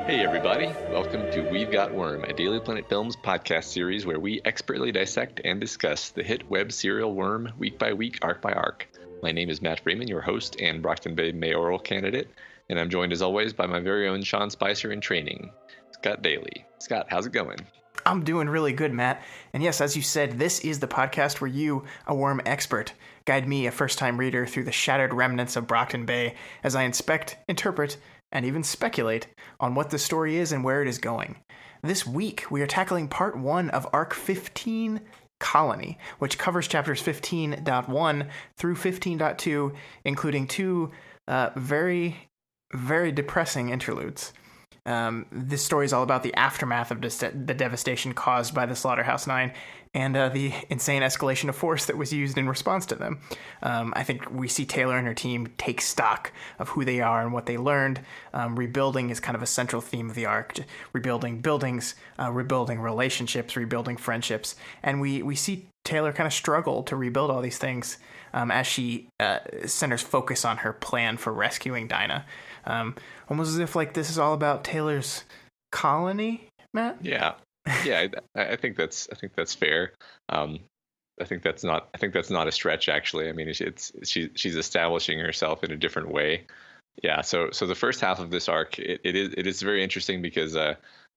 Hey everybody, welcome to We've Got Worm, a Daily Planet Films podcast series where we expertly dissect and discuss the hit web serial Worm week by week, arc by arc. My name is Matt Freeman, your host and Brockton Bay mayoral candidate, and I'm joined as always by my very own Sean Spicer in training, Scott Daly. Scott, how's it going? I'm doing really good, Matt. And yes, as you said, this is the podcast where you, a worm expert, guide me, a first-time reader, through the shattered remnants of Brockton Bay as I inspect, interpret, and even speculate on what the story is and where it is going. This week, we are tackling part 1 of Arc 15, Colony, which covers chapters 15.1 through 15.2, including two very, very depressing interludes. This story is all about the aftermath of the devastation caused by the Slaughterhouse 9 and the insane escalation of force that was used in response to them. I think we see Taylor and her team take stock of who they are and what they learned. Rebuilding is kind of a central theme of the arc. Rebuilding buildings, rebuilding relationships, rebuilding friendships. And we see Taylor kind of struggle to rebuild all these things as she centers focus on her plan for rescuing Dinah. Almost as if like this is all about Taylor's colony, Matt? Yeah, I think that's fair. I think that's not a stretch, actually. I mean, she's establishing herself in a different way. Yeah. So the first half of this arc, it is very interesting because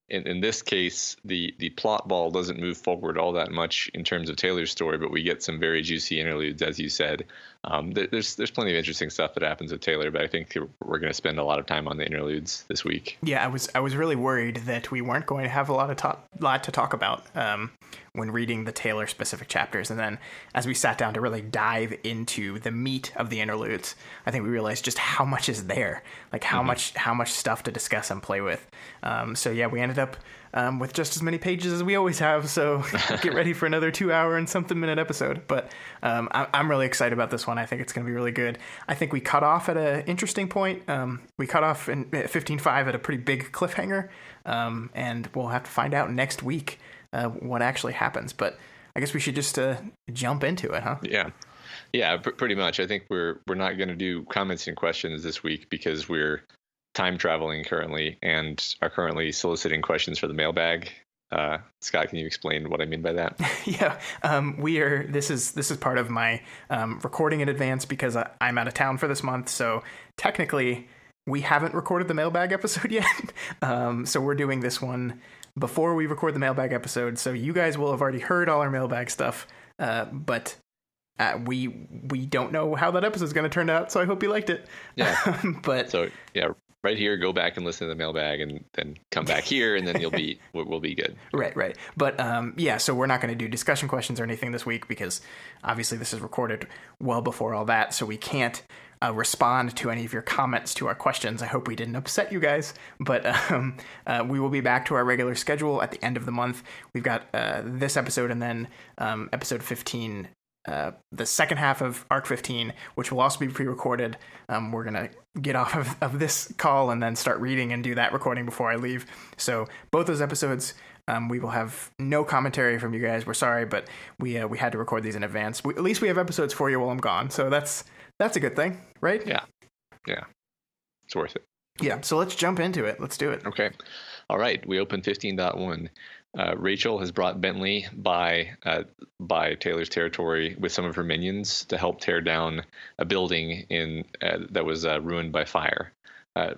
in this case, the plot ball doesn't move forward all that much in terms of Taylor's story, but we get some very juicy interludes, as you said. There's plenty of interesting stuff that happens with Taylor, but I think we're going to spend a lot of time on the interludes this week. Yeah, I was really worried that we weren't going to have a lot to talk about when reading the Taylor specific chapters, and then as we sat down to really dive into the meat of the interludes, I think we realized just how much is there, like how much stuff to discuss and play with. So yeah, we ended up with just as many pages as we always have, so get ready for another 2-hour and something minute episode. But I'm really excited about this one. I think it's going to be really good. I think we cut off at an interesting point. We cut off in 15.5 at a pretty big cliffhanger, and we'll have to find out next week what actually happens. But I guess we should just jump into it, huh? Yeah, pretty much. I think we're not going to do comments and questions this week because we're time traveling currently and are currently soliciting questions for the mailbag. Scott, can you explain what I mean by that? Yeah, this is part of my recording in advance because I'm out of town for this month. So technically we haven't recorded the mailbag episode yet. So we're doing this one before we record the mailbag episode. So you guys will have already heard all our mailbag stuff. But we don't know how that episode is going to turn out. So I hope you liked it. Yeah. So yeah, right here, go back and listen to the mailbag and then come back here and then we'll be good. Right. But yeah, so we're not going to do discussion questions or anything this week because obviously this is recorded well before all that. So we can't respond to any of your comments to our questions. I hope we didn't upset you guys, but we will be back to our regular schedule at the end of the month. We've got this episode and then episode 15, the second half of Arc 15, which will also be pre-recorded. We're going to get off of this call and then start reading and do that recording before I leave. So both those episodes, we will have no commentary from you guys. We're sorry, but we had to record these in advance. At least we have episodes for you while I'm gone. So that's a good thing, right? Yeah. It's worth it. Yeah. So let's jump into it. Let's do it. Okay. All right. We open 15.1. Rachel has brought Bentley by Taylor's territory with some of her minions to help tear down a building that was ruined by fire.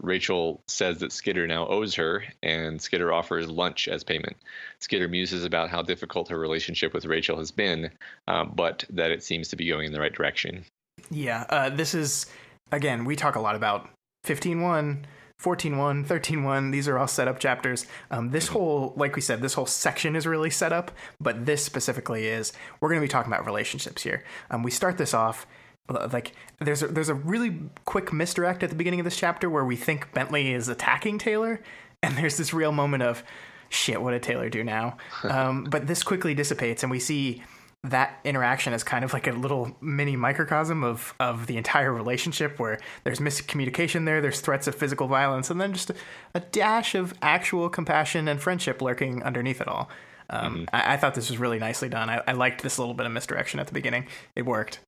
Rachel says that Skitter now owes her, and Skitter offers lunch as payment. Skitter muses about how difficult her relationship with Rachel has been, but that it seems to be going in the right direction. Yeah, this is, again, we talk a lot about 15.1, 14.1, 13.1. These are all setup chapters. This whole, like we said, this whole section is really set up, but this specifically is, we're going to be talking about relationships here. We start this off, like, there's a really quick misdirect at the beginning of this chapter where we think Bentley is attacking Taylor, and there's this real moment of, shit, what did Taylor do now? But this quickly dissipates, and we see that interaction is kind of like a little mini microcosm of the entire relationship where there's miscommunication there's threats of physical violence, and then just a dash of actual compassion and friendship lurking underneath it all. I thought this was really nicely done. I liked this little bit of misdirection at the beginning. It worked.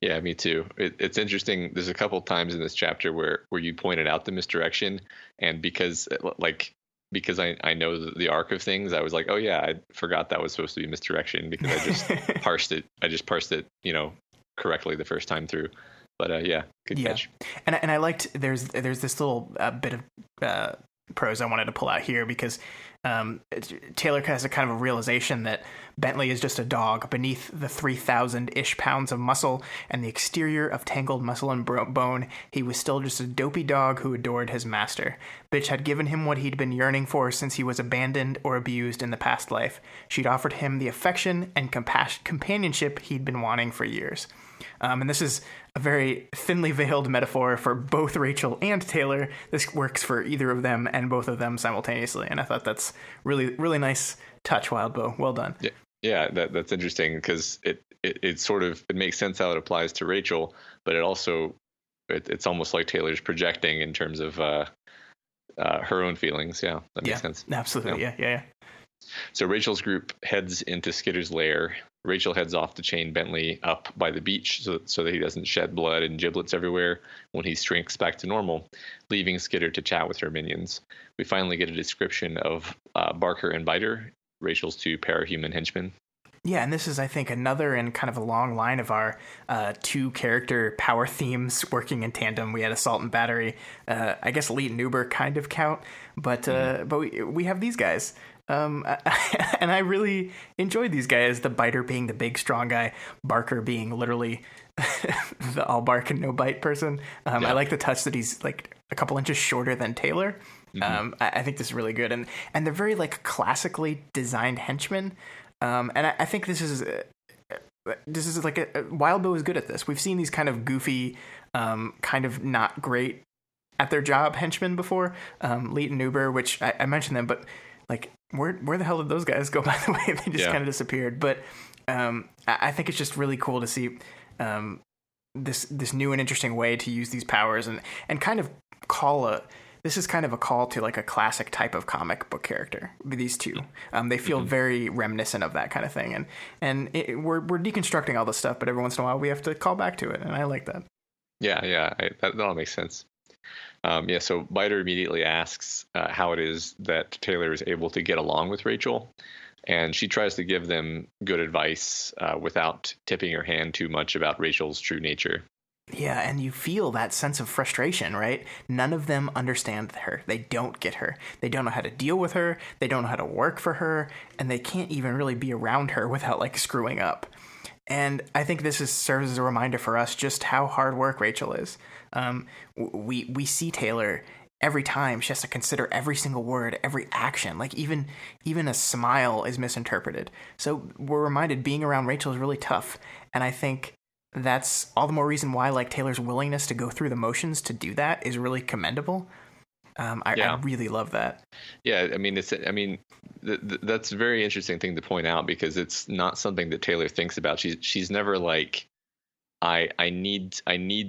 Yeah, me too. It's interesting. There's a couple times in this chapter where you pointed out the misdirection, and because I know the arc of things, I was like, oh yeah, I forgot that was supposed to be misdirection because I just parsed it. I just parsed it, correctly the first time through. But yeah, good catch. And I liked there's this little bit of prose I wanted to pull out here because Taylor has a kind of a realization that Bentley is just a dog beneath the 3,000-ish pounds of muscle and the exterior of tangled muscle and bone. He was still just a dopey dog who adored his master. Bitch had given him what he'd been yearning for since he was abandoned or abused in the past life. She'd offered him the affection and companionship he'd been wanting for years. And this is a very thinly veiled metaphor for both Rachel and Taylor. This works for either of them and both of them simultaneously. And I thought that's really, really nice touch, Wildbow. Well done. Yeah, that's interesting because it sort of it makes sense how it applies to Rachel, but it also it's almost like Taylor's projecting in terms of her own feelings. Yeah, that makes sense. Absolutely. Yeah. So Rachel's group heads into Skitter's lair. Rachel heads off to chain Bentley up by the beach so that he doesn't shed blood and giblets everywhere when he shrinks back to normal, leaving Skitter to chat with her minions. We finally get a description of Barker and Biter, Rachel's two parahuman henchmen. Yeah, and this is, I think, another in kind of a long line of our two character power themes working in tandem. We had Assault and Battery. I guess Leet and Uber kind of count, but we have these guys. And I really enjoyed these guys, the Biter being the big, strong guy, Barker being literally the all bark and no bite person. I like the touch that he's like a couple inches shorter than Taylor. I think this is really good. And they're very like classically designed henchmen. And I think this is like Wildbow is good at this. We've seen these kind of goofy, kind of not great at their job henchmen before. Leet and Uber, which I mentioned them, but like where the hell did those guys go, by the way? They just kind of disappeared. But I think it's just really cool to see this new and interesting way to use these powers and kind of this is kind of a call to like a classic type of comic book character. These two, they feel very reminiscent of that kind of thing, and we're deconstructing all this stuff, but every once in a while we have to call back to it, and I like that. That all makes sense. So Biter immediately asks how it is that Taylor is able to get along with Rachel, and she tries to give them good advice without tipping her hand too much about Rachel's true nature. Yeah, and you feel that sense of frustration, right? None of them understand her. They don't get her. They don't know how to deal with her. They don't know how to work for her, and they can't even really be around her without like screwing up. And I think this serves as a reminder for us just how hard work Rachel is. We see Taylor every time. She has to consider every single word, every action. Like even a smile is misinterpreted. So we're reminded being around Rachel is really tough. And I think that's all the more reason why like Taylor's willingness to go through the motions to do that is really commendable. I really love that. Yeah, I mean, that's a very interesting thing to point out because it's not something that Taylor thinks about. She's never like, I need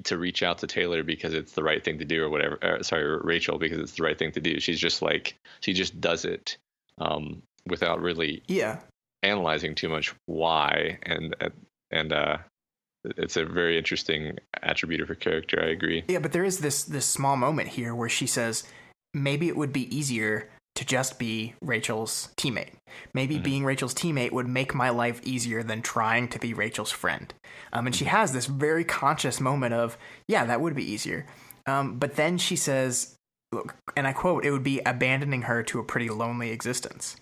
to reach out to Taylor because it's the right thing to do or whatever. Rachel, because it's the right thing to do. She's just like, she just does it without really analyzing too much why, and it's a very interesting attribute of her character. I agree. Yeah, but there is this small moment here where she says, maybe it would be easier to just be Rachel's teammate. Maybe being Rachel's teammate would make my life easier than trying to be Rachel's friend. And she has this very conscious moment of, yeah, that would be easier. But then she says, and I quote, it would be abandoning her to a pretty lonely existence.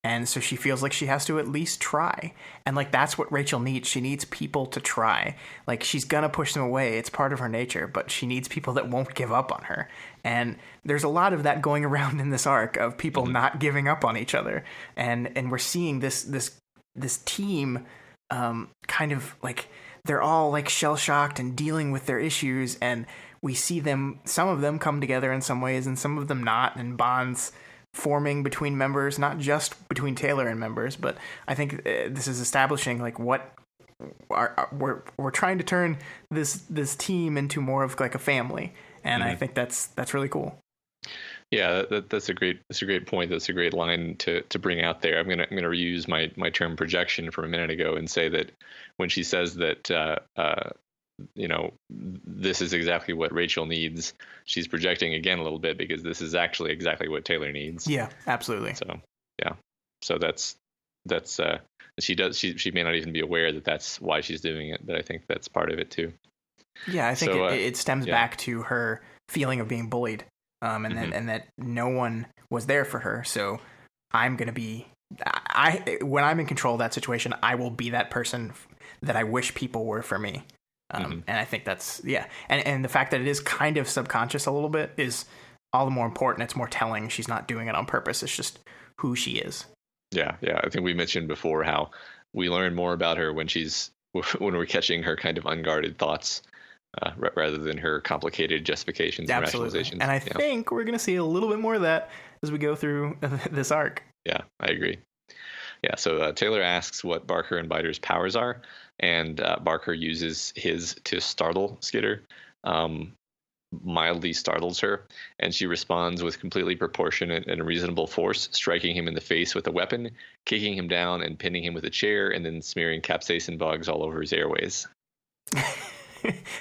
And so she feels like she has to at least try. And like, that's what Rachel needs. She needs people to try. Like, she's going to push them away. It's part of her nature, but she needs people that won't give up on her. And there's a lot of that going around in this arc of people not giving up on each other. And we're seeing this team kind of like, they're all like shell-shocked and dealing with their issues. And we see some of them come together in some ways and some of them not, and bonds forming between members, not just between Taylor and members, but I think this is establishing like what we're trying to turn this team into more of like a family, and I think that's really cool. Yeah, that's a great point. That's a great line to bring out there. I'm gonna reuse my term projection from a minute ago and say that when she says that this is exactly what Rachel needs. She's projecting again a little bit because this is actually exactly what Taylor needs. Yeah, absolutely. So yeah, so that's she may not even be aware that that's why she's doing it, but I think that's part of it too. Yeah, I think it stems back to her feeling of being bullied, and that no one was there for her. So I'm gonna be when I'm in control of that situation, I will be that person that I wish people were for me. And I think that's and the fact that it is kind of subconscious a little bit is all the more important. It's more telling. She's not doing it on purpose. It's just who she is. Yeah. I think we mentioned before how we learn more about her when we're catching her kind of unguarded thoughts, rather than her complicated justifications and rationalizations. And I think we're going to see a little bit more of that as we go through this arc. Yeah, I agree. Yeah, so Taylor asks what Barker and Biter's powers are, and Barker uses his to startle Skitter. Mildly startles her, and she responds with completely proportionate and reasonable force, striking him in the face with a weapon, kicking him down and pinning him with a chair, and then smearing capsaicin bugs all over his airways.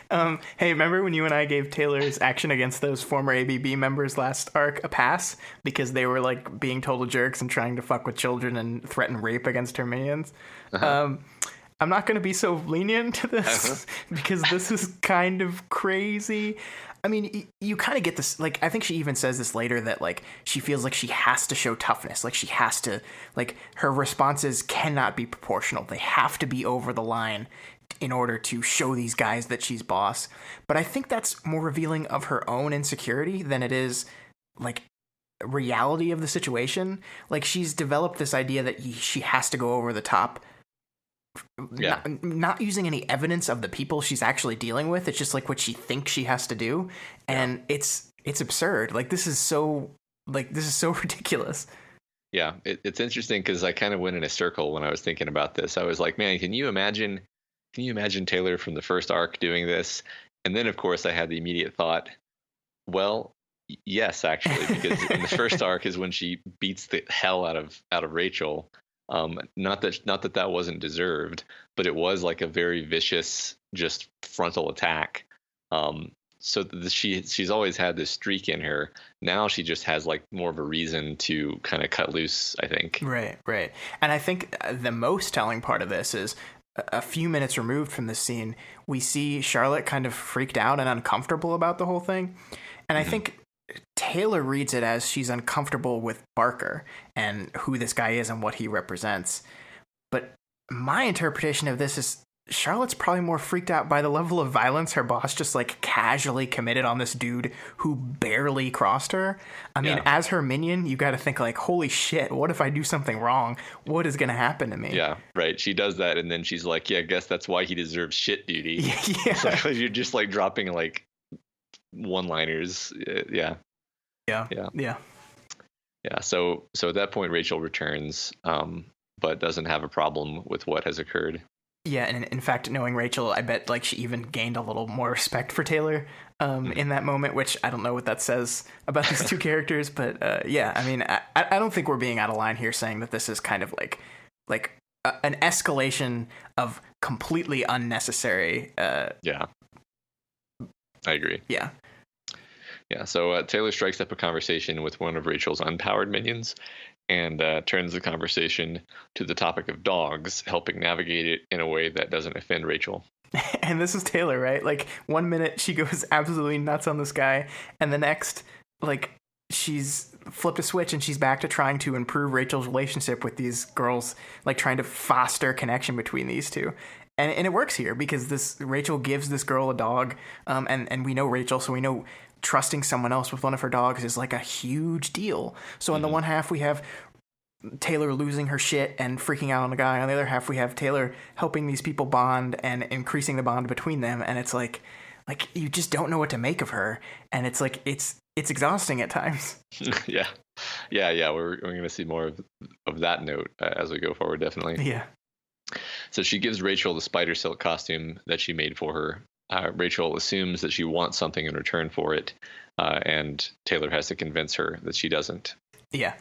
Hey, remember when you and I gave Taylor's action against those former ABB members last arc a pass because they were like being total jerks and trying to fuck with children and threaten rape against her minions? I'm not going to be so lenient to this because this is kind of crazy. I mean, you kind of get this, like, I think she even says this later that, like, she feels like she has to show toughness. Like, she has to, like, her responses cannot be proportional. They have to be over the line in order to show these guys that she's boss. But I think that's more revealing of her own insecurity than it is, like, reality of the situation. Like, she's developed this idea that she has to go over the top. Yeah. Not using any evidence of the people she's actually dealing with. It's just like what she thinks she has to do, and it's absurd. Like this is so ridiculous. Yeah, it's interesting because I kind of went in a circle when I was thinking about this. I was like, man, can you imagine Taylor from the first arc doing this? And then of course I had the immediate thought, well, yes, actually, because in the first arc is when she beats the hell out of Rachel. Not that wasn't deserved, but it was like a very vicious, just frontal attack. So she's always had this streak in her. Now she just has like more of a reason to kind of cut loose, I think. Right. And I think the most telling part of this is a few minutes removed from this scene, we see Charlotte kind of freaked out and uncomfortable about the whole thing. And I think Taylor reads it as she's uncomfortable with Barker and who this guy is and what he represents. But my interpretation of this is Charlotte's probably more freaked out by the level of violence her boss just like casually committed on this dude who barely crossed her. I mean, as her minion, you got to think like, holy shit, what if I do something wrong? What is going to happen to me? Yeah, right. She does that. And then she's like, yeah, I guess that's why he deserves shit duty. Yeah. So you're just like dropping like one-liners. Yeah. So at that point Rachel returns, but doesn't have a problem with what has occurred. Yeah, and in fact, knowing Rachel, I bet like she even gained a little more respect for Taylor in that moment, which I don't know what that says about these two characters, but I mean, I don't think we're being out of line here saying that this is kind of like an escalation of completely unnecessary. Yeah, I agree. Yeah. Yeah, so Taylor strikes up a conversation with one of Rachel's unpowered minions and turns the conversation to the topic of dogs, helping navigate it in a way that doesn't offend Rachel. And this is Taylor, right? Like, 1 minute she goes absolutely nuts on this guy, and the next, like, she's flipped a switch and she's back to trying to improve Rachel's relationship with these girls, like trying to foster connection between these two. And it works here because Rachel gives this girl a dog, and we know Rachel, so we know trusting someone else with one of her dogs is like a huge deal. So on the one half, we have Taylor losing her shit and freaking out on the guy. On the other half, we have Taylor helping these people bond and increasing the bond between them. And it's like you just don't know what to make of her. And it's like, it's exhausting at times. Yeah. We're going to see more of that note as we go forward, definitely. Yeah. So she gives Rachel the spider silk costume that she made for her. Rachel assumes that she wants something in return for it, and Taylor has to convince her that she doesn't. Yeah.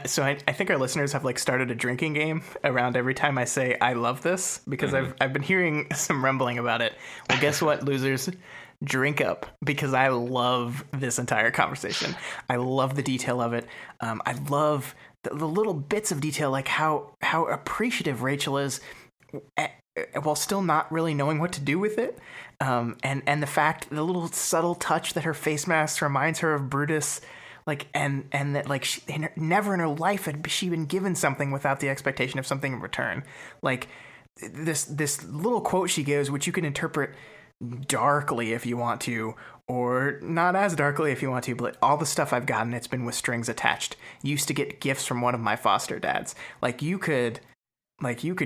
So I think our listeners have like started a drinking game around every time I say I love this, because I've been hearing some rumbling about it. Well, guess what, losers? Drink up, because I love this entire conversation. I love the detail of it. I love the little bits of detail, like how appreciative Rachel is, while still not really knowing what to do with it. And the fact, the little subtle touch that her face mask reminds her of Brutus. Like, and that, like, never in her life had she been given something without the expectation of something in return. Like, this little quote she gives, which you can interpret darkly if you want to, or not as darkly if you want to, but all the stuff I've gotten, it's been with strings attached. Used to get gifts from one of my foster dads. Like, you could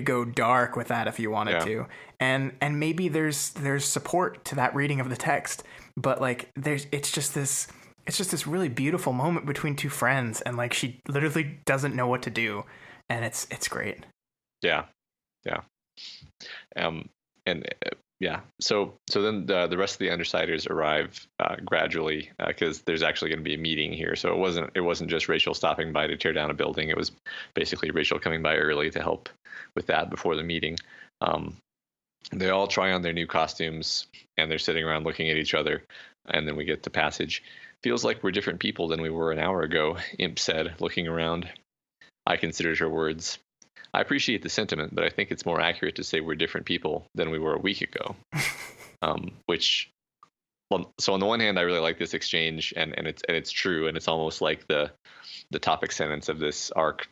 go dark with that if you wanted to. And maybe there's support to that reading of the text, but like, it's just this really beautiful moment between two friends, and like, she literally doesn't know what to do, and it's great. Yeah. So then the rest of the Undersiders arrive gradually, because there's actually going to be a meeting here. So it wasn't just Rachel stopping by to tear down a building. It was basically Rachel coming by early to help with that before the meeting. They all try on their new costumes, and they're sitting around looking at each other, and then we get the passage. Feels like we're different people than we were an hour ago, Imp said, looking around. I considered her words. I appreciate the sentiment, but I think it's more accurate to say we're different people than we were a week ago. So on the one hand, I really like this exchange, and it's true, and it's almost like the topic sentence of this arc,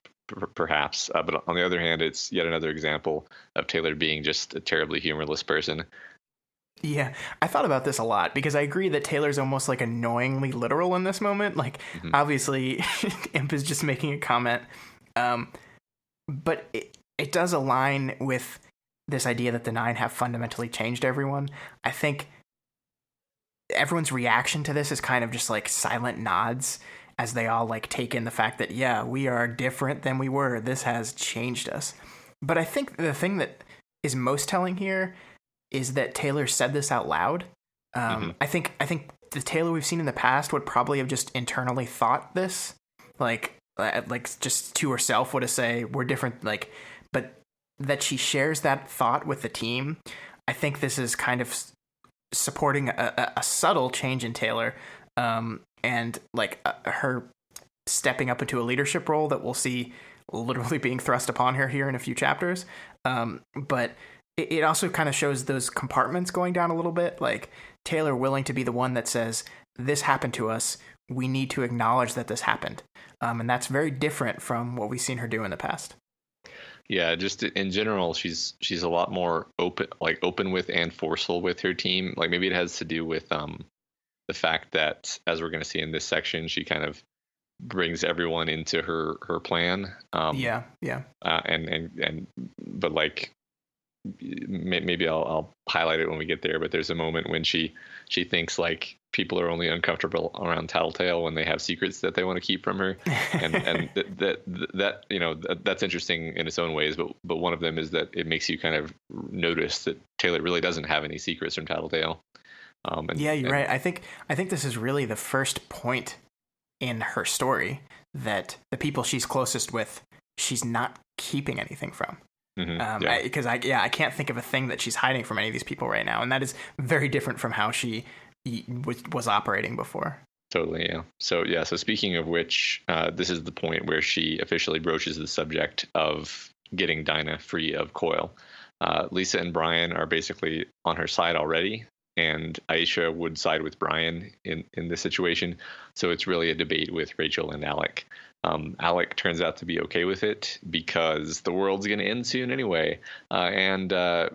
perhaps. But on the other hand, it's yet another example of Taylor being just a terribly humorless person. Yeah, I thought about this a lot, because I agree that Taylor's almost like annoyingly literal in this moment. Like, obviously, Imp is just making a comment. But it does align with this idea that the Nine have fundamentally changed everyone. I think everyone's reaction to this is kind of just like silent nods, as they all like take in the fact that, yeah, we are different than we were. This has changed us. But I think the thing that is most telling here is that Taylor said this out loud. I think the Taylor we've seen in the past would probably have just internally thought this, like just to herself, would have say we're different, like, but that she shares that thought with the team. I think this is kind of supporting a subtle change in Taylor, and like her stepping up into a leadership role that we'll see literally being thrust upon her here in a few chapters. But it also kind of shows those compartments going down a little bit, like Taylor willing to be the one that says, this happened to us. We need to acknowledge that this happened. And that's very different from what we've seen her do in the past. Yeah, just in general, she's a lot more open with and forceful with her team. Like, maybe it has to do with the fact that, as we're going to see in this section, she kind of brings everyone into her plan. But like, maybe I'll highlight it when we get there, but there's a moment when she thinks like people are only uncomfortable around Tattletale when they have secrets that they want to keep from her, and that you know, that's interesting in its own ways, but one of them is that it makes you kind of notice that Taylor really doesn't have any secrets from Tattletale. You're right. I think this is really the first point in her story that the people she's closest with, she's not keeping anything from. Because I can't think of a thing that she's hiding from any of these people right now, and that is very different from how she was operating before. Totally, yeah. So speaking of which, this is the point where she officially broaches the subject of getting Dinah free of Coil. Lisa and Brian are basically on her side already, and Aisha would side with Brian in this situation. So it's really a debate with Rachel and Alec. Alec turns out to be okay with it because the world's going to end soon anyway. Nobody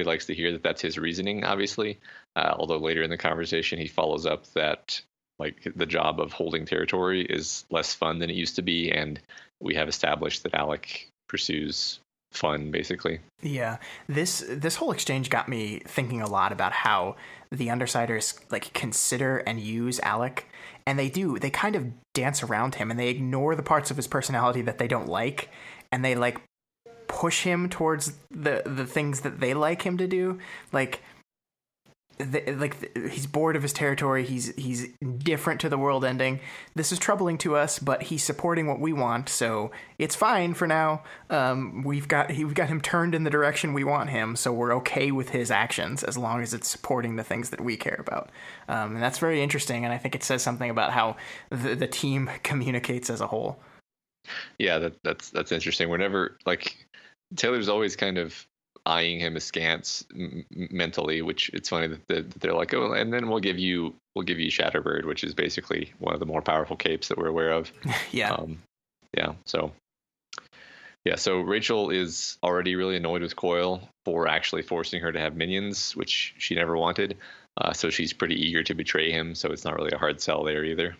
likes to hear that that's his reasoning, obviously. Although later in the conversation, he follows up that like the job of holding territory is less fun than it used to be. And we have established that Alec pursues fun, basically. Yeah, this whole exchange got me thinking a lot about how the Undersiders like consider and use Alec, and they kind of dance around him, and they ignore the parts of his personality that they don't like, and they like push him towards the things that they like him to do. Like, he's bored of his territory. He's different to the world ending. This is troubling to us, but he's supporting what we want, so it's fine for now. We've got him turned in the direction we want him, so we're okay with his actions as long as it's supporting the things that we care about. And that's very interesting, and I think it says something about how the team communicates as a whole. Yeah, that's interesting. Whenever, like, Taylor's always kind of eyeing him askance mentally, which it's funny that they're like, oh, and then we'll give you Shatterbird, which is basically one of the more powerful capes that we're aware of. Yeah. So Rachel is already really annoyed with Coil for actually forcing her to have minions, which she never wanted. So she's pretty eager to betray him. So it's not really a hard sell there either.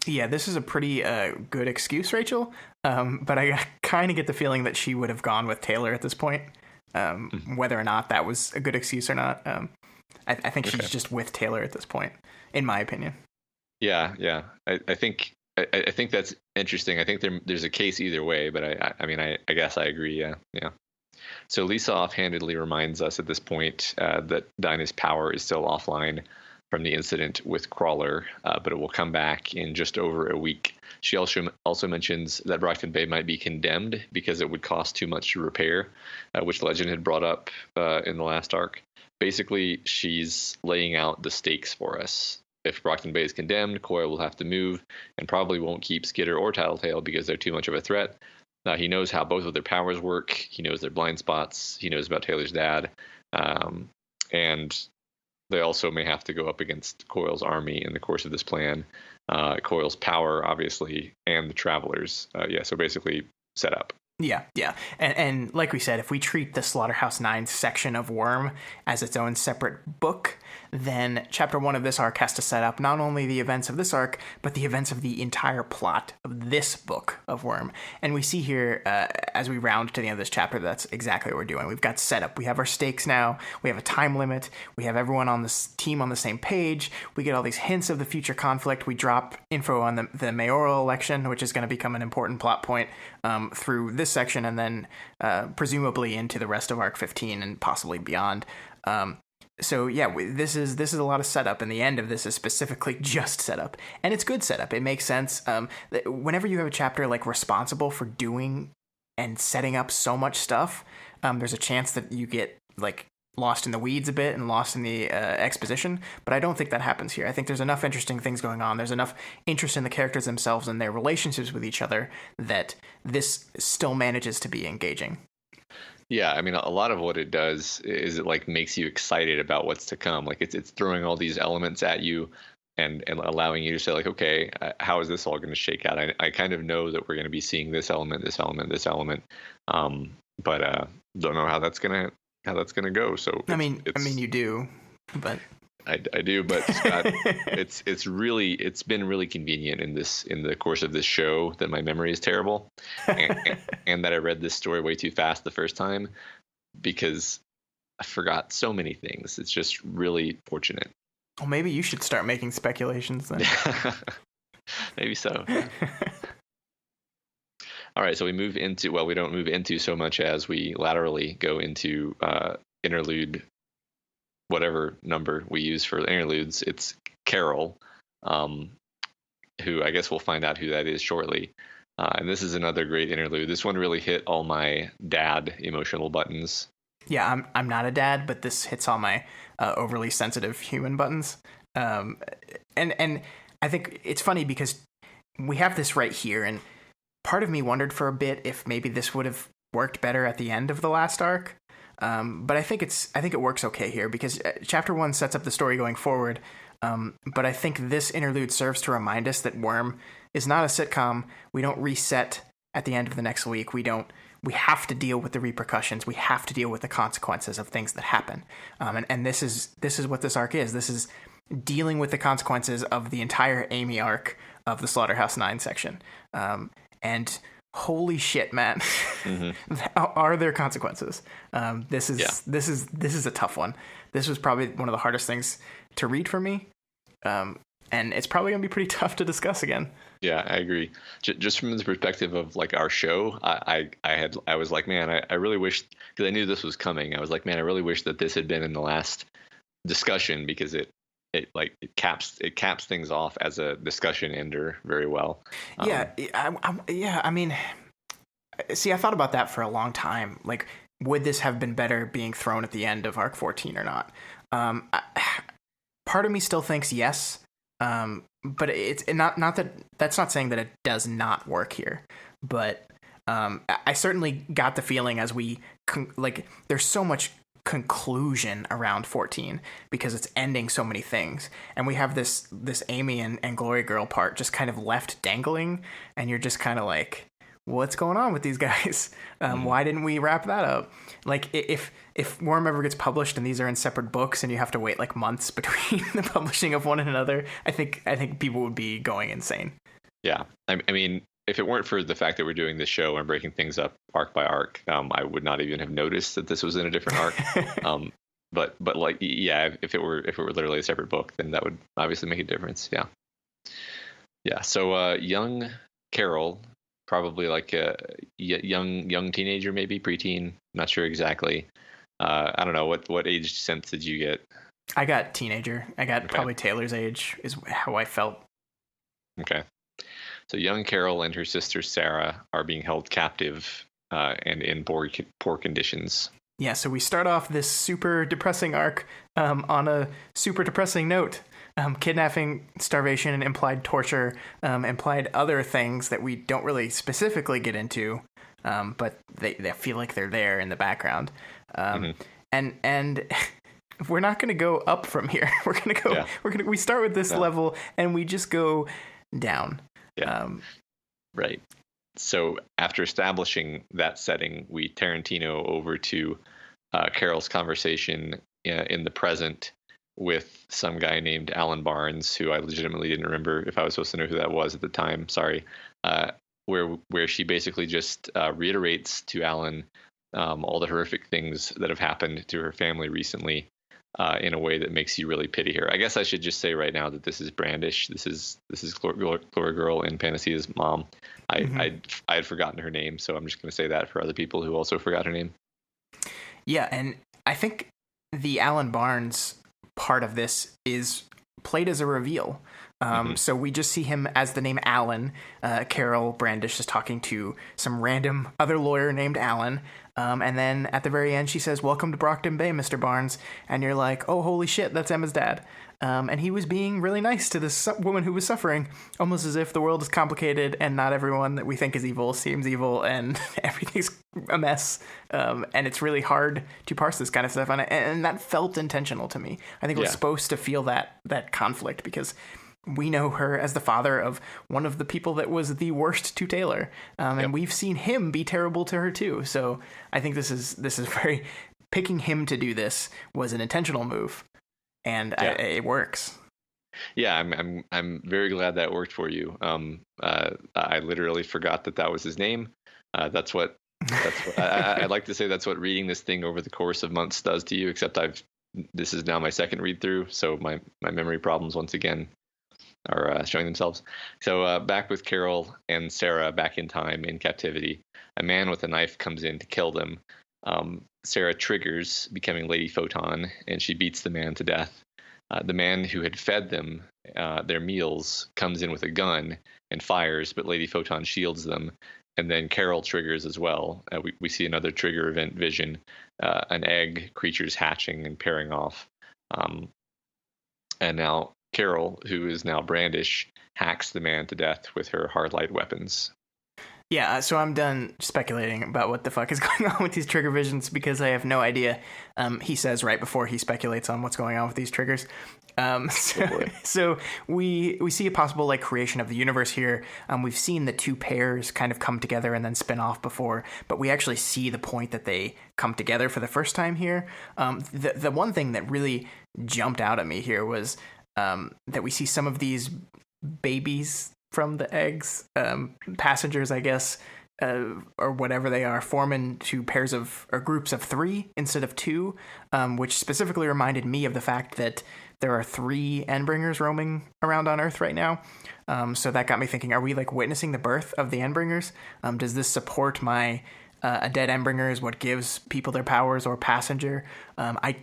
Yeah, this is a pretty good excuse, Rachel. But I kind of get the feeling that she would have gone with Taylor at this point. Whether or not that was a good excuse or not. I think she's just with Taylor at this point, in my opinion. Yeah. I think that's interesting. I think there's a case either way, but I guess I agree. Yeah. So Lisa offhandedly reminds us at this point that Dinah's power is still offline from the incident with Crawler, but it will come back in just over a week. She also mentions that Brockton Bay might be condemned because it would cost too much to repair, which Legend had brought up in the last arc. Basically, she's laying out the stakes for us. If Brockton Bay is condemned, Coil will have to move and probably won't keep Skitter or Tattletale because they're too much of a threat. He knows how both of their powers work. He knows their blind spots. He knows about Taylor's dad. And they also may have to go up against Coil's army in the course of this plan. Coil's power, obviously, and the Travelers. So basically set up. Yeah. And like we said, if we treat the Slaughterhouse 9 section of Worm as its own separate book, then Chapter 1 of this arc has to set up not only the events of this arc, but the events of the entire plot of this book of Worm. And we see here, as we round to the end of this chapter, that's exactly what we're doing. We've got setup. We have our stakes now. We have a time limit. We have everyone on this team on the same page. We get all these hints of the future conflict. We drop info on the mayoral election, which is going to become an important plot point through this section, and then presumably into the rest of Arc 15 and possibly beyond. So yeah, this is a lot of setup, and the end of this is specifically just setup, and it's good setup. It makes sense. Whenever you have a chapter like responsible for doing and setting up so much stuff, there's a chance that you get like lost in the weeds a bit and lost in the exposition, but I don't think that happens here. I think there's enough interesting things going on. There's enough interest in the characters themselves and their relationships with each other that this still manages to be engaging. Yeah, I mean, a lot of what it does is it like makes you excited about what's to come. Like it's throwing all these elements at you and allowing you to say like, okay, how is this all going to shake out? I kind of know that we're going to be seeing this element, but don't know how that's gonna go. So I mean, you do, but I do, but Scott, it's been really convenient in the course of this show that my memory is terrible, and that I read this story way too fast the first time because I forgot so many things. It's just really fortunate. Well, maybe you should start making speculations then. Maybe so. All right, so we don't move into so much as we laterally go into interlude. Whatever number we use for interludes, it's Carol, who I guess we'll find out who that is shortly. And this is another great interlude. This one really hit all my dad emotional buttons. Yeah, I'm not a dad, but this hits all my overly sensitive human buttons. And I think it's funny because we have this right here, and part of me wondered for a bit if maybe this would have worked better at the end of the last arc. But I think it works okay here because chapter 1 sets up the story going forward. But I think this interlude serves to remind us that Worm is not a sitcom. We don't reset at the end of the next week. We have to deal with the repercussions. We have to deal with the consequences of things that happen. And this is what this arc is. This is dealing with the consequences of the entire Amy arc of the Slaughterhouse 9 section. And holy shit, Matt. Mm-hmm. Are there consequences? This is a tough one. This was probably one of the hardest things to read for me. And it's probably going to be pretty tough to discuss again. Yeah, I agree. Just from the perspective of like our show, I was like, man, I really wish, because I knew this was coming. I was like, man, I really wish that this had been in the last discussion because it caps things off as a discussion ender very well. I mean, see, I thought about that for a long time. Like, would this have been better being thrown at the end of arc 14 or not? Part of me still thinks yes, but it's not that that's not saying that it does not work here. But I certainly got the feeling as we there's so much conclusion around 14 because it's ending so many things, and we have this Amy and Glory Girl part just kind of left dangling, and you're just kind of like, what's going on with these guys? Why didn't we wrap that up? Like, if Worm ever gets published and these are in separate books and you have to wait like months between the publishing of one and another, I think people would be going insane. Yeah, I mean, if it weren't for the fact that we're doing this show and breaking things up arc by arc, I would not even have noticed that this was in a different arc. But like, yeah, if it were literally a separate book, then that would obviously make a difference. Yeah. So young Carol, probably like a young teenager, maybe preteen, not sure exactly. I don't know what age sense did you get? I got teenager. I got probably Taylor's age is how I felt. Okay. So young Carol and her sister Sarah are being held captive and in poor conditions. Yeah, so we start off this super depressing arc on a super depressing note. Kidnapping, starvation, and implied torture, implied other things that we don't really specifically get into, but they feel like they're there in the background. And we're not going to go up from here. We're going to go. Yeah. We start with this level and we just go down. Yeah. Right. So after establishing that setting, we Tarantino over to Carol's conversation in the present with some guy named Alan Barnes, who I legitimately didn't remember if I was supposed to know who that was at the time. Sorry. Where she basically just reiterates to Alan all the horrific things that have happened to her family recently in a way that makes you really pity her. I guess I should just say right now that this is Brandish. This is Glory Girl and Panacea's mom. I had forgotten her name, so I'm just going to say that for other people who also forgot her name. Yeah, and I think the Alan Barnes part of this is played as a reveal. So we just see him as the name Alan. Carol Brandish is talking to some random other lawyer named Alan. And then at the very end, she says, "Welcome to Brockton Bay, Mr. Barnes." And you're like, oh, holy shit, that's Emma's dad. And he was being really nice to this woman who was suffering, almost as if the world is complicated and not everyone that we think is evil seems evil and everything's a mess. And it's really hard to parse this kind of stuff. And that felt intentional to me. I think we're supposed to feel that conflict because we know her as the father of one of the people that was the worst to Taylor. And we've seen him be terrible to her too. So I think this is very, picking him to do this was an intentional move, and it works. Yeah, I'm very glad that worked for you. I literally forgot that was his name. That's what I'd like to say. That's what reading this thing over the course of months does to you. Except this is now my second read through, so my memory problems once again are showing themselves. So back with Carol and Sarah back in time in captivity, a man with a knife comes in to kill them. Sarah triggers, becoming Lady Photon, and she beats the man to death. The man who had fed them their meals comes in with a gun and fires, but Lady Photon shields them. And then Carol triggers as well. We see another trigger event vision, an egg, creatures hatching and pairing off. And now Carol, who is now Brandish, hacks the man to death with her hard light weapons. Yeah, so I'm done speculating about what the fuck is going on with these trigger visions because I have no idea. He says right before he speculates on what's going on with these triggers. So we see a possible creation of the universe here. We've seen the two pairs kind of come together and then spin off before, but we actually see the point that they come together for the first time here. The one thing that really jumped out at me here was that we see some of these babies from the eggs, passengers, I guess, or whatever they are, form into pairs of or groups of 3 instead of 2, which specifically reminded me of the fact that there are 3 Endbringers roaming around on Earth right now. So that got me thinking: are we witnessing the birth of the Endbringers? Does this support my a dead Endbringer is what gives people their powers, or passenger? I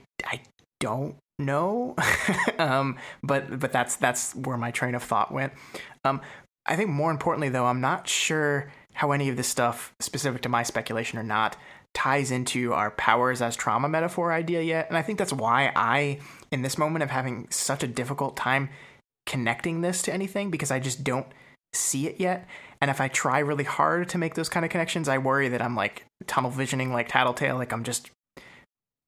don't know. But that's where my train of thought went. I think more importantly, though, I'm not sure how any of this stuff, specific to my speculation or not, ties into our powers as trauma metaphor idea yet. And I think that's why I, in this moment of having such a difficult time connecting this to anything, because I just don't see it yet. And if I try really hard to make those kind of connections, I worry that I'm like tunnel visioning like Tattletale, like I'm just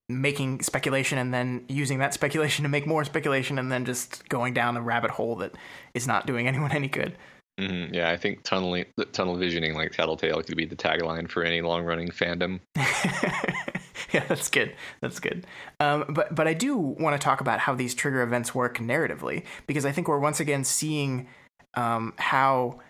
making speculation and then using that speculation to make more speculation and then just going down a rabbit hole that is not doing anyone any good. Mm-hmm. Yeah, I think tunnel visioning like Tattletale could be the tagline for any long-running fandom. Yeah, that's good. That's good. But I do want to talk about how these trigger events work narratively, because I think we're once again seeing how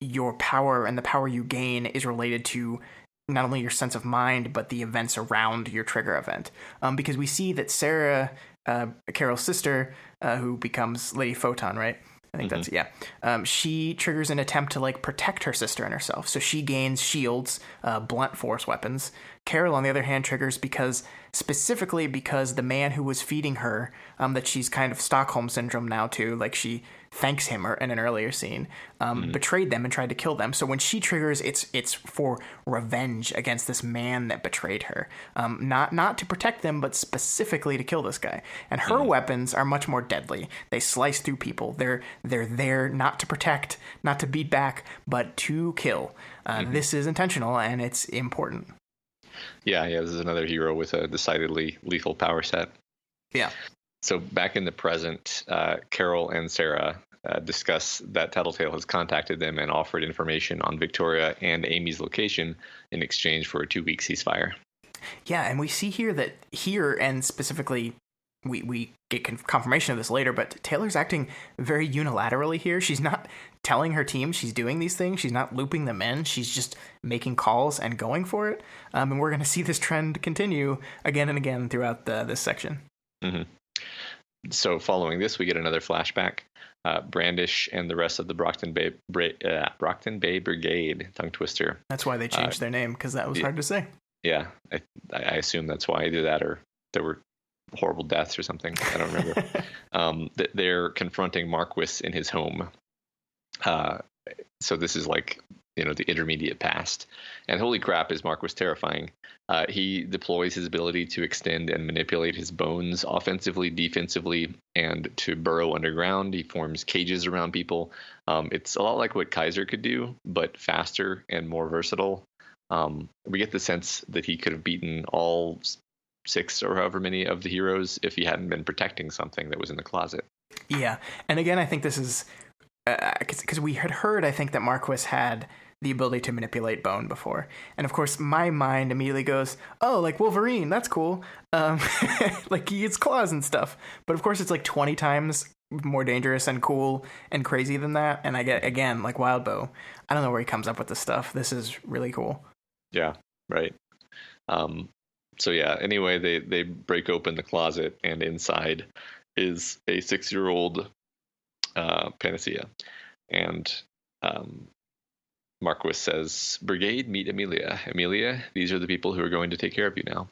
your power and the power you gain is related to not only your sense of mind, but the events around your trigger event. Because we see that Sarah, Carol's sister, who becomes Lady Photon, right? I think that's, yeah. She triggers an attempt to like protect her sister and herself. So she gains shields, blunt force weapons. Carol, on the other hand, triggers specifically because the man who was feeding her, that she's kind of Stockholm syndrome now too, like she thanks him in an earlier scene, betrayed them and tried to kill them. So when she triggers, it's for revenge against this man that betrayed her. Not to protect them, but specifically to kill this guy. And her weapons are much more deadly. They slice through people. They're there not to protect, not to beat back, but to kill. This is intentional and it's important. Yeah, this is another hero with a decidedly lethal power set. Yeah. So back in the present, Carol and Sarah discuss that Tattletale has contacted them and offered information on Victoria and Amy's location in exchange for a 2-week ceasefire. Yeah, and we see here, and specifically, we get confirmation of this later, but Taylor's acting very unilaterally here. She's not telling her team she's doing these things. She's not looping them in. She's just making calls and going for it. And we're going to see this trend continue again and again throughout this section. Mm-hmm. So following this, we get another flashback. Brandish and the rest of the Brockton Bay Brigade, tongue twister. That's why they changed their name, because that was hard to say. Yeah, I assume that's why I did that, or there were horrible deaths or something. I don't remember. They're confronting Marquis in his home. So this is like, the intermediate past. And holy crap, is Marquis terrifying. He deploys his ability to extend and manipulate his bones offensively, defensively, and to burrow underground. He forms cages around people. It's a lot like what Kaiser could do, but faster and more versatile. We get the sense that he could have beaten all 6 or however many of the heroes if he hadn't been protecting something that was in the closet. Yeah. And again, I think this is because we had heard, I think, that Marquis had the ability to manipulate bone before. And of course, my mind immediately goes, oh, like Wolverine, that's cool. Like he eats claws and stuff. But of course, it's like 20 times more dangerous and cool and crazy than that. And I get, again, like Wildbow, I don't know where he comes up with this stuff. This is really cool. Yeah, right. So yeah, anyway, they break open the closet, and inside is a 6-year-old Panacea. And Marquis says, Brigade, meet Amelia. Amelia, these are the people who are going to take care of you now.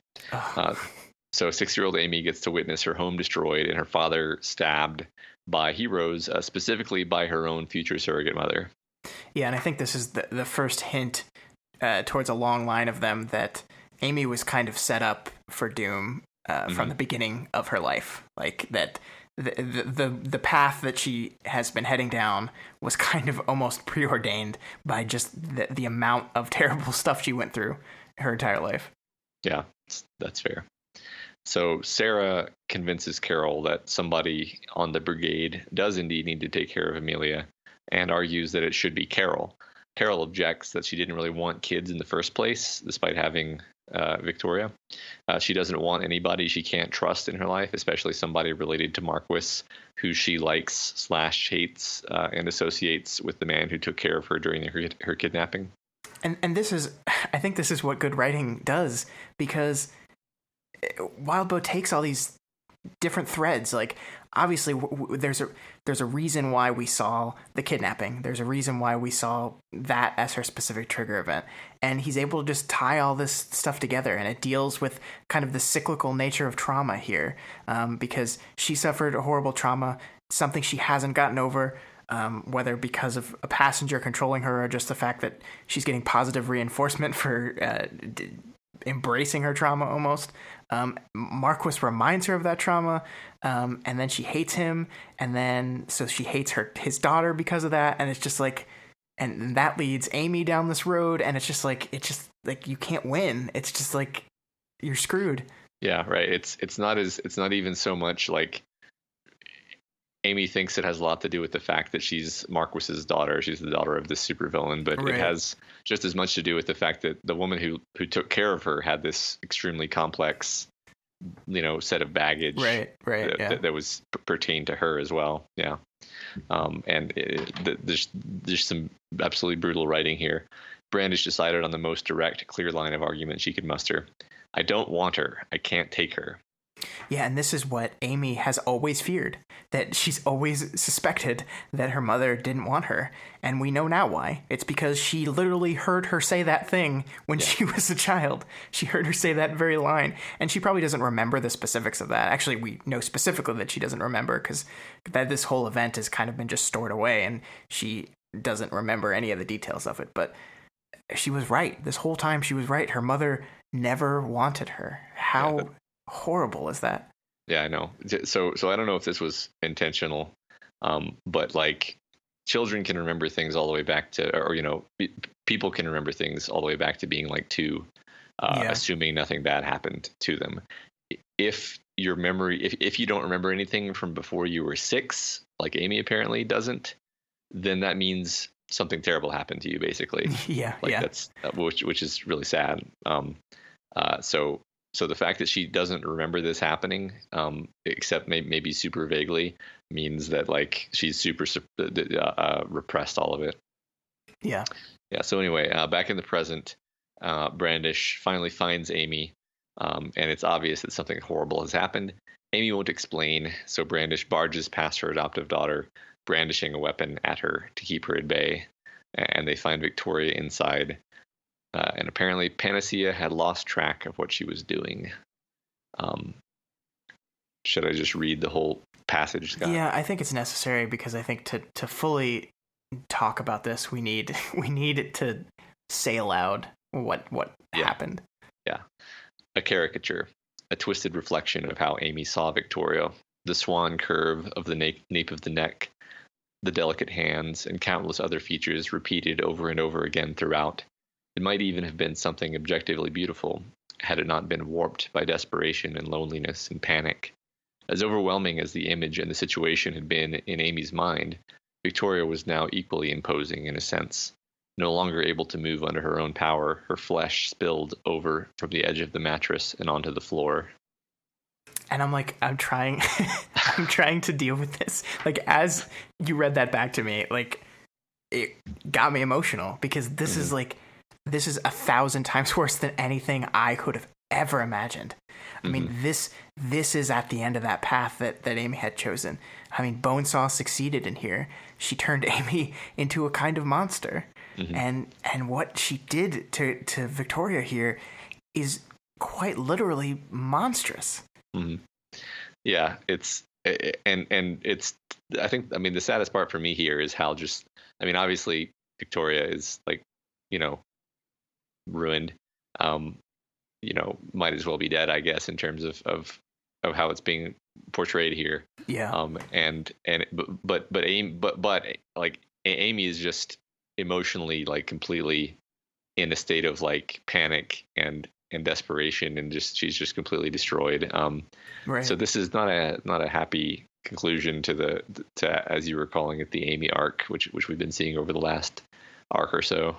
So 6-year-old Amy gets to witness her home destroyed and her father stabbed by heroes, specifically by her own future surrogate mother. Yeah, and I think this is the first hint towards a long line of them that Amy was kind of set up for doom from the beginning of her life. Like that the path that she has been heading down was kind of almost preordained by just the amount of terrible stuff she went through her entire life. Yeah, that's fair. So Sarah convinces Carol that somebody on the brigade does indeed need to take care of Amelia, and argues that it should be Carol. Carol objects that she didn't really want kids in the first place, despite having Victoria. She doesn't want anybody she can't trust in her life, especially somebody related to Marquis, who she likes / hates and associates with the man who took care of her during her kidnapping. And this is, I think this is what good writing does, because Wildbow takes all these different threads. Like, obviously, there's a reason why we saw the kidnapping. There's a reason why we saw that as her specific trigger event. And he's able to just tie all this stuff together, and it deals with kind of the cyclical nature of trauma here, because she suffered a horrible trauma, something she hasn't gotten over, whether because of a passenger controlling her or just the fact that she's getting positive reinforcement for embracing her trauma almost. Marquis reminds her of that trauma, and then she hates him, and then so she hates his daughter because of that, and it's just like, and that leads Amy down this road, and it's just like you can't win. It's just like you're screwed. Yeah, right. It's not even so much like Amy thinks it has a lot to do with the fact that she's Marquis's daughter. She's the daughter of this supervillain, but It has just as much to do with the fact that the woman who took care of her had this extremely complex, set of baggage that was pertained to her as well. Yeah. And there's some absolutely brutal writing here. Brandish decided on the most direct, clear line of argument she could muster. I don't want her. I can't take her. Yeah, and this is what Amy has always feared, that she's always suspected that her mother didn't want her. And we know now why. It's because she literally heard her say that thing when she was a child. She heard her say that very line. And she probably doesn't remember the specifics of that. Actually, we know specifically that she doesn't remember because this whole event has kind of been just stored away and she doesn't remember any of the details of it. But she was right. This whole time she was right. Her mother never wanted her. How horrible is that? Yeah, I know. So I don't know if this was intentional, but like children can remember things all the way back to, or people can remember things all the way back to being like 2, assuming nothing bad happened to them. If your memory, if you don't remember anything from before you were 6, like Amy apparently doesn't, then that means something terrible happened to you, basically. That's which is really sad. So the fact that she doesn't remember this happening, except maybe super vaguely, means that like she's super repressed all of it. Yeah. Yeah. So anyway, back in the present, Brandish finally finds Amy, and it's obvious that something horrible has happened. Amy won't explain, so Brandish barges past her adoptive daughter, brandishing a weapon at her to keep her at bay, and they find Victoria inside. And apparently Panacea had lost track of what she was doing. Should I just read the whole passage, Scott? Yeah, I think it's necessary because I think to fully talk about this, we need to say aloud what happened. Yeah. A caricature, a twisted reflection of how Amy saw Victoria, the swan curve of the nape of the neck, the delicate hands, and countless other features repeated over and over again throughout. It might even have been something objectively beautiful, had it not been warped by desperation and loneliness and panic. As overwhelming as the image and the situation had been in Amy's mind, Victoria was now equally imposing in a sense. No longer able to move under her own power, her flesh spilled over from the edge of the mattress and onto the floor. And I'm trying to deal with this. Like, as you read that back to me, like, it got me emotional because this is 1,000 times worse than anything I could have ever imagined. I mean, this is at the end of that path that Amy had chosen. I mean, Bonesaw succeeded in here. She turned Amy into a kind of monster. And what she did to Victoria here is quite literally monstrous. Yeah, it's the saddest part for me here is how obviously Victoria is like, ruined, might as well be dead, I guess, in terms of how it's being portrayed here. Yeah. But Amy is just emotionally like completely in a state of like panic and desperation, and she's just completely destroyed. Right. So this is not a happy conclusion to as you were calling it, the Amy arc, which we've been seeing over the last arc or so.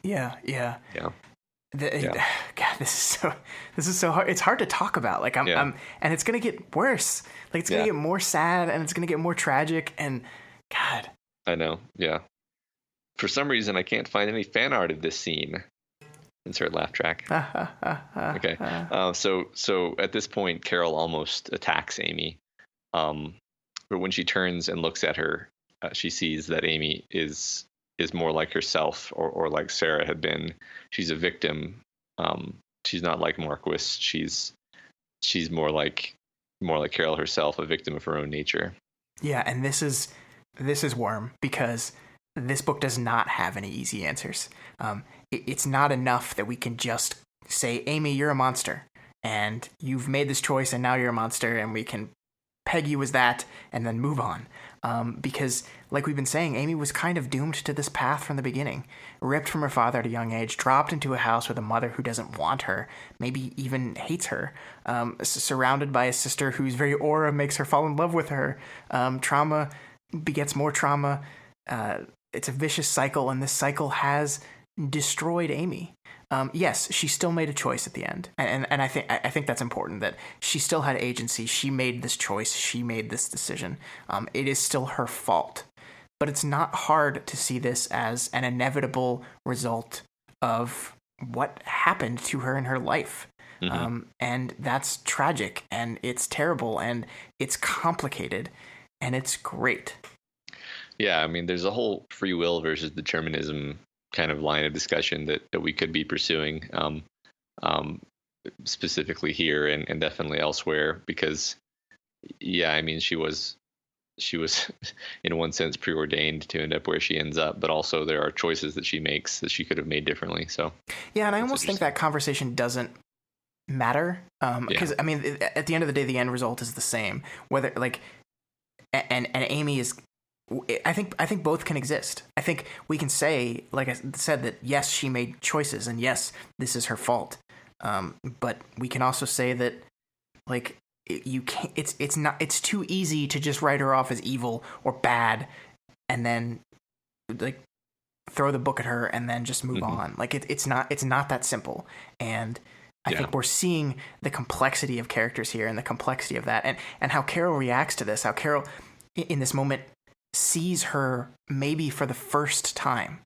Yeah. God, this is so hard. It's hard to talk about. Like and it's gonna get worse. Like it's gonna get more sad, and it's gonna get more tragic. And God, I know. Yeah. For some reason, I can't find any fan art of this scene. Insert laugh track. Okay. So at this point, Carol almost attacks Amy. But when she turns and looks at her, she sees that Amy is more like herself, or like Sarah had been. She's a victim. She's not like Marquis. She's more like Carol herself, a victim of her own nature. Yeah, and this is Worm, because this book does not have any easy answers. It's not enough that we can just say, Amy, you're a monster, and you've made this choice, and now you're a monster, and we can peg you as that, and then move on. Because, like we've been saying, Amy was kind of doomed to this path from the beginning. Ripped from her father at a young age, dropped into a house with a mother who doesn't want her, maybe even hates her, surrounded by a sister whose very aura makes her fall in love with her. Trauma begets more trauma. It's a vicious cycle, and this cycle has destroyed Amy. Yes, she still made a choice at the end, and I think that's important, that she still had agency. She made this choice. She made this decision. It is still her fault, but it's not hard to see this as an inevitable result of what happened to her in her life. Mm-hmm. And that's tragic, and it's terrible, and it's complicated, and it's great. Yeah, I mean, there's a whole free will versus determinism kind of line of discussion that we could be pursuing, specifically here and definitely elsewhere, because, yeah, I mean, she was in one sense preordained to end up where she ends up, but also there are choices that she makes that she could have made differently. So yeah, and I almost think that conversation doesn't matter, because I mean, at the end of the day, the end result is the same. Whether like, and Amy is. I think both can exist. I think we can say, like I said, that yes, she made choices, and yes, this is her fault. But we can also say that, like, you can't. It's too easy to just write her off as evil or bad, and then like throw the book at her and then just move on. Like it's not that simple. And I think we're seeing the complexity of characters here and the complexity of that, and how Carol reacts to this. How Carol, in this moment, sees her maybe for the first time,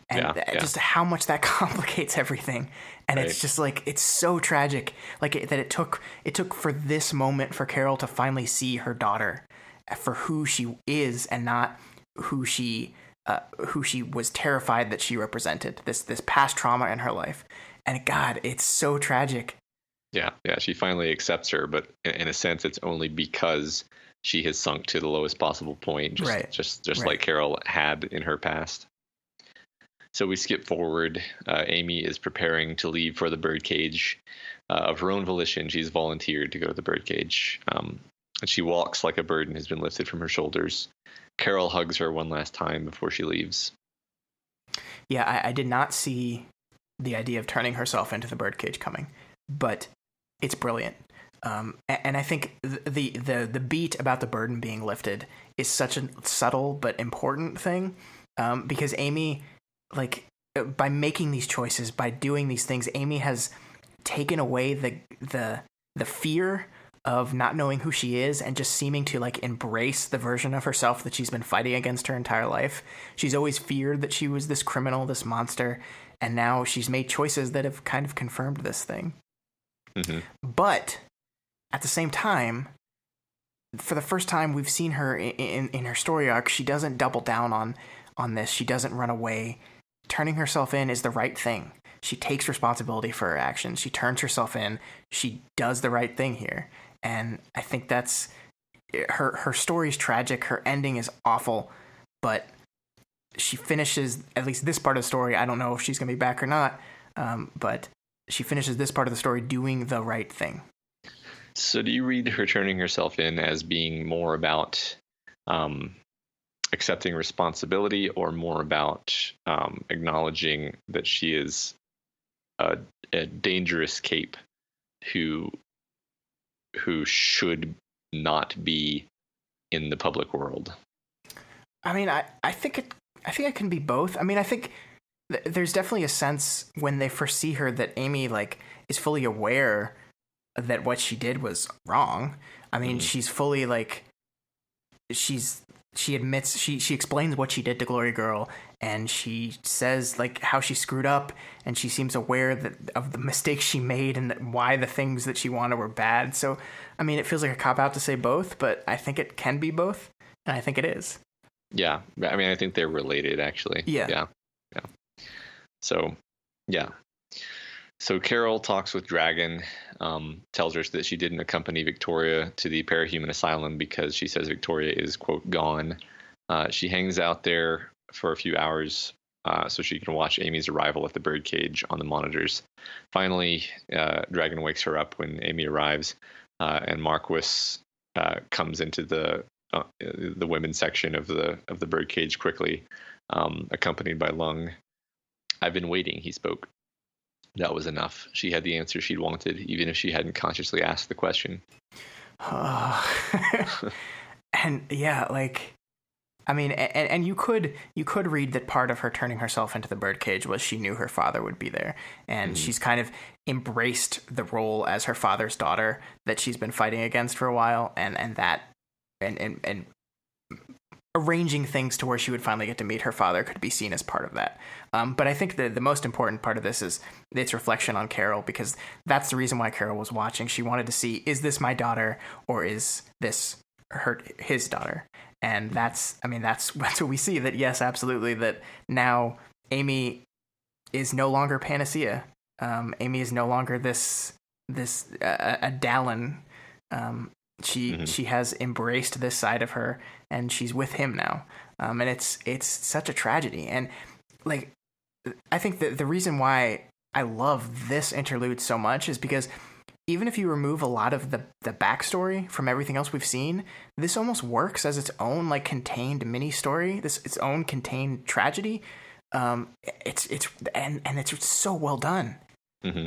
and just how much that complicates everything. And It's just like, it's so tragic, like that it took for this moment for Carol to finally see her daughter for who she is, and not who she was terrified that she represented, this past trauma in her life. And God, it's so tragic. Yeah, she finally accepts her, but in a sense, it's only because she has sunk to the lowest possible point, just like Carol had in her past. So we skip forward. Amy is preparing to leave for the birdcage. Of her own volition, she's volunteered to go to the birdcage. And she walks like a burden has been lifted from her shoulders. Carol hugs her one last time before she leaves. Yeah, I did not see the idea of turning herself into the birdcage coming, but it's brilliant. And I think the beat about the burden being lifted is such a subtle but important thing, because Amy, like, by making these choices, by doing these things, Amy has taken away the fear of not knowing who she is and just seeming to like embrace the version of herself that she's been fighting against her entire life. She's always feared that she was this criminal, this monster, and now she's made choices that have kind of confirmed this thing. Mm-hmm. But at the same time, for the first time we've seen her in her story arc, she doesn't double down on this. She doesn't run away. Turning herself in is the right thing. She takes responsibility for her actions. She turns herself in. She does the right thing here. And I think that's her story's tragic. Her ending is awful, but she finishes at least this part of the story. I don't know if she's going to be back or not, but she finishes this part of the story doing the right thing. So do you read her turning herself in as being more about accepting responsibility, or more about acknowledging that she is a dangerous cape who should not be in the public world? I mean, I think it can be both. I mean, I think there's definitely a sense when they first see her that Amy like is fully aware that what she did was wrong. I mean, she's fully like she's she admits, she explains what she did to Glory Girl, and she says like how she screwed up, and she seems aware of the mistakes she made and why the things that she wanted were bad. So, I mean, it feels like a cop-out to say both, but I think it can be both, and I think it is. Yeah, I mean, I think they're related, actually. Yeah. So, yeah. So Carol talks with Dragon, tells her that she didn't accompany Victoria to the Parahuman Asylum because she says Victoria is, quote, gone. She hangs out there for a few hours so she can watch Amy's arrival at the birdcage on the monitors. Finally, Dragon wakes her up when Amy arrives, and Marquis comes into the women's section of the birdcage quickly, accompanied by Lung. "I've been waiting," he spoke. That was enough. She had the answer she'd wanted, even if she hadn't consciously asked the question. And yeah, like, I mean, and you could read that part of her turning herself into the birdcage was she knew her father would be there, and she's kind of embraced the role as her father's daughter that she's been fighting against for a while, and arranging things to where she would finally get to meet her father could be seen as part of that. But I think the most important part of this is its reflection on Carol, because that's the reason why Carol was watching. She wanted to see, is this my daughter or is this his daughter? And that's what we see, that yes, absolutely, that now Amy is no longer Panacea. Amy is no longer this a Dallin. She has embraced this side of her, and she's with him now. And it's such a tragedy. And like, I think that the reason why I love this interlude so much is because even if you remove a lot of the backstory from everything else we've seen, this almost works as its own like contained mini story, its own contained tragedy. It's so well done. Mm-hmm.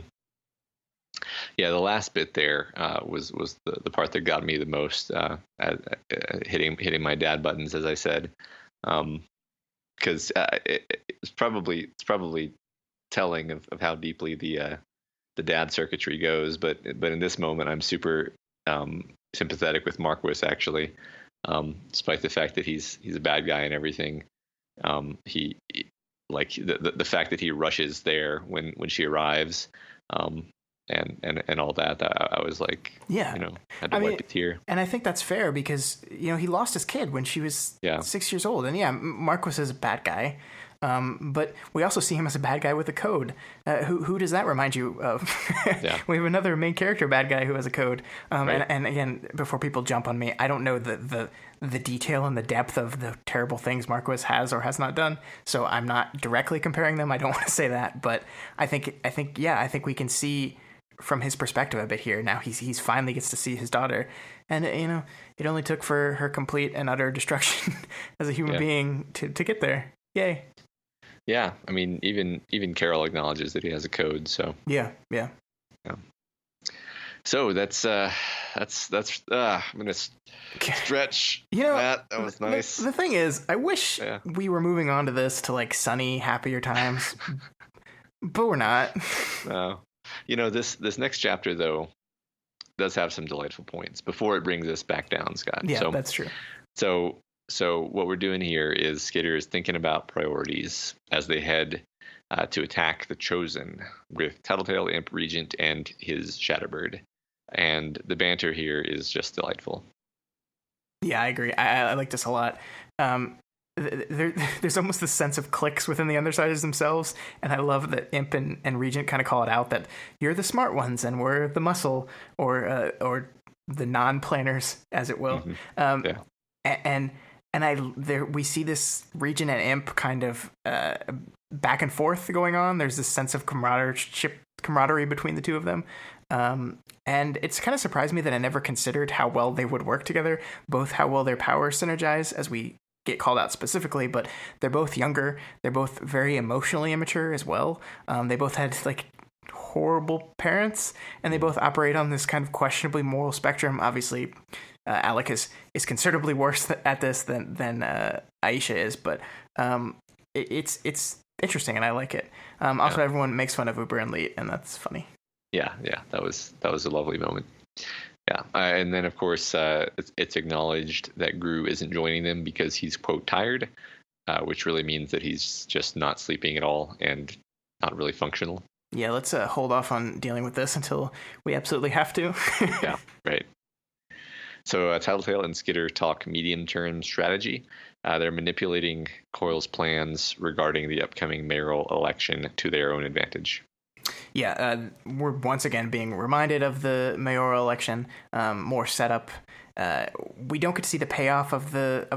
Yeah, the last bit there was the part that got me the most, hitting my dad buttons, as I said, because it's probably telling of how deeply the dad circuitry goes. But in this moment, I'm super sympathetic with Marquis, actually, despite the fact that he's a bad guy and everything. He like the fact that he rushes there when she arrives. And all that, I was like, yeah, had to wipe a tear. And I think that's fair because, he lost his kid when she was 6 years old. And yeah, Marquis is a bad guy. But we also see him as a bad guy with a code. Who does that remind you of? Yeah. We have another main character bad guy who has a code. Right. And again, before people jump on me, I don't know the detail and the depth of the terrible things Marquis has or has not done. So I'm not directly comparing them. I don't want to say that, but I think we can see from his perspective a bit here. Now he's finally gets to see his daughter, and it only took for her complete and utter destruction as a human being to get there. Yay. Yeah, I mean, even Carol acknowledges that he has a code. So yeah. So that's I'm gonna stretch. That was nice. The thing is, I wish we were moving on to this to like sunny, happier times, but we're not. No. This next chapter, though, does have some delightful points before it brings us back down, Scott. Yeah, that's true. So what we're doing here is Skitter is thinking about priorities as they head to attack the Chosen with Tattletale, Imp, Regent, and his Shatterbird. And the banter here is just delightful. Yeah, I agree. I like this a lot. There's almost this sense of cliques within the Undersiders themselves, and I love that Imp and Regent kind of call it out that you're the smart ones and we're the muscle, or the non-planners, as it will. Mm-hmm. And we see this Regent and Imp kind of back and forth going on. There's this sense of camaraderie between the two of them. And it's kind of surprised me that I never considered how well they would work together, both how well their powers synergize, as we get called out specifically, but they're both younger. They're both very emotionally immature as well. They both had like horrible parents, and they both operate on this kind of questionably moral spectrum. Obviously, Alec is considerably worse at this than Aisha is, but it's interesting, and I like it. Also, everyone makes fun of Uber and Leet, and that's funny. Yeah, that was a lovely moment. Yeah, and then of course it's acknowledged that Gru isn't joining them because he's quote tired, which really means that he's just not sleeping at all and not really functional. Yeah, let's hold off on dealing with this until we absolutely have to. Yeah, right. So Tattletale and Skitter talk medium-term strategy. They're manipulating Coil's plans regarding the upcoming mayoral election to their own advantage. Yeah, we're once again being reminded of the mayoral election. More setup. We don't get to see the payoff of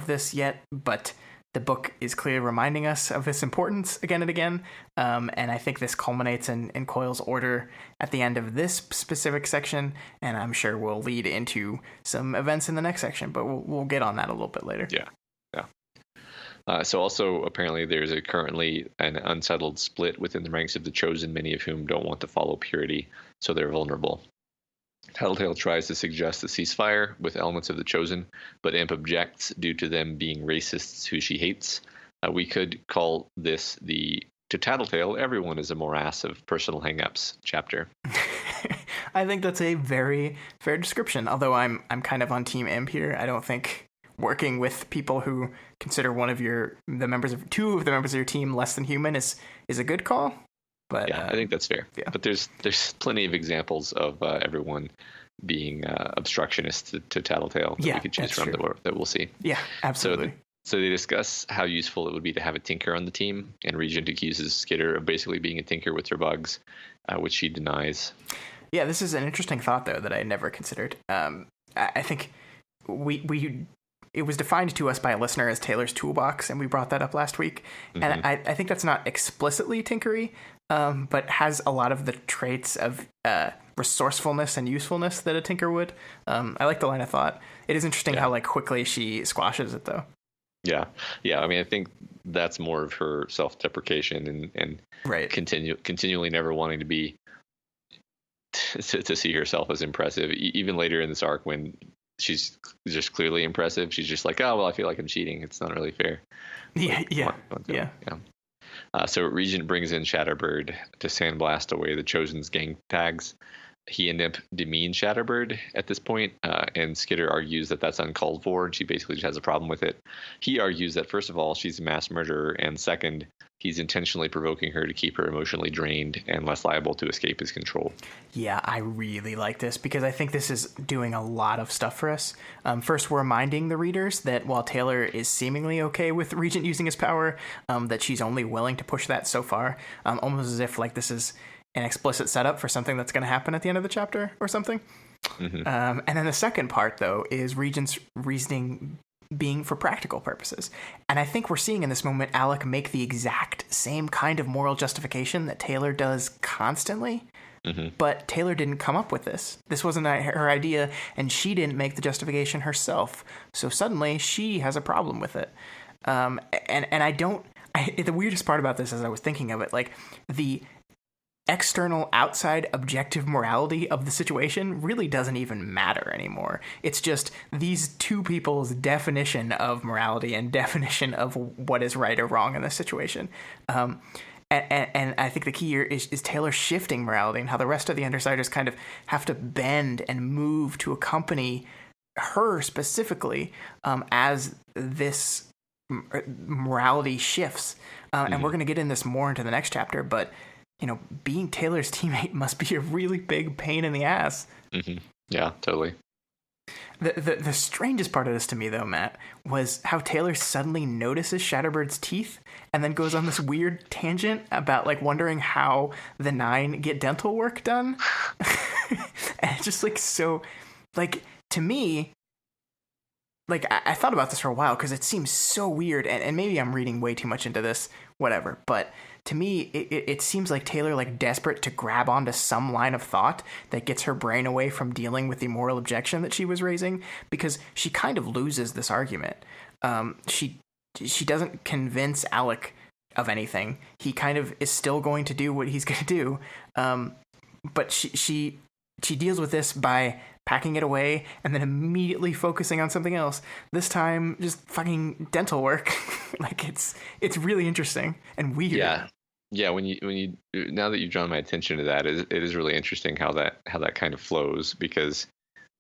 this yet, but the book is clearly reminding us of its importance again and again. And I think this culminates in Coil's order at the end of this specific section, and I'm sure will lead into some events in the next section, but we'll get on that a little bit later. Yeah. So also, apparently, there's currently an unsettled split within the ranks of the Chosen, many of whom don't want to follow purity, so they're vulnerable. Tattletale tries to suggest a ceasefire with elements of the Chosen, but Imp objects due to them being racists who she hates. We could call this to Tattletale, everyone is a morass of personal hangups chapter. I think that's a very fair description, although I'm kind of on Team Imp here. I don't think working with people who consider two of the members of your team less than human is a good call. But yeah, I think that's fair. Yeah. But there's plenty of examples of everyone being obstructionist to Tattletale that we could choose from that we'll see. Yeah, absolutely. So they discuss how useful it would be to have a tinker on the team, and Regent accuses Skitter of basically being a tinker with her bugs, which she denies. Yeah, this is an interesting thought, though, that I never considered. I think it was defined to us by a listener as Taylor's toolbox, and we brought that up last week. Mm-hmm. And I think that's not explicitly tinkery, but has a lot of the traits of resourcefulness and usefulness that a tinker would. I like the line of thought. It is interesting how quickly she squashes it, though. Yeah. I mean, I think that's more of her self-deprecation and right. continually never wanting to be to see herself as impressive. Even later in this arc, when she's just clearly impressive, she's just like, oh well, I feel like I'm cheating. It's not really fair. Yeah. So Regent brings in Shatterbird to sandblast away the Chosen's gang tags. He and Imp demean Shatterbird at this point, and Skitter argues that that's uncalled for, and she basically just has a problem with it. He argues that, first of all, she's a mass murderer, and second, he's intentionally provoking her to keep her emotionally drained and less liable to escape his control. Yeah, I really like this, because I think this is doing a lot of stuff for us. First, we're reminding the readers that while Taylor is seemingly okay with Regent using his power, that she's only willing to push that so far, almost as if this is an explicit setup for something that's going to happen at the end of the chapter or something. Mm-hmm. And then the second part, though, is Regent's reasoning being for practical purposes. And I think we're seeing in this moment Alec make the exact same kind of moral justification that Taylor does constantly. Mm-hmm. But Taylor didn't come up with this. This wasn't her idea, and she didn't make the justification herself. So suddenly she has a problem with it. And the weirdest part about this, as I was thinking of it, the external, outside, objective morality of the situation really doesn't even matter anymore. It's just these two people's definition of morality and definition of what is right or wrong in this situation. And I think the key here is Taylor shifting morality, and how the rest of the Undersiders kind of have to bend and move to accompany her specifically as this morality shifts. And we're going to get in this more into the next chapter, but being Taylor's teammate must be a really big pain in the ass. Mm-hmm. Yeah, totally. The strangest part of this to me, though, Matt, was how Taylor suddenly notices Shatterbird's teeth and then goes on this weird tangent about, wondering how the 9 get dental work done. And it's just, so, to me, I thought about this for a while because it seems so weird, and maybe I'm reading way too much into this, whatever, but to me, it seems like Taylor, desperate to grab onto some line of thought that gets her brain away from dealing with the moral objection that she was raising, because she kind of loses this argument. She doesn't convince Alec of anything. He kind of is still going to do what he's going to do, but she deals with this by packing it away and then immediately focusing on something else. This time, just fucking dental work. It's really interesting and weird. Yeah. When you now that you've drawn my attention to that, it is really interesting how that kind of flows, because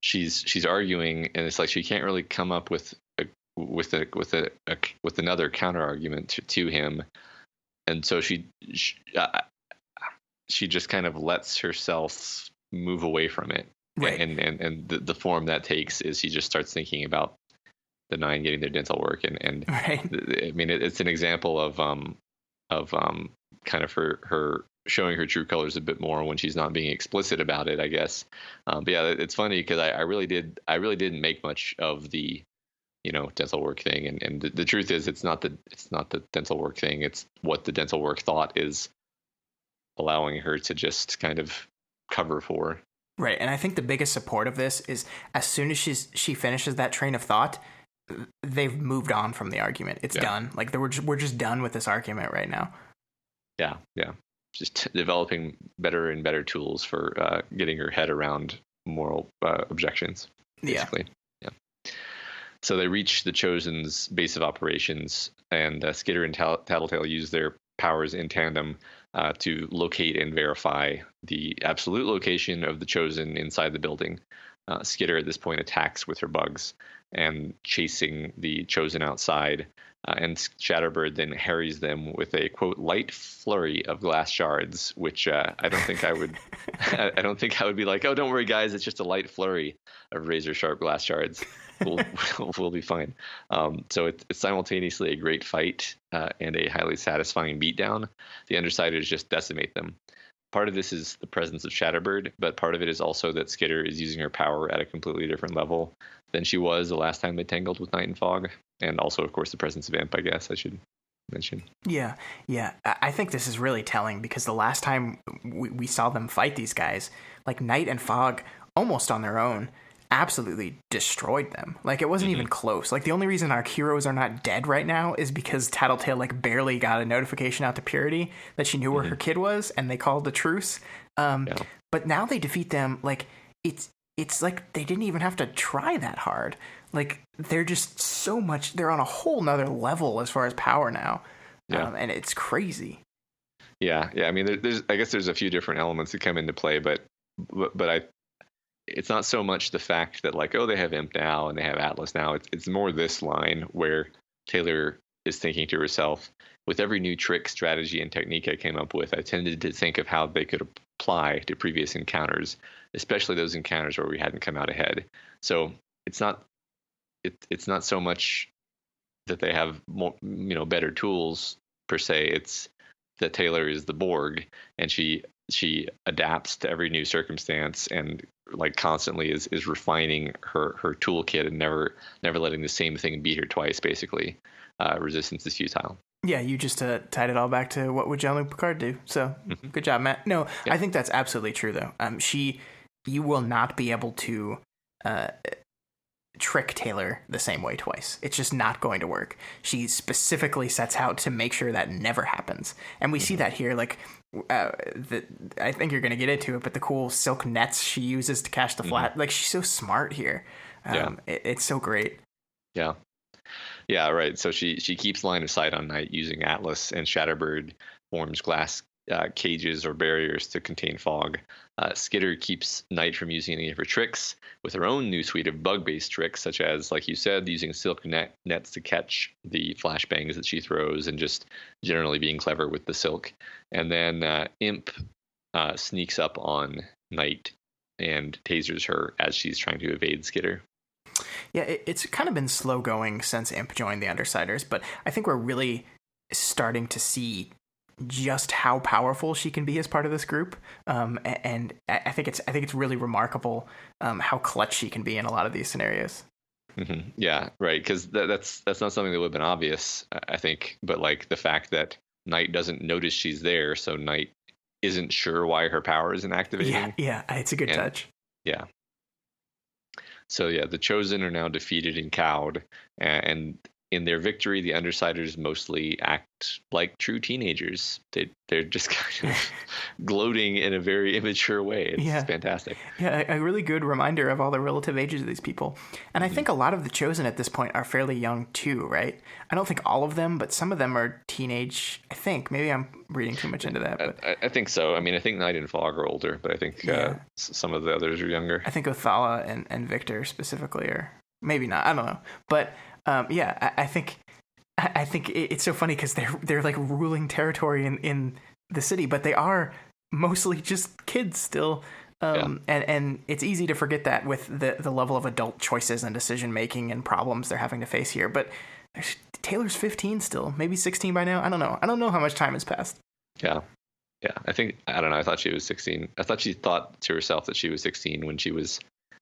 she's arguing, and it's like she can't really come up with another counter argument to him, and so she just kind of lets herself move away from it. Right. And the form that takes is she just starts thinking about the 9 getting their dental work, and Right. I mean it's an example of kind of her showing her true colors a bit more when she's not being explicit about it, I guess. But yeah, it's funny because I really didn't make much of the dental work thing, and the truth is it's not the dental work thing, it's what the dental work thought is allowing her to just kind of cover for. Right, and I think the biggest support of this is as soon as she finishes that train of thought, they've moved on from the argument. It's done. Like we're just done with this argument right now. Yeah, just developing better and better tools for getting her head around moral objections, basically. Yeah. So they reach the Chosen's base of operations, and Skitter and Tattletale use their powers in tandem to locate and verify the absolute location of the Chosen inside the building. Skitter at this point attacks with her bugs and chasing the Chosen outside, and Shatterbird then harries them with a quote light flurry of glass shards, which I don't think I would I don't think I would be like, oh, don't worry guys, it's just a light flurry of razor sharp glass shards. We'll be fine. So it's simultaneously a great fight and a highly satisfying beatdown. The Undersiders just decimate them. Part of this is the presence of Shatterbird, but part of it is also that Skitter is using her power at a completely different level than she was the last time they tangled with Night and Fog. And also, of course, the presence of Imp, I guess I should mention. Yeah. I think this is really telling because the last time we saw them fight these guys, like Night and Fog, almost on their own, absolutely destroyed them. Like it wasn't even close. Like the only reason our heroes are not dead right now is because Tattletale like barely got a notification out to Purity that she knew where her kid was, and they called the truce. But now they defeat them. Like it's like they didn't even have to try that hard. Like they're just so much. They're on a whole nother level as far as power now, and it's crazy. Yeah. I mean, I guess there's a few different elements that come into play, but it's not so much the fact that like, oh, they have Imp now and they have Atlas now. It's more this line where Taylor is thinking to herself, with every new trick, strategy, and technique I came up with, I tended to think of how they could apply to previous encounters, especially those encounters where we hadn't come out ahead. So it's not so much that they have more, better tools per se. It's that Taylor is the Borg, and she adapts to every new circumstance and like constantly is refining her toolkit and never letting the same thing beat her twice. Basically, resistance is futile. Yeah, you just tied it all back to what would Jean-Luc Picard do. So good job, Matt. No, I think that's absolutely true though. You will not be able to trick Taylor the same way twice. It's just not going to work. She specifically sets out to make sure that never happens. And we see that here, like, I think you're going to get into it, but the cool silk nets she uses to catch the flat, like she's so smart here. It's so great. Yeah, right. So she keeps line of sight on Night using Atlas, and Shatterbird forms glass cages or barriers to contain Fog. Skitter keeps Night from using any of her tricks with her own new suite of bug-based tricks, such as, like you said, using silk nets to catch the flashbangs that she throws and just generally being clever with the silk. And then Imp sneaks up on Night and tasers her as she's trying to evade Skitter. Yeah, it's kind of been slow going since Imp joined the Undersiders, but I think we're really starting to see just how powerful she can be as part of this group, and I think it's really remarkable how clutch she can be in a lot of these scenarios. Yeah, right. Because that's not something that would have been obvious, I think. But like the fact that Night doesn't notice she's there, so Night isn't sure why her power isn't activating. Yeah, it's a good touch. Yeah. So yeah, the Chosen are now defeated and cowed, and in their victory, the Undersiders mostly act like true teenagers. They're just kind of gloating in a very immature way. It's fantastic. Yeah, a really good reminder of all the relative ages of these people. And I think a lot of the Chosen at this point are fairly young too, right? I don't think all of them, but some of them are teenage, I think. Maybe I'm reading too much into that. But I think so. I mean, I think Night and Fog are older, but I think some of the others are younger. I think Othala and Victor specifically are, maybe not. I don't know. But I think it's so funny because they're like ruling territory in the city, but they are mostly just kids still. And it's easy to forget that with the level of adult choices and decision making and problems they're having to face here. But Taylor's 15 still, maybe 16 by now. I don't know. I don't know how much time has passed. Yeah. I don't know. I thought she was 16. I thought she thought to herself that she was 16 when she was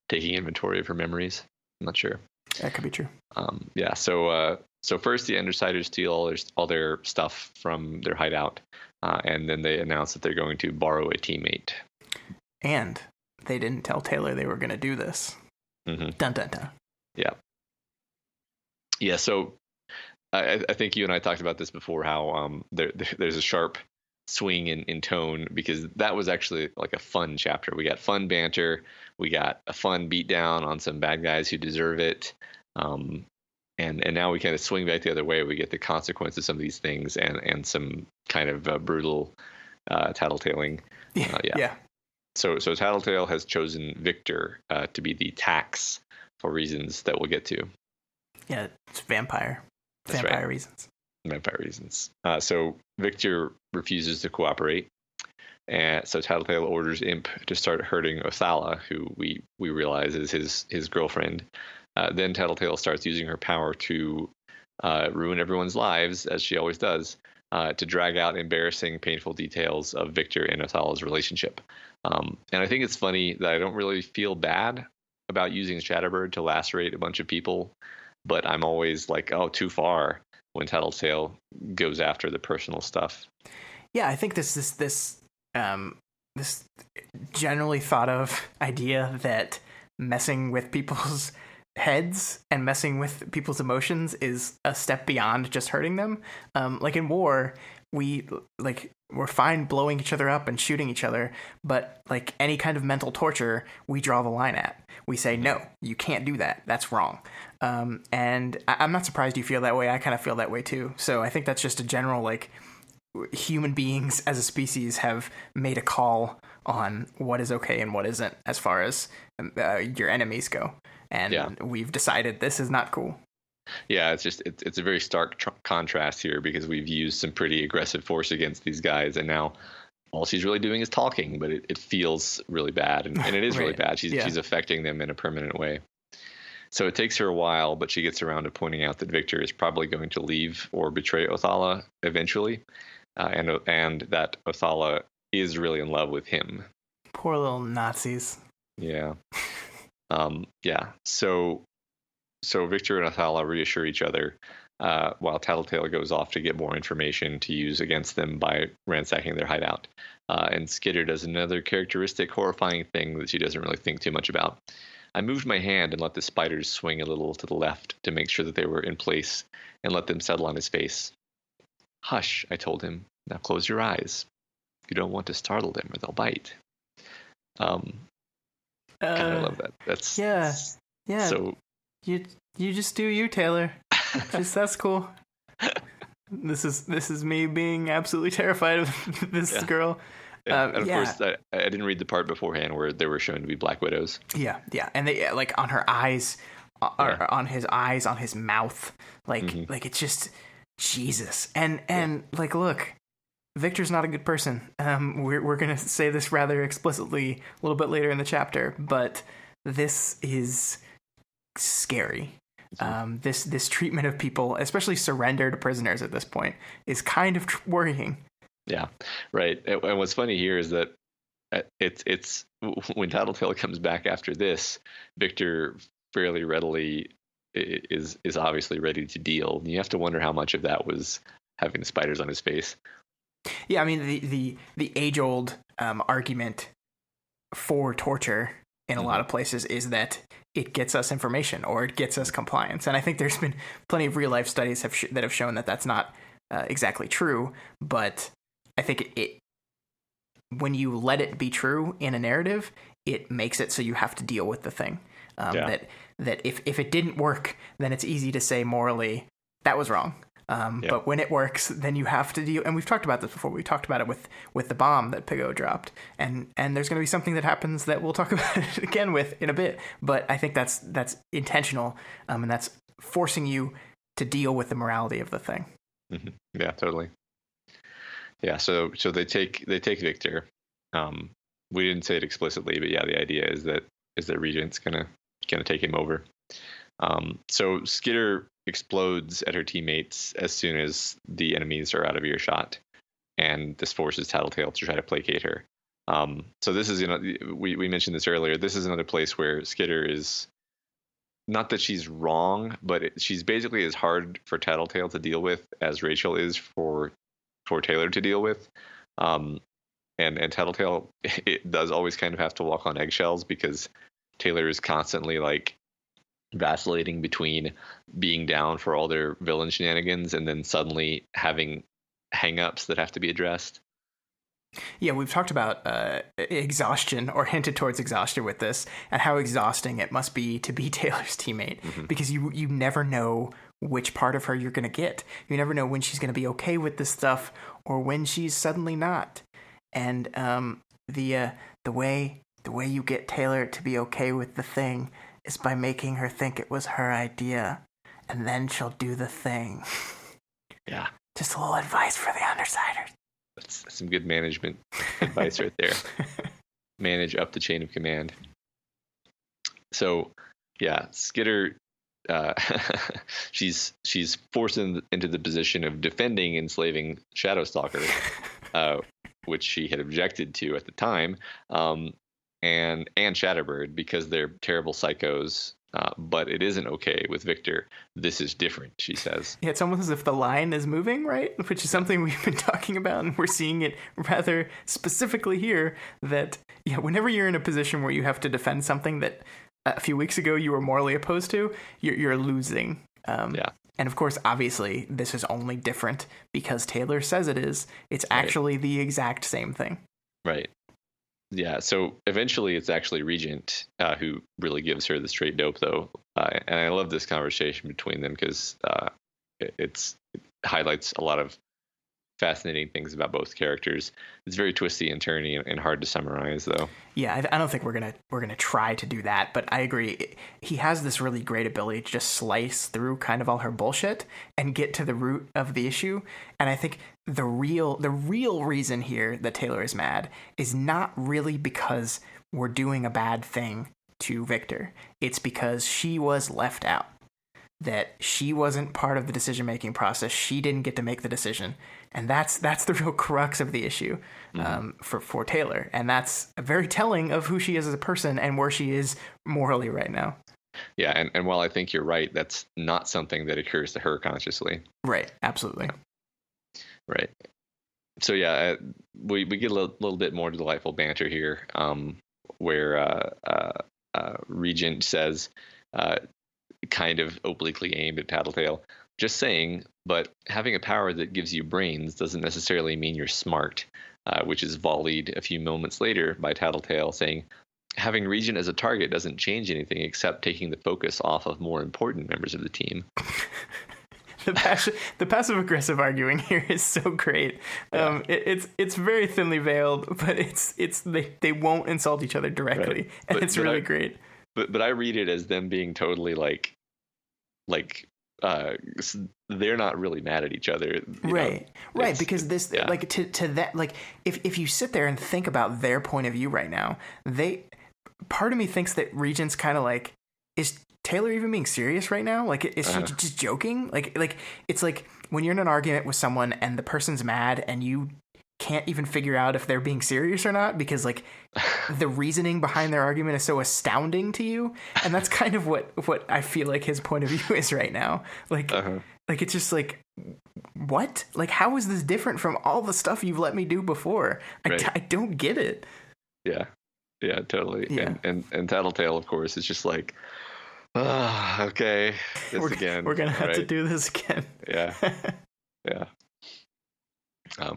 taking inventory of her memories. I'm not sure. That could be true. So first the Undersiders steal all their stuff from their hideout, and then they announce that they're going to borrow a teammate. And they didn't tell Taylor they were going to do this. Mm-hmm. Dun dun dun. Yeah. So I think you and I talked about this before. How there's a sharp swing in tone, because that was actually like a fun chapter. We got fun banter. We got a fun beatdown on some bad guys who deserve it. And now we kind of swing back the other way. We get the consequences of some of these things and some kind of brutal tattletaling. Yeah. So Tattletale has chosen Victor to be the tax for reasons that we'll get to. Yeah, it's vampire. That's vampire right. reasons. Vampire reasons. So Victor refuses to cooperate. And so Tattletale orders Imp to start hurting Othala, who we realize is his girlfriend. Then Tattletale starts using her power to ruin everyone's lives, as she always does, to drag out embarrassing, painful details of Victor and Othala's relationship. And I think it's funny that I don't really feel bad about using Shatterbird to lacerate a bunch of people, but I'm always like, oh, too far when Tattletale goes after the personal stuff. Yeah, I think this generally thought of idea that messing with people's heads and messing with people's emotions is a step beyond just hurting them. Like in war, we're fine blowing each other up and shooting each other, but like any kind of mental torture, we draw the line at. We say, no, you can't do that. That's wrong. And I'm not surprised you feel that way. I kind of feel that way too. So I think that's just a general, like, human beings as a species have made a call on what is okay and what isn't as far as your enemies go. And we've decided this is not cool. Yeah, it's a very stark contrast here, because we've used some pretty aggressive force against these guys, and now all she's really doing is talking, but it feels really bad, and it is really bad. She's affecting them in a permanent way. So it takes her a while, but she gets around to pointing out that Victor is probably going to leave or betray Othala eventually, and that Othala is really in love with him. Poor little Nazis. Yeah. So Victor and Othala reassure each other, while Tattletale goes off to get more information to use against them by ransacking their hideout. And Skitter does another characteristic, horrifying thing that she doesn't really think too much about. I moved my hand and let the spiders swing a little to the left to make sure that they were in place, and let them settle on his face. Hush, I told him. Now close your eyes. You don't want to startle them or they'll bite. Kind of love that. That's So you just do you, Taylor. That's cool. This is me being absolutely terrified of this girl. And of course, I didn't read the part beforehand where they were shown to be Black Widows. Yeah, and they like on her eyes, or on his eyes, on his mouth, like it's just Jesus. And like, look, Victor's not a good person. We're gonna say this rather explicitly a little bit later in the chapter, but this is scary. This treatment of people, especially surrendered prisoners at this point, is kind of worrying. Yeah, right. And what's funny here is that it's when Tattletale comes back after this, Victor fairly readily is obviously ready to deal. You have to wonder how much of that was having the spiders on his face. Yeah, I mean the age-old argument for torture in a lot of places is that it gets us information or it gets us compliance. And I think there's been plenty of real life studies that have shown that that's not exactly true. But I think it when you let it be true in a narrative, it makes it so you have to deal with the thing. That if it didn't work, then it's easy to say morally that was wrong. But when it works, then you have to deal. And we've talked about this before. We talked about it with the bomb that Pigot dropped. And there's going to be something that happens that we'll talk about it again with in a bit. But I think that's intentional, and that's forcing you to deal with the morality of the thing. Mm-hmm. Yeah, totally. Yeah, so they take Victor. We didn't say it explicitly, but yeah, the idea is that Regent's gonna take him over. So Skitter explodes at her teammates as soon as the enemies are out of earshot, and this forces Tattletale to try to placate her. So this is, we mentioned this earlier. This is another place where Skitter is, not that she's wrong, but she's basically as hard for Tattletale to deal with as Rachel is for Taylor to deal with. And Tattletale, it does always kind of have to walk on eggshells because Taylor is constantly like vacillating between being down for all their villain shenanigans and then suddenly having hang-ups that have to be addressed. Yeah, we've talked about exhaustion, or hinted towards exhaustion with this, and how exhausting it must be to be Taylor's teammate, because you never know which part of her you're going to get. You never know when she's going to be okay with this stuff or when she's suddenly not. And the way you get Taylor to be okay with the thing is by making her think it was her idea, and then she'll do the thing. Yeah. Just a little advice for the undersiders. That's some good management advice right there. Manage up the chain of command. So, yeah, Skitter, she's forced into the position of defending enslaving Shadowstalker, which she had objected to at the time, and Shatterbird, because they're terrible psychos. But it isn't okay with Victor. This is different, she says. Yeah, it's almost as if the line is moving, right? Which is something we've been talking about, and we're seeing it rather specifically here, that whenever you're in a position where you have to defend something that a few weeks ago you were morally opposed to, you're losing. And of course, obviously, this is only different because Taylor says it is. It's actually the exact same thing. Right. Yeah, so eventually it's actually Regent who really gives her the straight dope, though. And I love this conversation between them because it highlights a lot of fascinating things about both characters. It's very twisty and turny and hard to summarize, though. Yeah, I don't think we're gonna try to do that, but I agree. He has this really great ability to just slice through kind of all her bullshit and get to the root of the issue. And I think the real reason here that Taylor is mad is not really because we're doing a bad thing to Victor. It's because she was left out. That she wasn't part of the decision-making process. She didn't get to make the decision. And that's the real crux of the issue for Taylor. And that's very telling of who she is as a person and where she is morally right now. Yeah, and while I think you're right, that's not something that occurs to her consciously. Right, absolutely. Yeah. Right. So yeah, we get a little bit more delightful banter here, where Regent says, kind of obliquely aimed at Tattletale, just saying, but having a power that gives you brains doesn't necessarily mean you're smart, which is volleyed a few moments later by Tattletale saying, having Regent as a target doesn't change anything except taking the focus off of more important members of the team. The passive aggressive arguing here is so great. Yeah. It's very thinly veiled, but they won't insult each other directly, right. And it's really great. But I read it as them being totally like they're not really mad at each other, right? Because this like to that, like if you sit there and think about their point of view right now, part of me thinks that Regent's kind of like, is Taylor even being serious right now? Like, is she just joking? Like it's like when you're in an argument with someone and the person's mad and you can't even figure out if they're being serious or not because like the reasoning behind their argument is so astounding to you, and that's kind of what I feel like his point of view is right now. Like like it's just like, what? Like, how is this different from all the stuff you've let me do before? I don't get it. Yeah, totally. Yeah. And Tattletale, of course, is just like, Okay. This again. We're gonna have to right? do this again. Yeah. Yeah.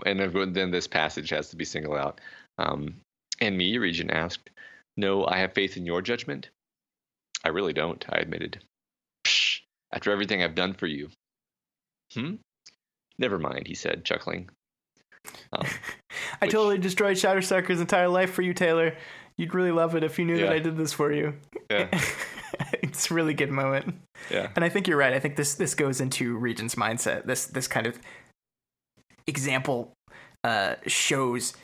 And then this passage has to be singled out. And me, Regent asked, "No, I have faith in your judgment." "I really don't," I admitted. "Psh, after everything I've done for you." "Hmm? Never mind," he said, chuckling. I totally destroyed Shatterstalker's entire life for you, Taylor. You'd really love it if you knew that I did this for you. Yeah. It's a really good moment. Yeah. And I think you're right. I think this goes into Regent's mindset. This kind of example shows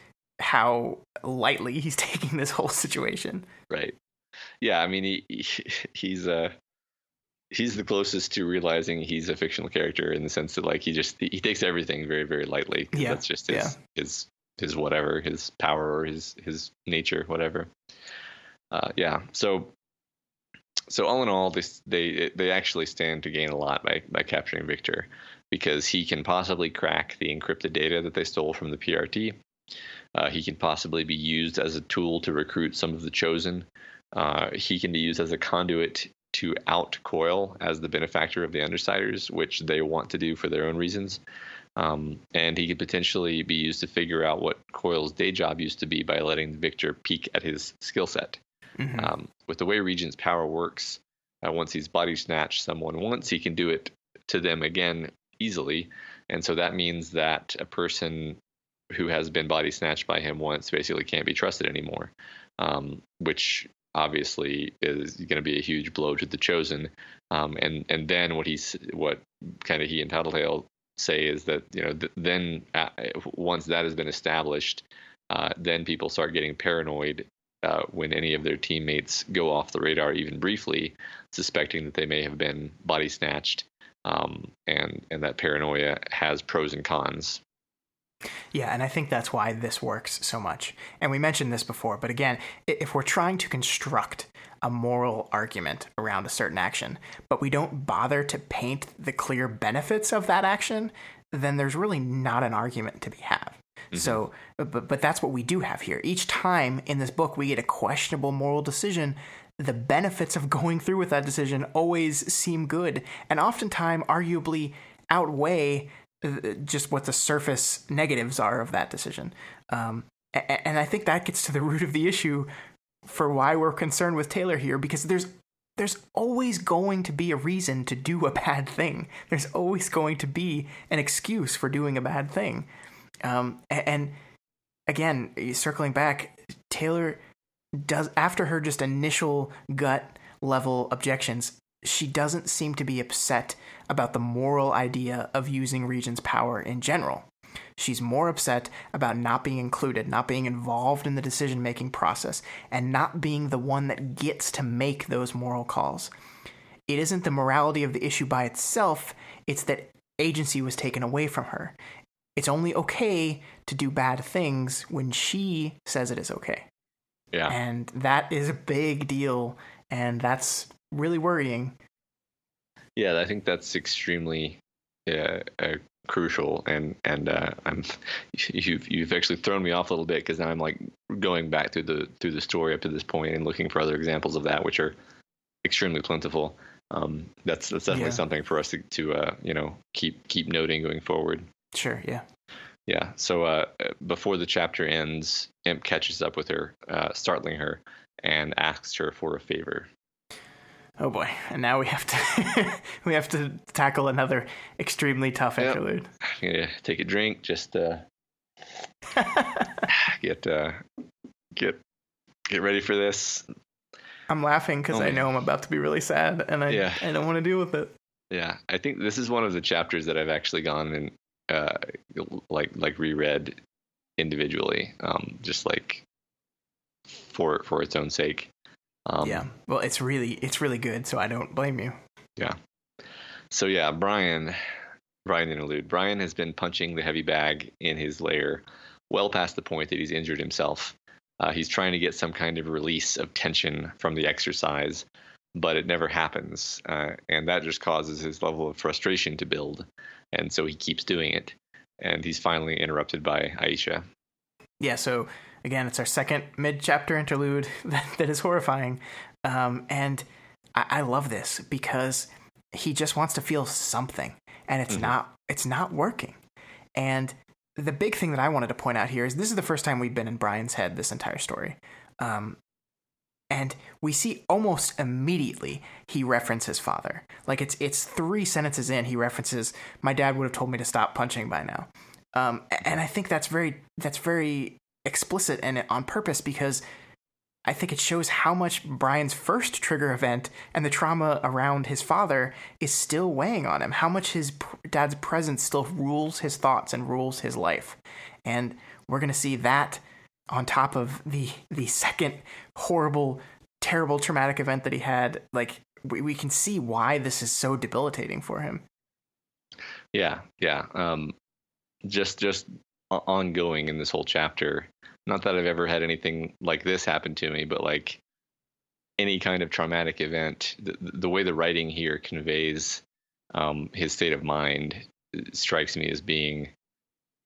how lightly he's taking this whole situation. Right. Yeah. I mean, he's the closest to realizing he's a fictional character in the sense that like he takes everything very, very lightly. Yeah. That's just his whatever, his power or his nature, whatever. Yeah. So all in all, they actually stand to gain a lot by capturing Victor, because he can possibly crack the encrypted data that they stole from the PRT. He can possibly be used as a tool to recruit some of the Chosen. He can be used as a conduit to out Coil as the benefactor of the Undersiders, which they want to do for their own reasons. And he could potentially be used to figure out what Coil's day job used to be by letting Victor peek at his skill set. Mm-hmm. With the way Regent's power works, once he's body snatched someone once, he can do it to them again easily. And so that means that a person who has been body snatched by him once basically can't be trusted anymore, which obviously is going to be a huge blow to the Chosen. And then what kind of he and Tattletale say is that, then once that has been established, then people start getting paranoid when any of their teammates go off the radar, even briefly, suspecting that they may have been body snatched, and that paranoia has pros and cons. Yeah, and I think that's why this works so much. And we mentioned this before, but again, if we're trying to construct a moral argument around a certain action, but we don't bother to paint the clear benefits of that action, then there's really not an argument to be had. Mm-hmm. So, but that's what we do have here. Each time in this book we get a questionable moral decision, the benefits of going through with that decision always seem good, and oftentimes arguably outweigh just what the surface negatives are of that decision. And I think that gets to the root of the issue for why we're concerned with Taylor here, because there's always going to be a reason to do a bad thing. There's always going to be an excuse for doing a bad thing. And again, circling back, Taylor does, after her just initial gut level objections, she doesn't seem to be upset about the moral idea of using Regent's power in general. She's more upset about not being included, not being involved in the decision-making process, and not being the one that gets to make those moral calls. It isn't the morality of the issue by itself, it's that agency was taken away from her. It's only okay to do bad things when she says it is okay. Yeah. And that is a big deal, and that's really worrying. Yeah, I think that's extremely crucial, and you've actually thrown me off a little bit, because now I'm like going back through the story up to this point and looking for other examples of that, which are extremely plentiful. That's definitely something for us to keep noting going forward. Sure. Yeah. Yeah. So before the chapter ends, Imp catches up with her, startling her, and asks her for a favor. Oh boy! And now we have to tackle another extremely tough interlude. I'm gonna take a drink, just get ready for this. I'm laughing because I know I'm about to be really sad, and I don't want to deal with it. Yeah, I think this is one of the chapters that I've actually gone and like reread individually, just like for its own sake. Yeah, well, it's really good, so I don't blame you. Yeah. So yeah, Brian interlude. Brian has been punching the heavy bag in his lair well past the point that he's injured himself. He's trying to get some kind of release of tension from the exercise, but it never happens, and that just causes his level of frustration to build, and so he keeps doing it, and he's finally interrupted by Aisha. Yeah, so again, it's our second mid-chapter interlude that is horrifying, and I love this because he just wants to feel something, and it's not working. And the big thing that I wanted to point out here is this is the first time we've been in Brian's head this entire story. And we see almost immediately he references his father. Like it's 3 sentences in, he references, "My dad would have told me to stop punching by now." And I think that's very explicit and on purpose, because I think it shows how much Brian's first trigger event and the trauma around his father is still weighing on him, how much his dad's presence still rules his thoughts and rules his life. And we're going to see that on top of the second horrible, terrible, traumatic event that he had. Like, we can see why this is so debilitating for him. Yeah. Just ongoing in this whole chapter. Not that I've ever had anything like this happen to me, but like any kind of traumatic event, the way the writing here conveys his state of mind strikes me as being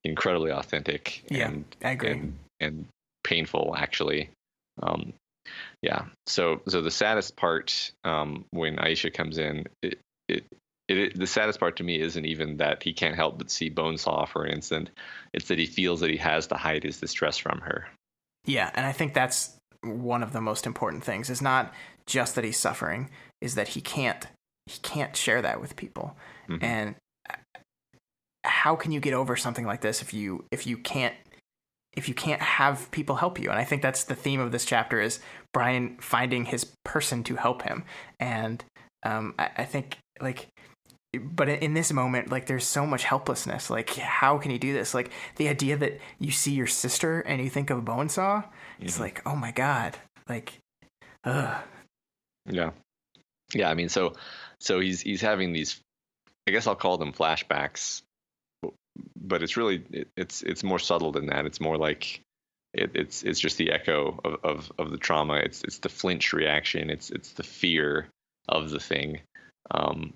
incredibly authentic. Yeah, I agree. And painful, actually. So the saddest part when Aisha comes in, the saddest part to me isn't even that he can't help but see Bonesaw for an instant. It's that he feels that he has to hide his distress from her. Yeah, and I think that's one of the most important things. Is not just that he's suffering, is that he can't share that with people. Mm-hmm. And how can you get over something like this if you can't have people help you? And I think that's the theme of this chapter, is Brian finding his person to help him. And I think, like, but in this moment, like, there's so much helplessness. Like, how can you do this? Like, the idea that you see your sister and you think of Bonesaw, it's like, oh my God, like, ugh. Yeah. I mean, so he's having these, I guess I'll call them flashbacks, but it's really, it's more subtle than that. It's more like it's just the echo of the trauma. It's the flinch reaction. It's the fear of the thing.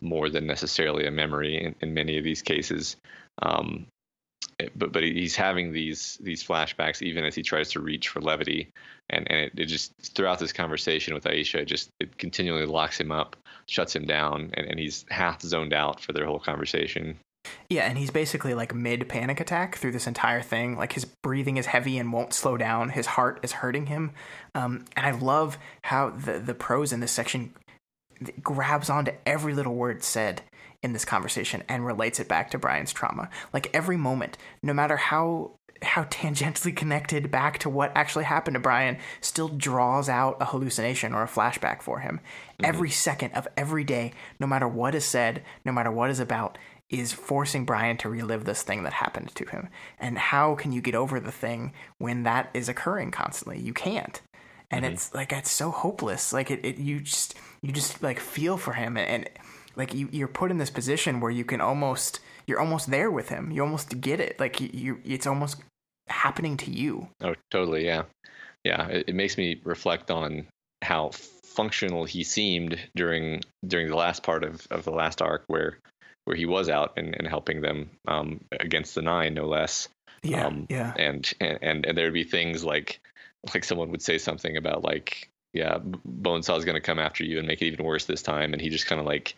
More than necessarily a memory in many of these cases. But he's having these flashbacks even as he tries to reach for levity. And it just, throughout this conversation with Aisha, it continually locks him up, shuts him down, and he's half zoned out for their whole conversation. Yeah, and he's basically like mid-panic attack through this entire thing. Like, his breathing is heavy and won't slow down. His heart is hurting him. And I love how the prose in this section grabs onto every little word said in this conversation and relates it back to Brian's trauma. Like, every moment, no matter how tangentially connected back to what actually happened to Brian, still draws out a hallucination or a flashback for him. Mm-hmm. Every second of every day, no matter what is said, no matter what is about, is forcing Brian to relive this thing that happened to him. And how can you get over the thing when that is occurring constantly? You can't. And mm-hmm. It's like, it's so hopeless. Like, you just like feel for him, and like you're put in this position where you're almost there with him. You almost get it. Like, it's almost happening to you. Oh, totally. Yeah. It makes me reflect on how functional he seemed during the last part of the last arc, where he was out and helping them against the Nine, no less. Yeah. And there'd be things like someone would say something about, like, yeah, Bonesaw's going to come after you and make it even worse this time. And he just kind of like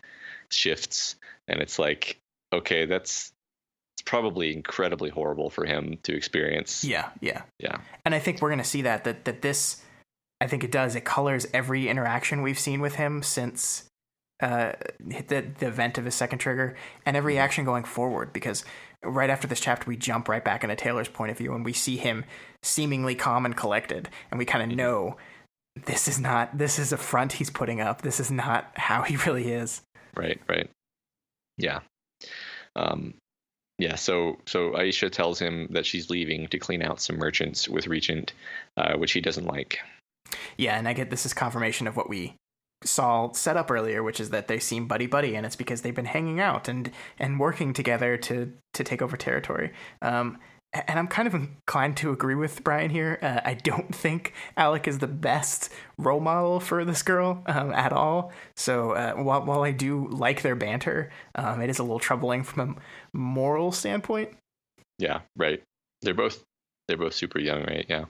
shifts. And it's like, okay, it's probably incredibly horrible for him to experience. Yeah. And I think we're going to see that this, I think it does. It colors every interaction we've seen with him since the event of his second trigger, and every action going forward, because right after this chapter, we jump right back into Taylor's point of view, and we see him seemingly calm and collected, and we kind of know this is a front he's putting up. This is not how he really is. Right. Yeah. So Aisha tells him that she's leaving to clean out some merchants with Regent, which he doesn't like. Yeah, and I get this is confirmation of what we saw set up earlier, which is that they seem buddy, and it's because they've been hanging out and working together to take over territory. And I'm kind of inclined to agree with Brian here. I don't think Alec is the best role model for this girl at all. So while I do like their banter, it is a little troubling from a moral standpoint. Yeah, right. They're both super young, right? Yeah.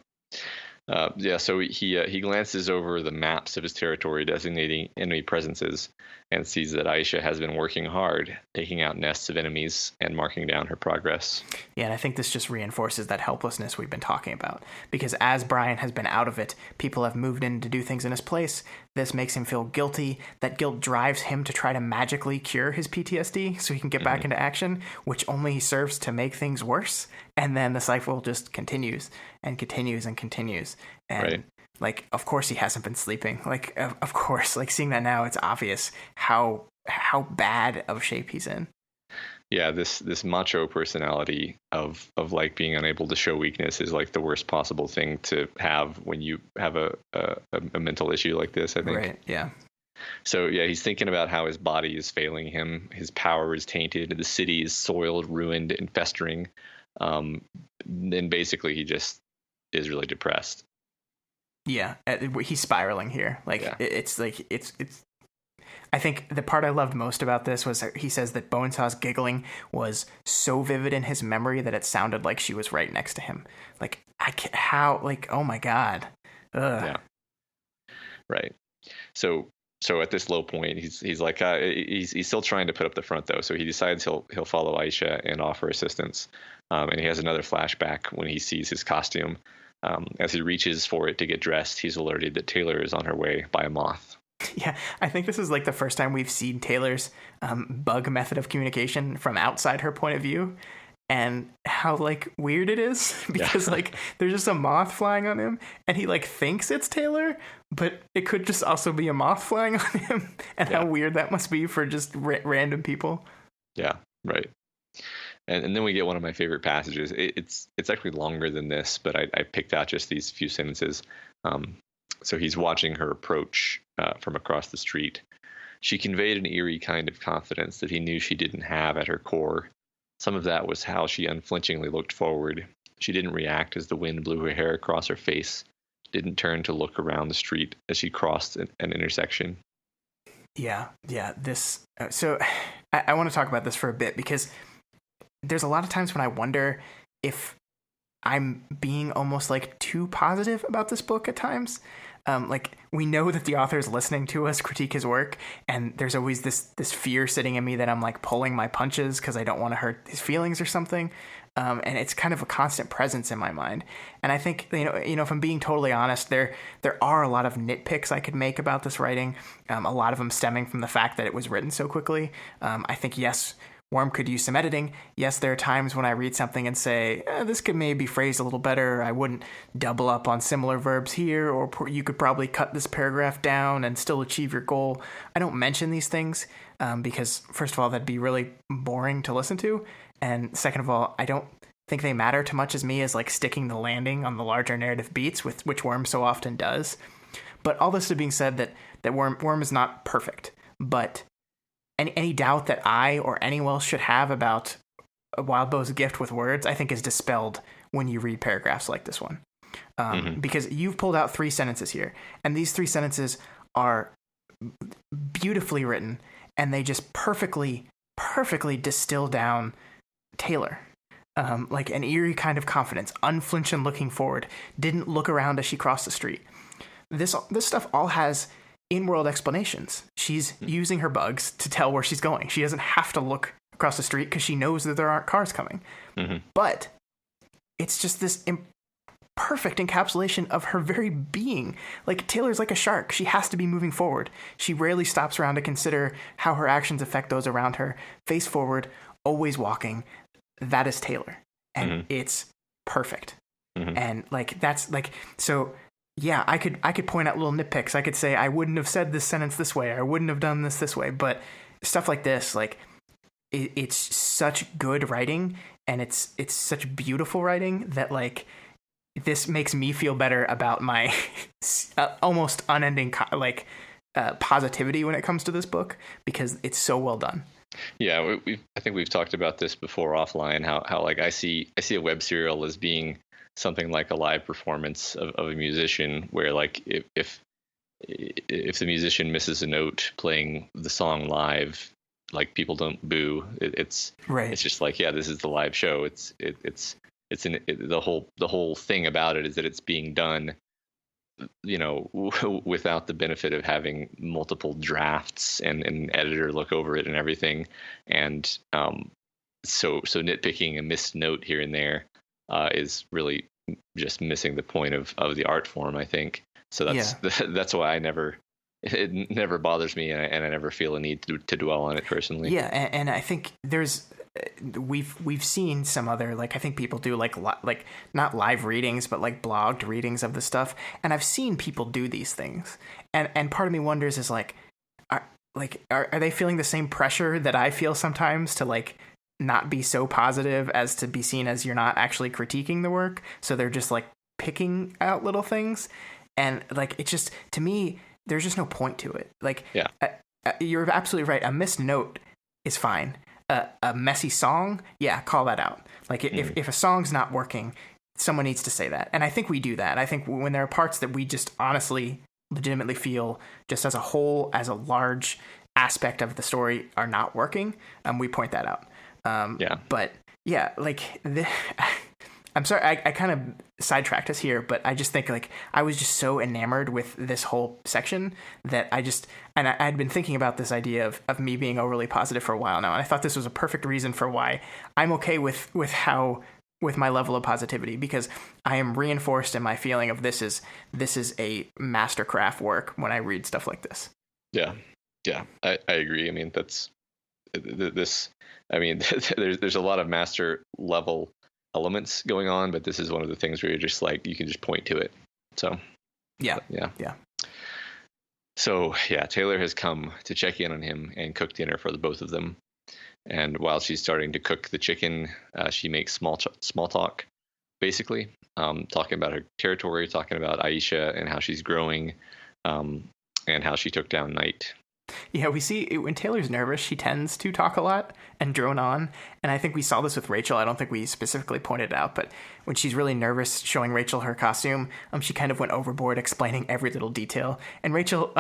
So he glances over the maps of his territory designating enemy presences and sees that Aisha has been working hard, taking out nests of enemies and marking down her progress. Yeah, and I think this just reinforces that helplessness we've been talking about. Because as Brian has been out of it, people have moved in to do things in his place. This makes him feel guilty. That guilt drives him to try to magically cure his PTSD so he can get back into action, which only serves to make things worse. And then the cycle just continues and continues and continues. And right. Like, of course he hasn't been sleeping. Like, of course, like seeing that now, it's obvious how bad of shape he's in. Yeah, this macho personality of like being unable to show weakness is like the worst possible thing to have when you have a mental issue like this, I think. Right, yeah. So yeah, he's thinking about how his body is failing him, his power is tainted, the city is soiled, ruined, and festering. Then basically he just is really depressed. Yeah, he's spiraling here. Like, yeah. It's like, it's. I think the part I loved most about this was he says that Bonesaw's giggling was so vivid in his memory that it sounded like she was right next to him. Like, oh my God. Ugh. Yeah. Right. So at this low point, he's like, he's still trying to put up the front though. So he decides he'll follow Aisha and offer assistance. And he has another flashback when he sees his costume. As he reaches for it to get dressed, he's alerted that Taylor is on her way by a moth. Yeah, I think this is like the first time we've seen Taylor's bug method of communication from outside her point of view, and how like weird it is because like there's just a moth flying on him and he like thinks it's Taylor, but it could just also be a moth flying on him, and how weird that must be for just random people. Yeah, right. And then we get one of my favorite passages. It's actually longer than this, but I picked out just these few sentences. So he's watching her approach from across the street. She conveyed an eerie kind of confidence that he knew she didn't have at her core. Some of that was how she unflinchingly looked forward. She didn't react as the wind blew her hair across her face, didn't turn to look around the street as she crossed an intersection. Yeah. This. So I want to talk about this for a bit because there's a lot of times when I wonder if I'm being almost like too positive about this book at times. Like, we know that the author is listening to us critique his work, and there's always this fear sitting in me that I'm like pulling my punches because I don't want to hurt his feelings or something. And it's kind of a constant presence in my mind. And I think, you know, if I'm being totally honest, there are a lot of nitpicks I could make about this writing. A lot of them stemming from the fact that it was written so quickly. I think, yes, Worm could use some editing. Yes, there are times when I read something and say, this could maybe be phrased a little better. I wouldn't double up on similar verbs here, or you could probably cut this paragraph down and still achieve your goal. I don't mention these things because, first of all, that'd be really boring to listen to. And second of all, I don't think they matter too much as me as like sticking the landing on the larger narrative beats, with which Worm so often does. But all this being said, that Worm is not perfect, but any doubt that I or anyone else should have about Wildbow's gift with words, I think is dispelled when you read paragraphs like this one. Because you've pulled out 3 sentences here, and these 3 sentences are beautifully written, and they just perfectly distill down Taylor. Like an eerie kind of confidence, unflinching looking forward, didn't look around as she crossed the street. This stuff all has in-world explanations. She's using her bugs to tell where she's going. She doesn't have to look across the street because she knows that there aren't cars coming. But it's just this perfect encapsulation of her very being. Like, Taylor's like a shark. She has to be moving forward. She rarely stops around to consider how her actions affect those around her. Face forward, always walking. That is Taylor. And it's perfect. And like, that's like, so yeah, I could point out little nitpicks. I could say, I wouldn't have said this sentence this way. I wouldn't have done this way. But stuff like this, like, it's such good writing, and it's such beautiful writing that, like, this makes me feel better about my almost unending, positivity when it comes to this book, because it's so well done. Yeah, I think we've talked about this before offline, how like I see a web serial as being something like a live performance of a musician, where like if the musician misses a note playing the song live, like, people don't boo. It's right. It's just like, yeah, this is the live show. The whole thing about it is that it's being done without the benefit of having multiple drafts and an editor look over it and everything. And so nitpicking a missed note here and there is really just missing the point of the art form, I think. So that's why it never bothers me, and I never feel a need to dwell on it personally. Yeah, and I think we've seen some other, like, I think people do like not live readings, but like blogged readings of the stuff, and I've seen people do these things, and part of me wonders is like, are they feeling the same pressure that I feel sometimes to like not be so positive as to be seen as you're not actually critiquing the work, so they're just like picking out little things, and like it's just, to me, there's just no point to it. Like, yeah, you're absolutely right. A missed note is fine. A messy song, yeah, call that out. Like, if a song's not working, someone needs to say that. And I think we do that. I think when there are parts that we just honestly, legitimately feel just as a whole, as a large aspect of the story are not working, we point that out. But yeah, like, I'm sorry, I kind of sidetracked us here, but I just think, like, I was just so enamored with this whole section that I'd been thinking about this idea of me being overly positive for a while now, and I thought this was a perfect reason for why I'm okay with my level of positivity, because I am reinforced in my feeling of this is a mastercraft work when I read stuff like this. Yeah, I agree. I mean, there's a lot of master level elements going on, but this is one of the things where you're just like, you can just point to it. So yeah. So yeah, Taylor has come to check in on him and cook dinner for the both of them. And while she's starting to cook the chicken, she makes small talk, basically, talking about her territory, talking about Aisha and how she's growing, and how she took down Knight. Yeah, we see when Taylor's nervous, she tends to talk a lot and drone on. And I think we saw this with Rachel. I don't think we specifically pointed it out, but when she's really nervous showing Rachel her costume, she kind of went overboard explaining every little detail. And Rachel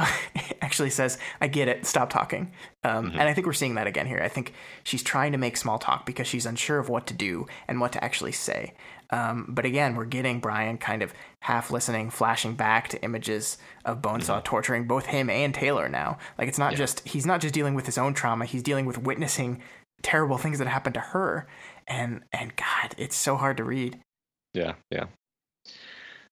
actually says, "I get it, stop talking." And I think we're seeing that again here. I think she's trying to make small talk because she's unsure of what to do and what to actually say. But again, we're getting Brian kind of half listening, flashing back to images of Bonesaw torturing both him and Taylor now. Like, it's not he's not just dealing with his own trauma, he's dealing with witnessing terrible things that happened to her. And God, it's so hard to read. Yeah.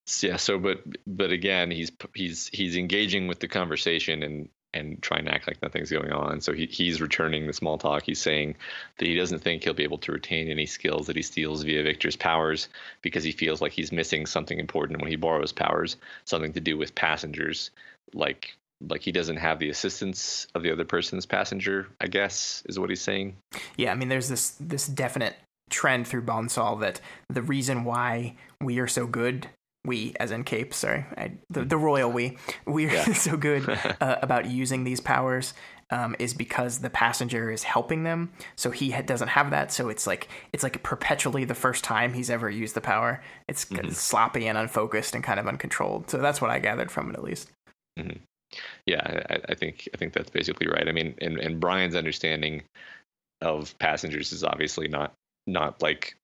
So, but again, he's engaging with the conversation and trying to act like nothing's going on. So he's returning the small talk. He's saying that he doesn't think he'll be able to retain any skills that he steals via Victor's powers, because he feels like he's missing something important when he borrows powers, something to do with passengers. Like he doesn't have the assistance of the other person's passenger, I guess, is what he's saying. Yeah, I mean, there's this definite trend through Bonesaw that the reason why we are so good, we as in Cape, sorry, the royal we are so good about using these powers is because the passenger is helping them. So he doesn't have that. So it's like perpetually the first time he's ever used the power. It's sloppy and unfocused and kind of uncontrolled. So that's what I gathered from it, at least. Mm-hmm. Yeah, I think that's basically right. I mean, and Brian's understanding of passengers is obviously not like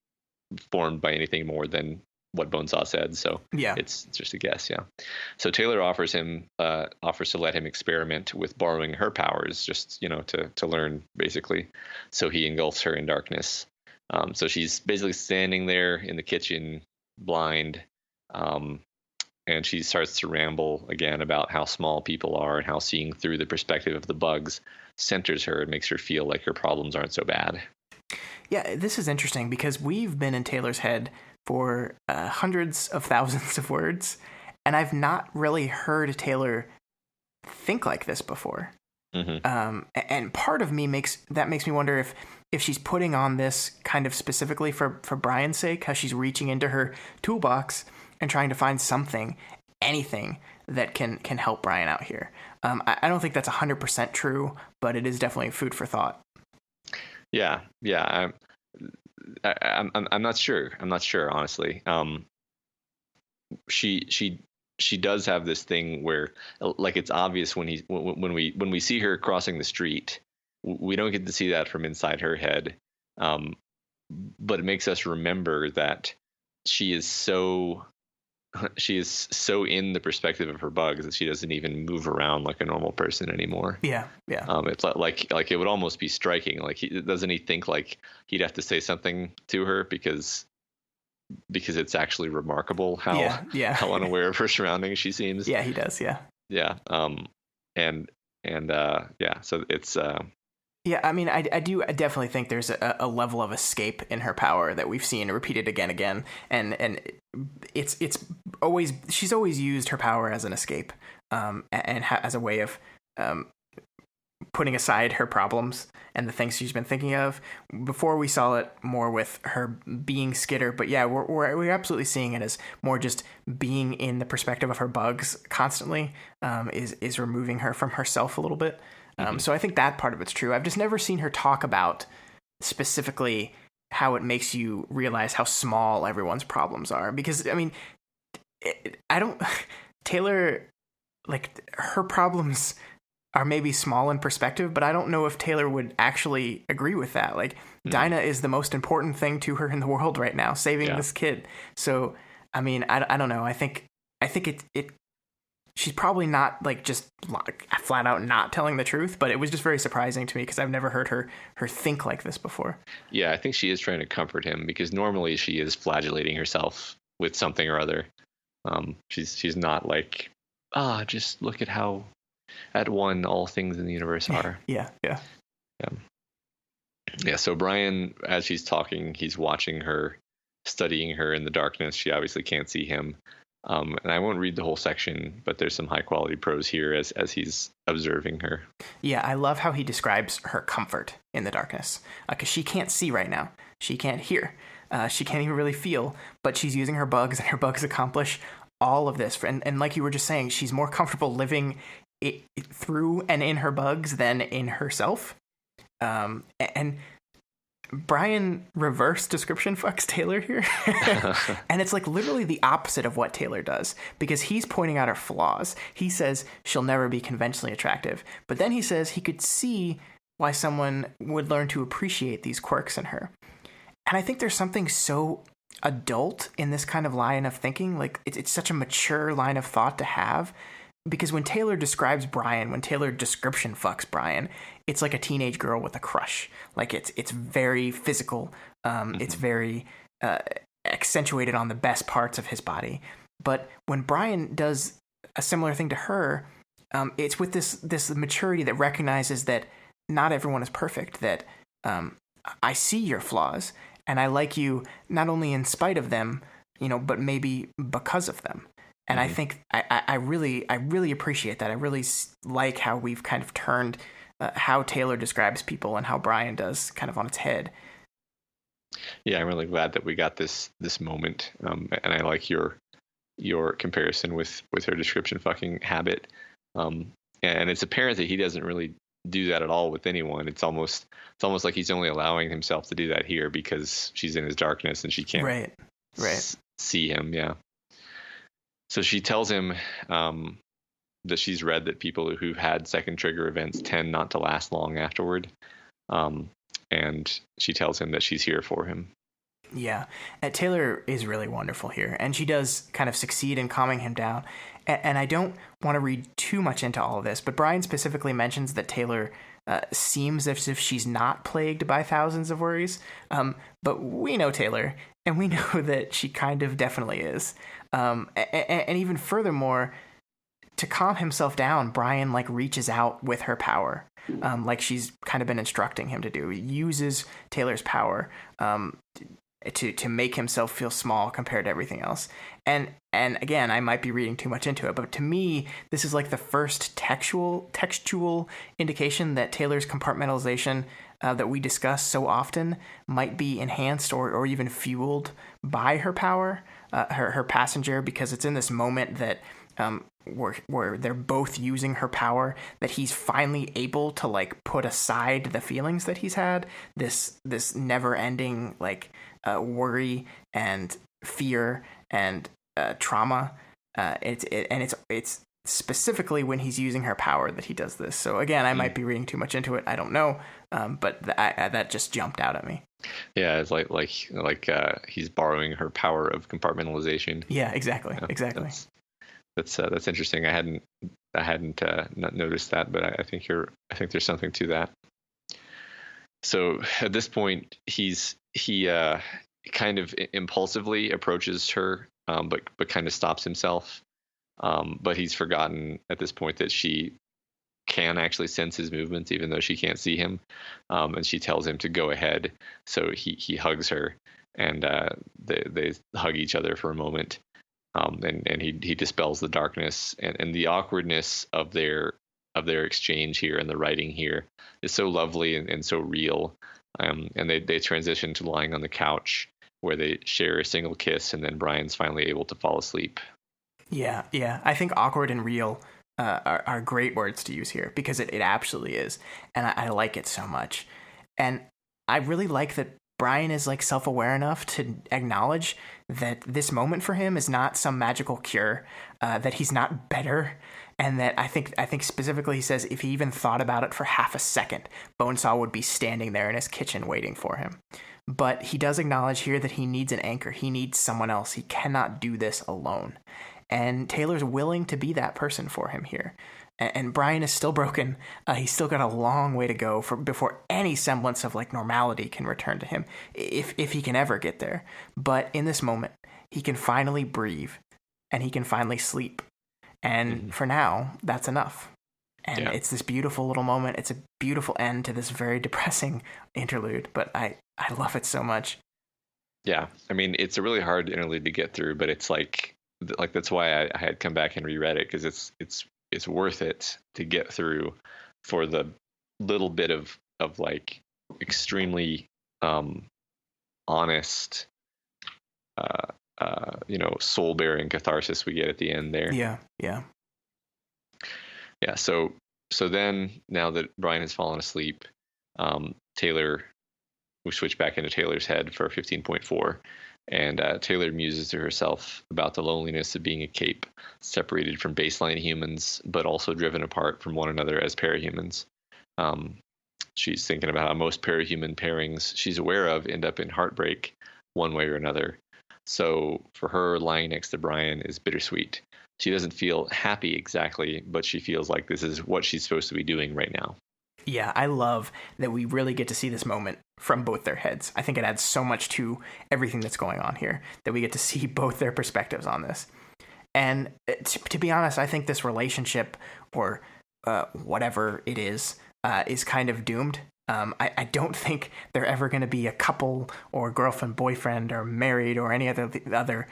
formed by anything more than what Bonesaw said. So yeah, it's just a guess. Yeah. So Taylor offers to let him experiment with borrowing her powers, just, to learn, basically. So he engulfs her in darkness. So she's basically standing there in the kitchen, blind, and she starts to ramble again about how small people are and how seeing through the perspective of the bugs centers her and makes her feel like her problems aren't so bad. Yeah, this is interesting because we've been in Taylor's head for hundreds of thousands of words, and I've not really heard Taylor think like this before. And part of me makes me wonder if she's putting on this kind of specifically for Brian's sake, how she's reaching into her toolbox and trying to find anything that can help Brian out here. I don't think that's 100% true, but it is definitely food for thought. Yeah. I'm not sure. I'm not sure, honestly. She does have this thing where, like, it's obvious when we see her crossing the street, we don't get to see that from inside her head. But it makes us remember that she is so she is so in the perspective of her bugs that she doesn't even move around like a normal person anymore. Yeah. It's like it would almost be striking. Like, doesn't he think like he'd have to say something to her because it's actually remarkable how how unaware of her surroundings she seems. Yeah, he does. Yeah. Yeah. And yeah. So it's Yeah, I mean, I definitely think there's a level of escape in her power that we've seen repeated again, and it's always, she's always used her power as an escape, as a way of putting aside her problems and the things she's been thinking of. Before we saw it more with her being Skitter, but yeah, we're absolutely seeing it as more just being in the perspective of her bugs constantly, is removing her from herself a little bit. So I think that part of it's true. I've just never seen her talk about specifically how it makes you realize how small everyone's problems are. Because, I mean, Taylor, like, her problems are maybe small in perspective, but I don't know if Taylor would actually agree with that. Like, Dinah is the most important thing to her in the world right now, saving this kid. So, I mean, I don't know. I think it she's probably not like just flat out not telling the truth, but it was just very surprising to me because I've never heard her think like this before. Yeah, I think she is trying to comfort him because normally she is flagellating herself with something or other. She's not like, just look at how at one all things in the universe are. Yeah. So Brian, as she's talking, he's watching her, studying her in the darkness. She obviously can't see him. And I won't read the whole section, but there's some high quality prose here as he's observing her. Yeah, I love how he describes her comfort in the darkness, because she can't see right now. She can't hear. She can't even really feel, but she's using her bugs, and her bugs accomplish all of this. And like you were just saying, she's more comfortable living it through and in her bugs than in herself. And Brian reverse description fucks Taylor here. And it's like literally the opposite of what Taylor does, because he's pointing out her flaws. He says she'll never be conventionally attractive, but then he says he could see why someone would learn to appreciate these quirks in her. And I think there's something so adult in this kind of line of thinking. Like, it's such a mature line of thought to have, because when Taylor describes Brian, when Taylor description fucks Brian, it's like a teenage girl with a crush. Like, it's very physical. It's very accentuated on the best parts of his body. But when Brian does a similar thing to her, it's with this maturity that recognizes that not everyone is perfect, that I see your flaws, and I like you not only in spite of them, but maybe because of them. And I think I really appreciate that. I really like how we've kind of turned how Taylor describes people and how Brian does kind of on its head. Yeah, I'm really glad that we got this moment, and I like your comparison with her description fucking habit. And it's apparent that he doesn't really do that at all with anyone. It's almost like he's only allowing himself to do that here because she's in his darkness and she can't see him. Yeah. So she tells him that she's read that people who've had second trigger events tend not to last long afterward. And she tells him that she's here for him. Yeah. Taylor is really wonderful here. And she does kind of succeed in calming him down. And I don't want to read too much into all of this, but Brian specifically mentions that Taylor seems as if she's not plagued by thousands of worries. But we know Taylor, and we know that she kind of definitely is. And even furthermore, to calm himself down, Brian reaches out with her power, like she's kind of been instructing him to do. He uses Taylor's power to make himself feel small compared to everything else. And again, I might be reading too much into it, but to me, this is like the first textual indication that Taylor's compartmentalization that we discuss so often might be enhanced or even fueled by her power, her passenger, because it's in this moment that where they're both using her power that he's finally able to put aside the feelings that he's had, this never-ending worry and fear and trauma. It's specifically when he's using her power that he does this. So again, I might be reading too much into it. I don't know, but that just jumped out at me. Yeah, it's like he's borrowing her power of compartmentalization. Yeah, exactly, exactly. That's interesting. I hadn't not noticed that, but I think there's something to that. So at this point, he kind of impulsively approaches her, but kind of stops himself. But he's forgotten at this point that she can actually sense his movements, even though she can't see him. And she tells him to go ahead. So he hugs her, and they hug each other for a moment. And he dispels the darkness, and the awkwardness of their exchange here and the writing here is so lovely and so real. And they transition to lying on the couch where they share a single kiss, and then Brian's finally able to fall asleep. Yeah. I think awkward and real are great words to use here, because it absolutely is. And I like it so much. And I really like that Brian is like self-aware enough to acknowledge that this moment for him is not some magical cure, that he's not better. And that I think specifically he says if he even thought about it for half a second, Bonesaw would be standing there in his kitchen waiting for him. But he does acknowledge here that he needs an anchor. He needs someone else. He cannot do this alone. And Taylor's willing to be that person for him here. And Brian is still broken. He's still got a long way to go before any semblance of like normality can return to him, if he can ever get there. But in this moment, he can finally breathe, and he can finally sleep. And for now, that's enough. And it's this beautiful little moment. It's a beautiful end to this very depressing interlude, but I love it so much. Yeah, I mean, it's a really hard interlude to get through, but it's like that's why I had come back and reread it, because it's worth it to get through for the little bit of like extremely honest soul-bearing catharsis we get at the end there. Yeah. So then, now that Brian has fallen asleep, we switch back into Taylor's head for 15.4, and Taylor muses to herself about the loneliness of being a cape, separated from baseline humans, but also driven apart from one another as parahumans. She's thinking about how most parahuman pairings she's aware of end up in heartbreak one way or another. So for her, lying next to Brian is bittersweet. She doesn't feel happy exactly, but she feels like this is what she's supposed to be doing right now. Yeah, I love that we really get to see this moment from both their heads. I think it adds so much to everything that's going on here, that we get to see both their perspectives on this. And to be honest, I think this relationship, or whatever it is kind of doomed. I don't think they're ever going to be a couple or girlfriend, boyfriend, or married, or any other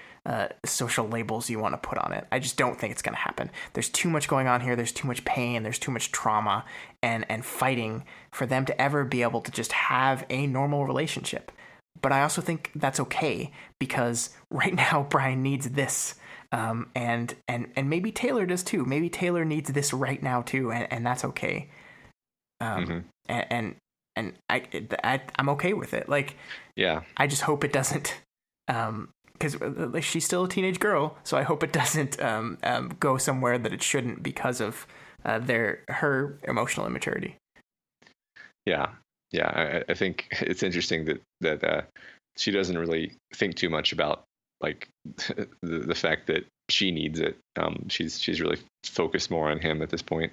social labels you want to put on it. I just don't think it's going to happen. There's too much going on here. There's too much pain. There's too much trauma and fighting for them to ever be able to just have a normal relationship. But I also think that's okay, because right now Brian needs this. And maybe Taylor does too. Maybe Taylor needs this right now too, and that's okay. And I'm okay with it. Like, yeah, I just hope it doesn't, because she's still a teenage girl. So I hope it doesn't go somewhere that it shouldn't, because of her emotional immaturity. Yeah. I think it's interesting that she doesn't really think too much about like the fact that she needs it. She's really focused more on him at this point.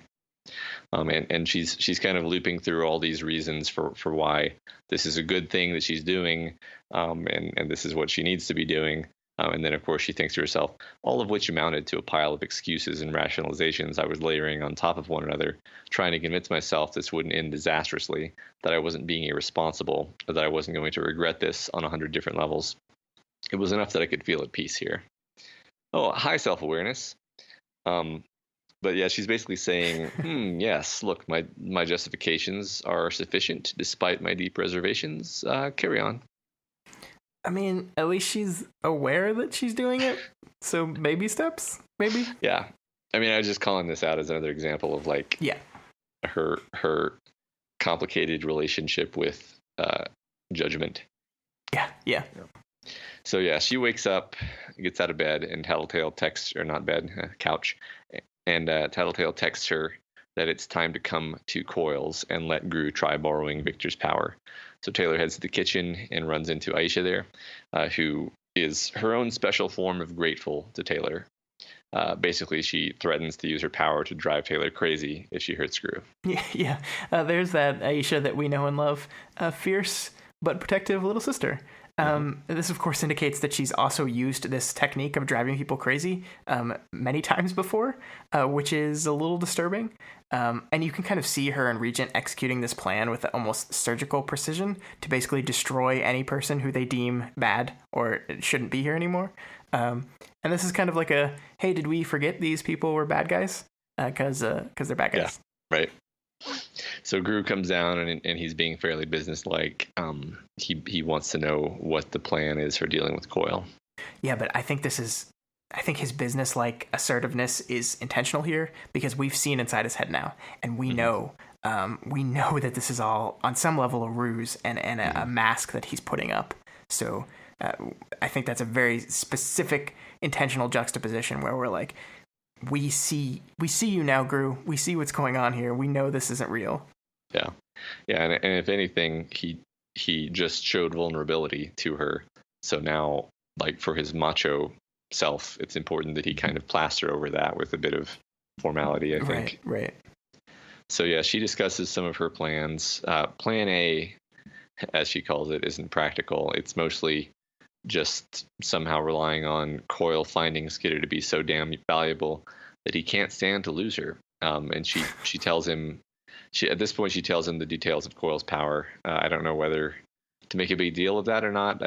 And she's kind of looping through all these reasons for why this is a good thing that she's doing, and this is what she needs to be doing. And then, of course, she thinks to herself, all of which amounted to a pile of excuses and rationalizations I was layering on top of one another, trying to convince myself this wouldn't end disastrously, that I wasn't being irresponsible, or that I wasn't going to regret this on 100 different levels. It was enough that I could feel at peace here. Oh, high self-awareness. But yeah, she's basically saying, yes, look, my justifications are sufficient despite my deep reservations. Carry on. I mean, at least she's aware that she's doing it. So baby steps, maybe. Yeah. I mean, I was just calling this out as another example of like her complicated relationship with judgment. Yeah. So yeah, she wakes up, gets out of bed, and Tattletale texts, or not bed, couch, and Tattletale texts her that it's time to come to Coils and let Gru try borrowing Victor's power. So Taylor heads to the kitchen and runs into Aisha there, who is her own special form of grateful to Taylor. Basically, she threatens to use her power to drive Taylor crazy if she hurts Gru. Yeah. There's that Aisha that we know and love, fierce but protective little sister. This, of course, indicates that she's also used this technique of driving people crazy many times before, which is a little disturbing. And you can kind of see her and Regent executing this plan with almost surgical precision to basically destroy any person who they deem bad or shouldn't be here anymore. And this is kind of like a, hey, did we forget these people were bad guys? Because they're bad guys. Yeah, right. So Gru comes down and he's being fairly businesslike. He wants to know what the plan is for dealing with Coil. Yeah, but I think his business-like assertiveness is intentional here because we've seen inside his head now, and we know that this is all on some level a ruse and a mask that he's putting up. So I think that's a very specific intentional juxtaposition where we're like, we see you now, Gru. We see what's going on here. We know this isn't real. Yeah, and if anything, he just showed vulnerability to her. So now, like, for his macho self, it's important that he kind of plaster over that with a bit of formality, I think. Right. So yeah, she discusses some of her plans. Plan A, as she calls it, isn't practical. It's mostly just somehow relying on Coil finding Skidder to be so damn valuable that he can't stand to lose her. And she tells him, at this point she tells him the details of Coil's power. I don't know whether to make a big deal of that or not.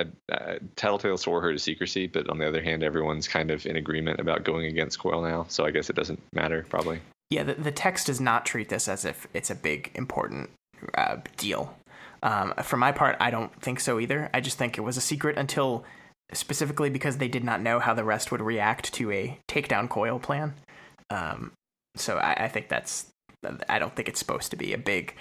Tattletale swore her to secrecy, but on the other hand, everyone's kind of in agreement about going against Coil now, so I guess it doesn't matter, probably. Yeah, the text does not treat this as if it's a big, important deal. For my part, I don't think so either. I just think it was a secret until, specifically because they did not know how the rest would react to a takedown Coil plan. So I think I don't think it's supposed to be a big,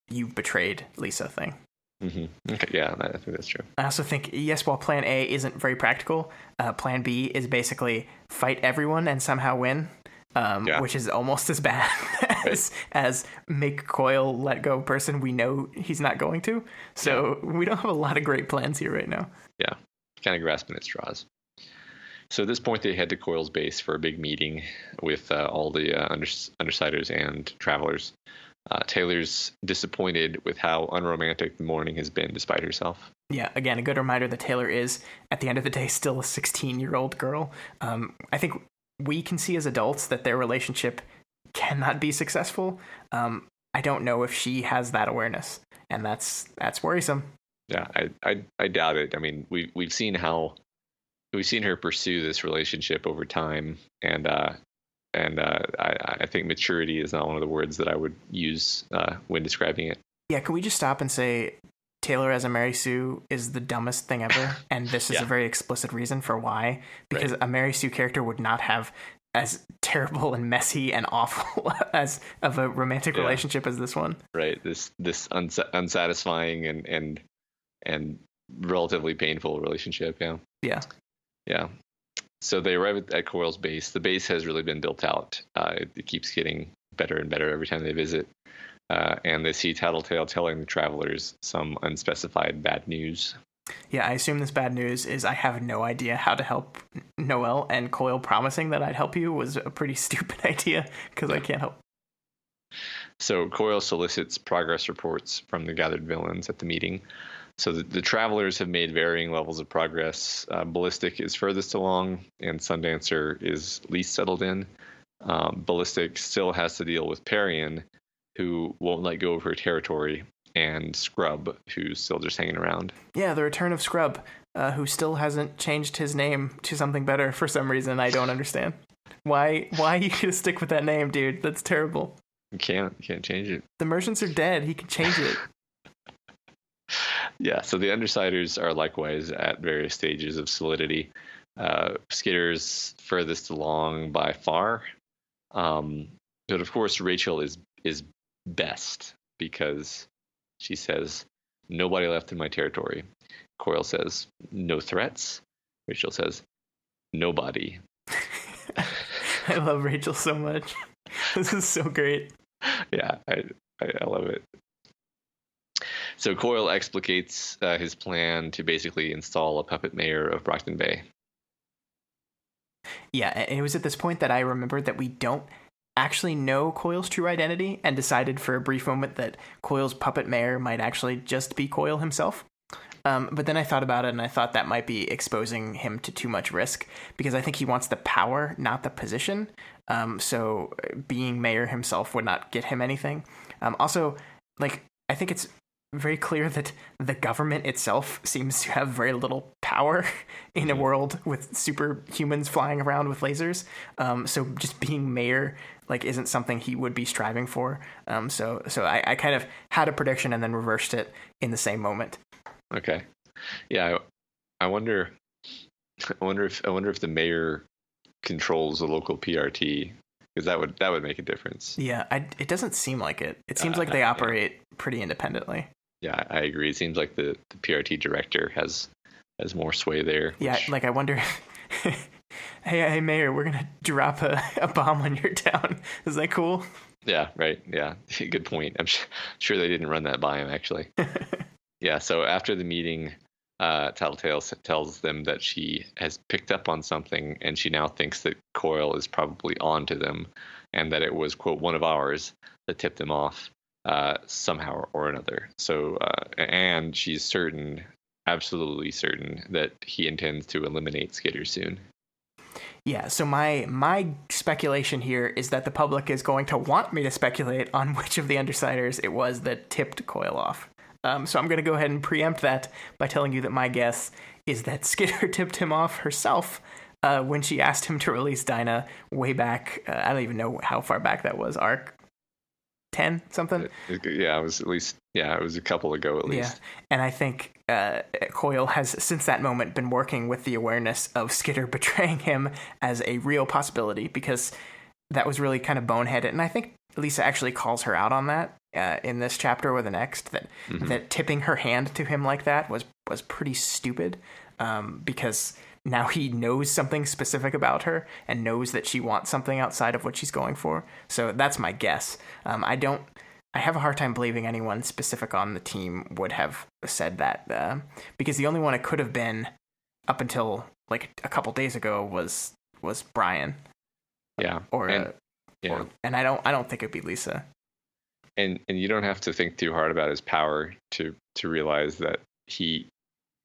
you've betrayed Lisa thing. Mm-hmm. Okay, yeah, I think that's true. I also think, yes, while plan A isn't very practical, plan B is basically fight everyone and somehow win, which is almost as bad as make Coil let go person we know he's not going to. So we don't have a lot of great plans here right now. Yeah, kind of grasping at straws. So at this point, they head to Coil's base for a big meeting with all the Undersiders and Travelers. Taylor's disappointed with how unromantic the morning has been despite herself. Yeah, again, a good reminder that Taylor is, at the end of the day, still a 16-year-old girl. I think we can see as adults that their relationship cannot be successful. I don't know if she has that awareness, and that's worrisome. Yeah, I doubt it. I mean, we've seen her pursue this relationship over time, and I think maturity is not one of the words that I would use when describing it. Yeah, can we just stop and say Taylor as a Mary Sue is the dumbest thing ever, and this is a very explicit reason for why, because a Mary Sue character would not have as terrible and messy and awful as of a romantic relationship as this one. Right, this unsatisfying and relatively painful relationship. Yeah. So they arrive at Coil's base. The base has really been built out. It keeps getting better and better every time they visit. And they see Tattletale telling the Travelers some unspecified bad news. Yeah, I assume this bad news is I have no idea how to help Noelle, and Coil promising that I'd help you was a pretty stupid idea because I can't help. So Coil solicits progress reports from the gathered villains at the meeting. So the Travelers have made varying levels of progress. Ballistic is furthest along, and Sundancer is least settled in. Ballistic still has to deal with Parian, who won't let go of her territory, and Scrub, who's still just hanging around. Yeah, the return of Scrub, who still hasn't changed his name to something better for some reason I don't understand. Why you gonna stick with that name, dude? That's terrible. You can't change it. The merchants are dead. He can change it. Yeah, so the Undersiders are likewise at various stages of solidity. Skidder's furthest along by far. But of course, Rachel is best because she says, nobody left in my territory. Coil says, no threats. Rachel says, nobody. I love Rachel so much. This is so great. Yeah, I love it. So Coyle explicates his plan to basically install a puppet mayor of Brockton Bay. Yeah, and it was at this point that I remembered that we don't actually know Coyle's true identity, and decided for a brief moment that Coyle's puppet mayor might actually just be Coyle himself. But then I thought about it, and I thought that might be exposing him to too much risk, because I think he wants the power, not the position. So being mayor himself would not get him anything. Also, like, I think it's very clear that the government itself seems to have very little power in a world with superhumans flying around with lasers. So just being mayor, like, isn't something he would be striving for. So I kind of had a prediction and then reversed it in the same moment. Okay. Yeah, I wonder if the mayor controls the local PRT, because that would make a difference. Yeah, it doesn't seem like it. It seems like they operate pretty independently. Yeah, I agree. It seems like the PRT director has more sway there. Yeah, like, I wonder. Hey, Mayor, we're gonna drop a bomb on your town. Is that cool? Yeah, right. Yeah, good point. I'm sure they didn't run that by him, actually. Yeah, so after the meeting, Tattletale tells them that she has picked up on something, and she now thinks that Coyle is probably on to them, and that it was, quote, one of ours that tipped them off somehow or another. So, and she's certain, absolutely certain, that he intends to eliminate Skitter soon. Yeah, so my speculation here is that the public is going to want me to speculate on which of the Undersiders it was that tipped Coyle off. So I'm going to go ahead and preempt that by telling you that my guess is that Skitter tipped him off herself when she asked him to release Dinah way back. I don't even know how far back that was. Arc 10 something? Yeah, it was at least. Yeah, it was a couple ago at least. Yeah, and I think Coyle has since that moment been working with the awareness of Skitter betraying him as a real possibility, because that was really kind of boneheaded, and I think Lisa actually calls her out on that in this chapter or the next, that tipping her hand to him like that was pretty stupid, because now he knows something specific about her and knows that she wants something outside of what she's going for. So that's my guess. I have a hard time believing anyone specific on the team would have said that, because the only one it could have been up until like a couple days ago was Brian. Yeah. And I don't think it'd be Lisa. And you don't have to think too hard about his power to realize that he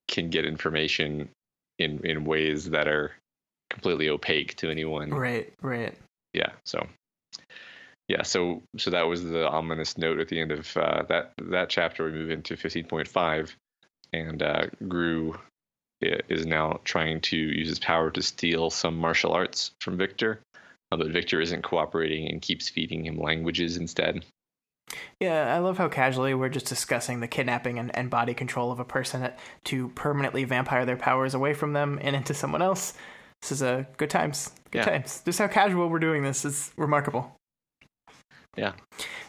can get information in ways that are completely opaque to anyone. Right. Yeah. So that was the ominous note at the end of that chapter. We move into 15.5, and Gru is now trying to use his power to steal some martial arts from Victor, but Victor isn't cooperating and keeps feeding him languages instead. Yeah, I love how casually we're just discussing the kidnapping and body control of a person to permanently vampire their powers away from them and into someone else. This is a good times. Good times. Just how casual we're doing this is remarkable. Yeah.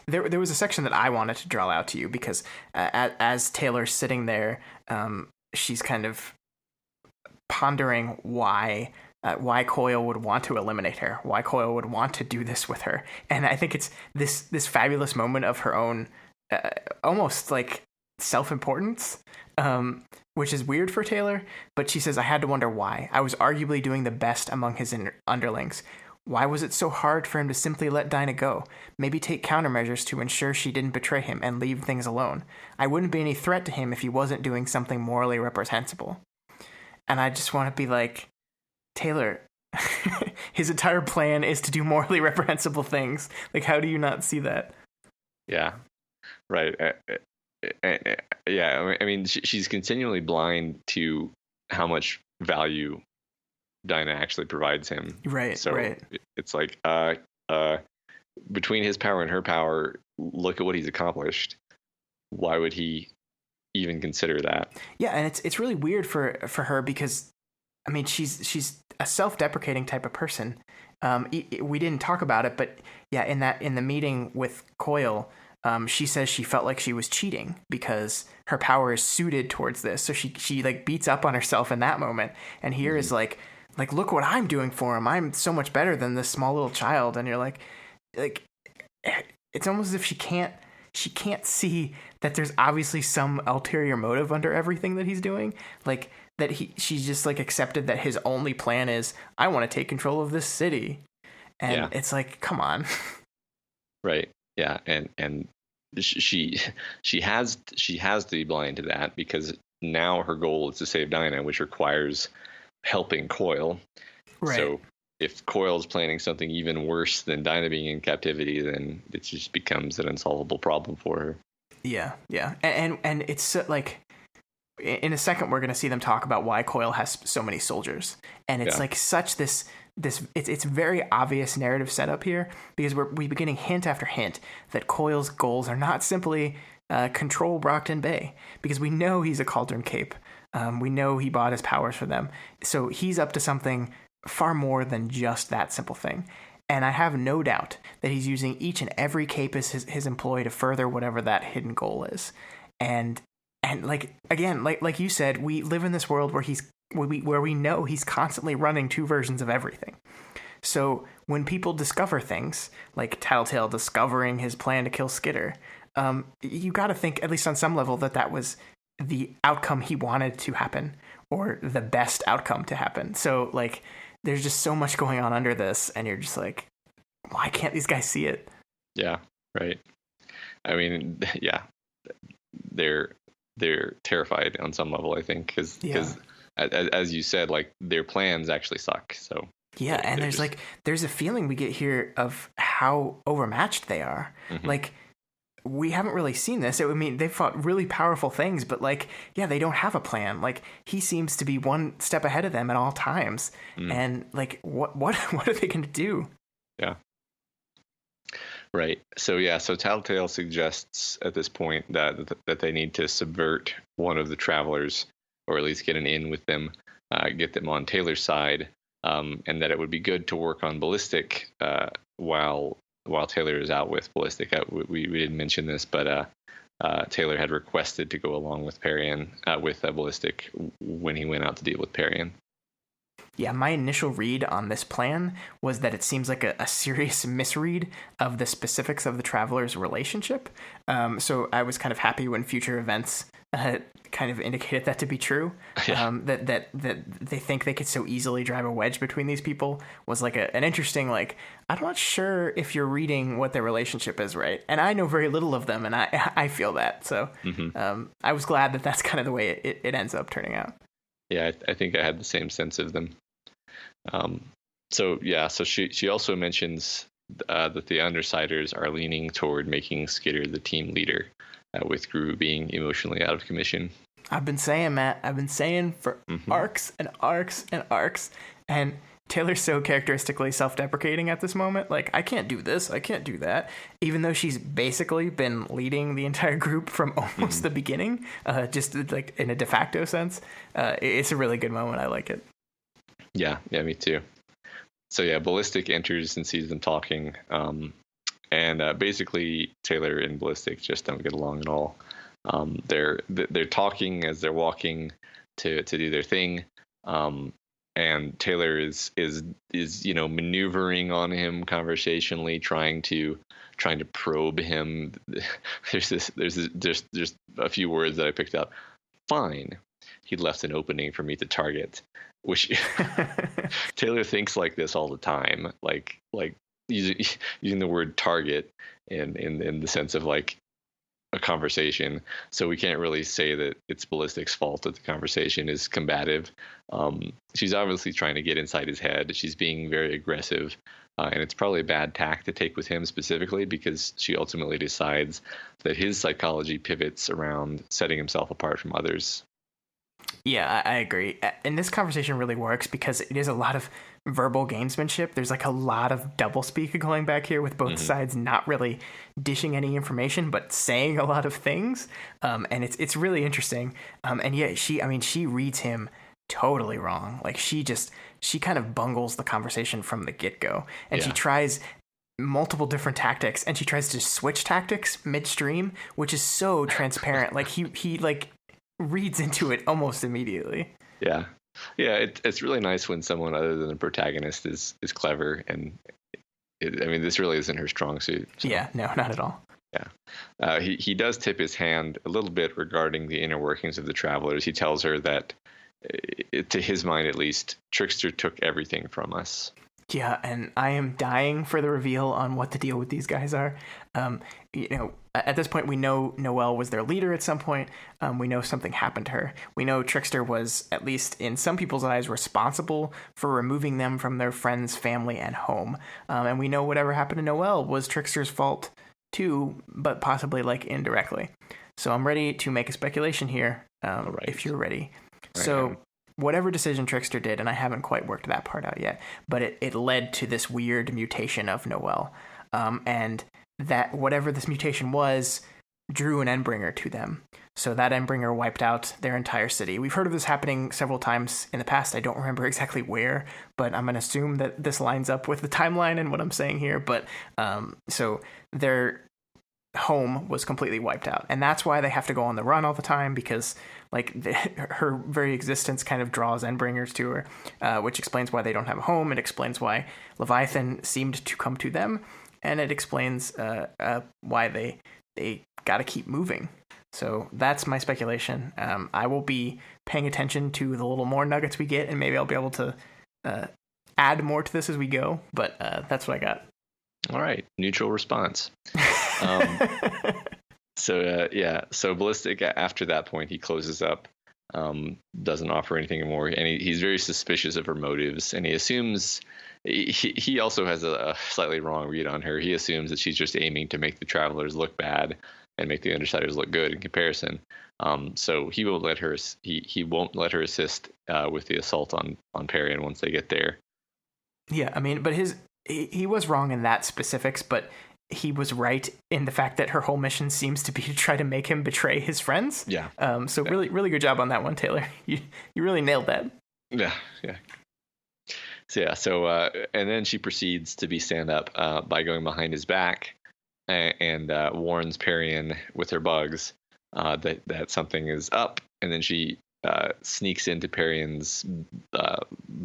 There was a section that I wanted to draw out to you, because as Taylor's sitting there, she's kind of pondering why Coyle would want to eliminate her, why Coyle would want to do this with her. And I think it's this fabulous moment of her own almost like self-importance, which is weird for Taylor. But she says, I had to wonder why. I was arguably doing the best among his underlings. Why was it so hard for him to simply let Dinah go? Maybe take countermeasures to ensure she didn't betray him and leave things alone. I wouldn't be any threat to him if he wasn't doing something morally reprehensible. And I just want to be like, Taylor, his entire plan is to do morally reprehensible things. Like, how do you not see that? Yeah, right. Yeah, I mean, she's continually blind to how much value Dinah actually provides him. Right. So right. It's like, between his power and her power, look at what he's accomplished. Why would he even consider that? Yeah, and it's really weird for her, because I mean, she's a self-deprecating type of person. We didn't talk about it, but yeah, in the meeting with Coyle, she says she felt like she was cheating because her power is suited towards this. So she like beats up on herself in that moment. And here is like, look what I'm doing for him. I'm so much better than this small little child. And you're like, like, it's almost as if she can't see that there's obviously some ulterior motive under everything that he's doing. Like, that she's just like accepted that his only plan is, I want to take control of this city. And it's like, come on. Right. Yeah. And she has to be blind to that, because now her goal is to save Dinah, which requires helping Coil. Right. So if Coil's planning something even worse than Dinah being in captivity, then it just becomes an unsolvable problem for her. Yeah. And it's like, in a second, we're going to see them talk about why Coil has so many soldiers. And it's like such this it's very obvious narrative setup here, because we're beginning hint after hint that Coil's goals are not simply control Brockton Bay, because we know he's a Cauldron Cape. We know he bought his powers for them. So he's up to something far more than just that simple thing. And I have no doubt that he's using each and every cape as his employ to further whatever that hidden goal is. And like, again, like you said, we live in this world where we know he's constantly running two versions of everything. So when people discover things, like Tattletale discovering his plan to kill Skitter, you got to think, at least on some level, that was the outcome he wanted to happen, or the best outcome to happen. So, like, there's just so much going on under this, and you're just like, why can't these guys see it? Yeah, right. I mean, yeah, they're terrified on some level, I think, because as you said, like, their plans actually suck. So yeah, and there's a feeling we get here of how overmatched they are. Mm-hmm. Like, we haven't really seen this. I mean, they fought really powerful things, but like, yeah, they don't have a plan. Like, he seems to be one step ahead of them at all times. And like, what are they going to do? Yeah. Right. So Tattletale suggests at this point that they need to subvert one of the travelers, or at least get an in with them, get them on Taylor's side, and that it would be good to work on Ballistic while Taylor is out with Ballistic. We didn't mention this, but Taylor had requested to go along with with Ballistic when he went out to deal with Parian. Yeah, my initial read on this plan was that it seems like a serious misread of the specifics of the traveler's relationship. So I was kind of happy when future events kind of indicated that to be true. Yeah. That they think they could so easily drive a wedge between these people was like an interesting, like, I'm not sure if you're reading what their relationship is right. And I know very little of them, and I feel that. So I was glad that that's kind of the way it ends up turning out. Yeah, I think I had the same sense of them. So she also mentions that the Undersiders are leaning toward making Skitter the team leader, with Gru being emotionally out of commission. I've been saying, Matt, for arcs and arcs and arcs, and Taylor's so characteristically self-deprecating at this moment. Like, I can't do this, I can't do that, even though she's basically been leading the entire group from almost the beginning, just like in a de facto sense. It's a really good moment. I like it. Yeah, me too. So yeah, Ballistic enters and sees them talking, and basically Taylor and Ballistic just don't get along at all. They're talking as they're walking to do their thing, and Taylor is maneuvering on him conversationally, trying to probe him. There's a few words that I picked up. Fine, he left an opening for me to target, which Taylor thinks like this all the time, like using the word target in the sense of like a conversation. So we can't really say that it's Ballistic's fault that the conversation is combative. She's obviously trying to get inside his head. She's being very aggressive, and it's probably a bad tack to take with him specifically, because she ultimately decides that his psychology pivots around setting himself apart from others. Yeah, I agree. And this conversation really works because it is a lot of verbal gamesmanship. There's like a lot of doublespeak going back here, with both sides not really dishing any information, but saying a lot of things. And it's really interesting. And yet she reads him totally wrong. Like, she kind of bungles the conversation from the get-go. And she tries multiple different tactics, and she tries to switch tactics midstream, which is so transparent. Like, he like reads into it almost immediately. Yeah, it's really nice when someone other than the protagonist is clever, and I mean, this really isn't her strong suit. So. Yeah, no, not at all. Yeah. He does tip his hand a little bit regarding the inner workings of the Travelers. He tells her that, to his mind at least, Trickster took everything from us. Yeah, and I am dying for the reveal on what the deal with these guys are. At this point, we know Noelle was their leader at some point. We know something happened to her. We know Trickster was, at least in some people's eyes, responsible for removing them from their friends, family, and home. And we know whatever happened to Noelle was Trickster's fault too, but possibly indirectly. So I'm ready to make a speculation here, if you're ready. Right. So whatever decision Trickster did, and I haven't quite worked that part out yet, but it led to this weird mutation of Noelle. And that whatever this mutation was drew an Endbringer to them. So that Endbringer wiped out their entire city. We've heard of this happening several times in the past. I don't remember exactly where, but I'm going to assume that this lines up with the timeline and what I'm saying here. But so their home was completely wiped out. And that's why they have to go on the run all the time, because her very existence kind of draws Endbringers to her, which explains why they don't have a home. It explains why Leviathan seemed to come to them. And it explains why they got to keep moving. So that's my speculation. I will be paying attention to the little more nuggets we get, and maybe I'll be able to add more to this as we go. But that's what I got. All right. Neutral response. So Ballistic, after that point, he closes up, doesn't offer anything more. And he's very suspicious of her motives. And he assumes... He also has a slightly wrong read on her. He assumes that she's just aiming to make the Travelers look bad and make the Undersiders look good in comparison. So he won't let her. He won't let her assist with the assault on Parian once they get there. Yeah, I mean, but he was wrong in that specifics, but he was right in the fact that her whole mission seems to be to try to make him betray his friends. Yeah. Really, really good job on that one, Taylor. You really nailed that. Yeah. So and then she proceeds to be stand up by going behind his back and warns Parian with her bugs that something is up, and then she sneaks into Parian's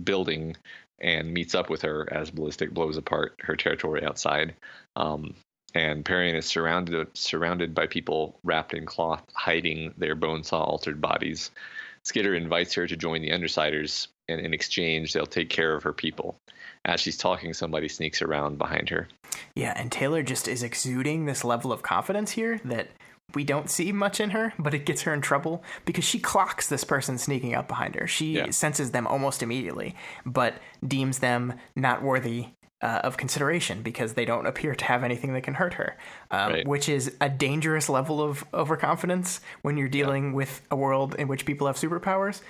building and meets up with her as Ballistic blows apart her territory outside. And Parian is surrounded by people wrapped in cloth, hiding their bonesaw altered bodies. Skitter invites her to join the Undersiders, and in exchange, they'll take care of her people. As she's talking, somebody sneaks around behind her. Yeah, and Taylor just is exuding this level of confidence here that we don't see much in her, but it gets her in trouble because she clocks this person sneaking up behind her. She senses them almost immediately, but deems them not worthy of consideration because they don't appear to have anything that can hurt her, which is a dangerous level of overconfidence when you're dealing with a world in which people have superpowers,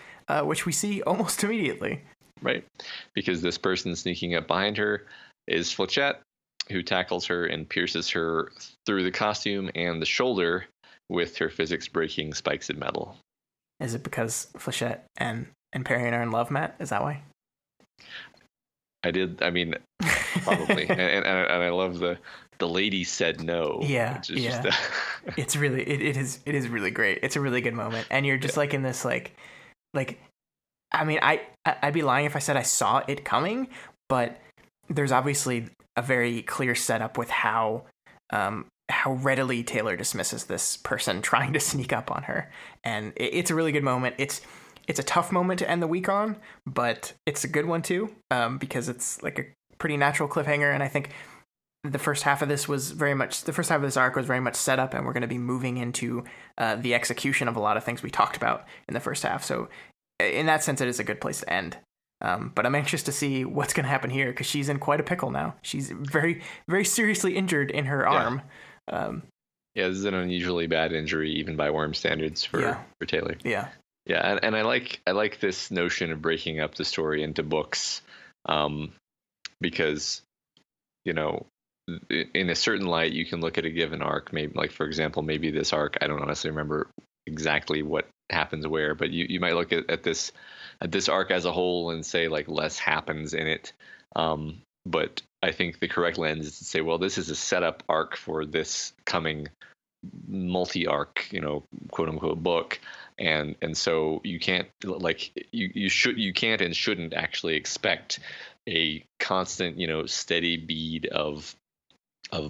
which we see almost immediately. Right, because this person sneaking up behind her is Flechette, who tackles her and pierces her through the costume and the shoulder with her physics-breaking spikes of metal. Is it because Flechette and Parian are in love, Matt? Is that why? I mean, probably. and I love the lady said no. Yeah, yeah. Just, it's really, it is really great. It's a really good moment. And you're just in this, I mean, I'd be lying if I said I saw it coming, but there's obviously a very clear setup with how readily Taylor dismisses this person trying to sneak up on her. And it's a really good moment. It's a tough moment to end the week on, but it's a good one too, because it's a pretty natural cliffhanger. And I think the first half of this arc was very much set up, and we're going to be moving into the execution of a lot of things we talked about in the first half. So in that sense, it is a good place to end. But I'm anxious to see what's going to happen here because she's in quite a pickle now. She's very, very seriously injured in her arm. This is an unusually bad injury, even by Worm standards for Taylor. Yeah. Yeah, and I like this notion of breaking up the story into books, because, in a certain light, you can look at a given arc, maybe for example, maybe this arc, I don't honestly remember exactly what happens where, but you might look at this arc as a whole and say less happens in it. But I think the correct lens is to say, well, this is a setup arc for this coming multi-arc, quote unquote book. and so you can't you can't and shouldn't actually expect a constant, steady bead of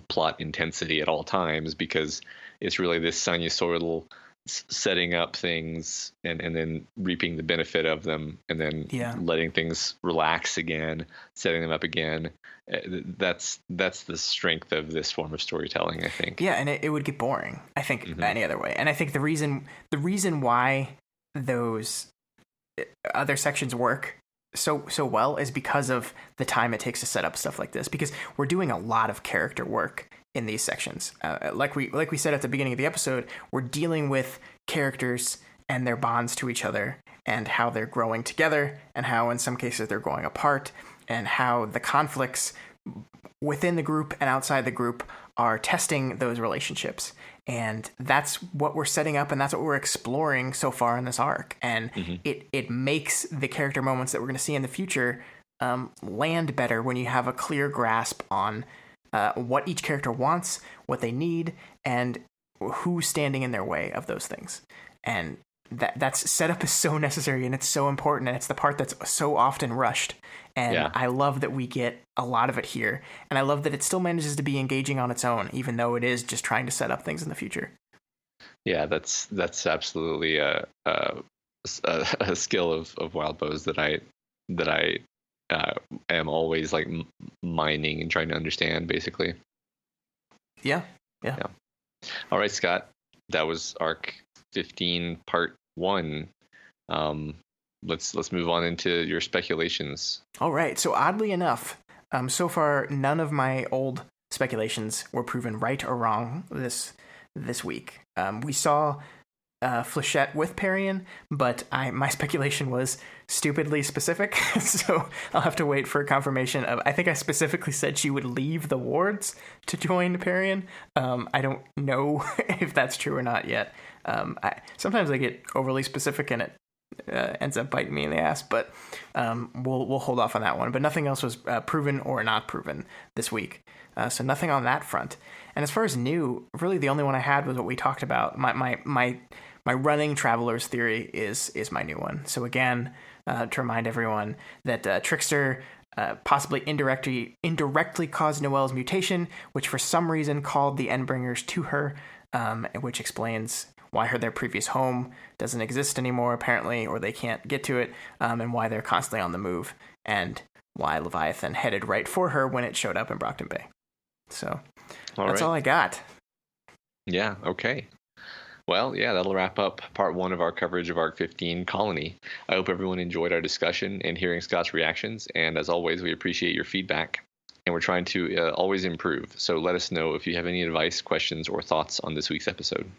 plot intensity at all times, because it's really this sinusoidal setting up things and then reaping the benefit of them, and then letting things relax again, setting them up again. That's the strength of this form of storytelling, I think. Yeah, and it would get boring, I think, any other way. And I think the reason why those other sections work so well is because of the time it takes to set up stuff like this, because we're doing a lot of character work in these sections. Like we said at the beginning of the episode, we're dealing with characters and their bonds to each other, and how they're growing together, and how in some cases they're growing apart, and how the conflicts within the group and outside the group are testing those relationships. And that's what we're setting up, and that's what we're exploring so far in this arc. And it makes the character moments that we're going to see in the future land better when you have a clear grasp on what each character wants, what they need, and who's standing in their way of those things. And that's setup is so necessary, and it's so important, and it's the part that's so often rushed. And I love that we get a lot of it here, and I love that it still manages to be engaging on its own, even though it is just trying to set up things in the future. Yeah, that's absolutely a skill of Wild Bows that I am always like mining and trying to understand, basically. Yeah. All right, Scott, that was arc 15 part 1. Let's move on into your speculations. All right. So oddly enough, so far none of my old speculations were proven right or wrong this week. We saw Flechette with Parian, but my speculation was stupidly specific, so I'll have to wait for confirmation of. I think I specifically said she would leave the wards to join Parian. I don't know if that's true or not yet. Sometimes I get overly specific and it ends up biting me in the ass, but we'll hold off on that one. But nothing else was proven or not proven this week, so nothing on that front. And as far as new, really the only one I had was what we talked about. My running Traveler's theory is my new one. So again, to remind everyone that Trickster possibly indirectly caused Noelle's mutation, which for some reason called the Endbringers to her, which explains why their previous home doesn't exist anymore, apparently, or they can't get to it, and why they're constantly on the move, and why Leviathan headed right for her when it showed up in Brockton Bay. So that's all I got. Yeah, okay. Well, yeah, that'll wrap up part 1 of our coverage of Arc 15, Colony. I hope everyone enjoyed our discussion and hearing Scott's reactions, and as always, we appreciate your feedback, and we're trying to always improve. So let us know if you have any advice, questions, or thoughts on this week's episode.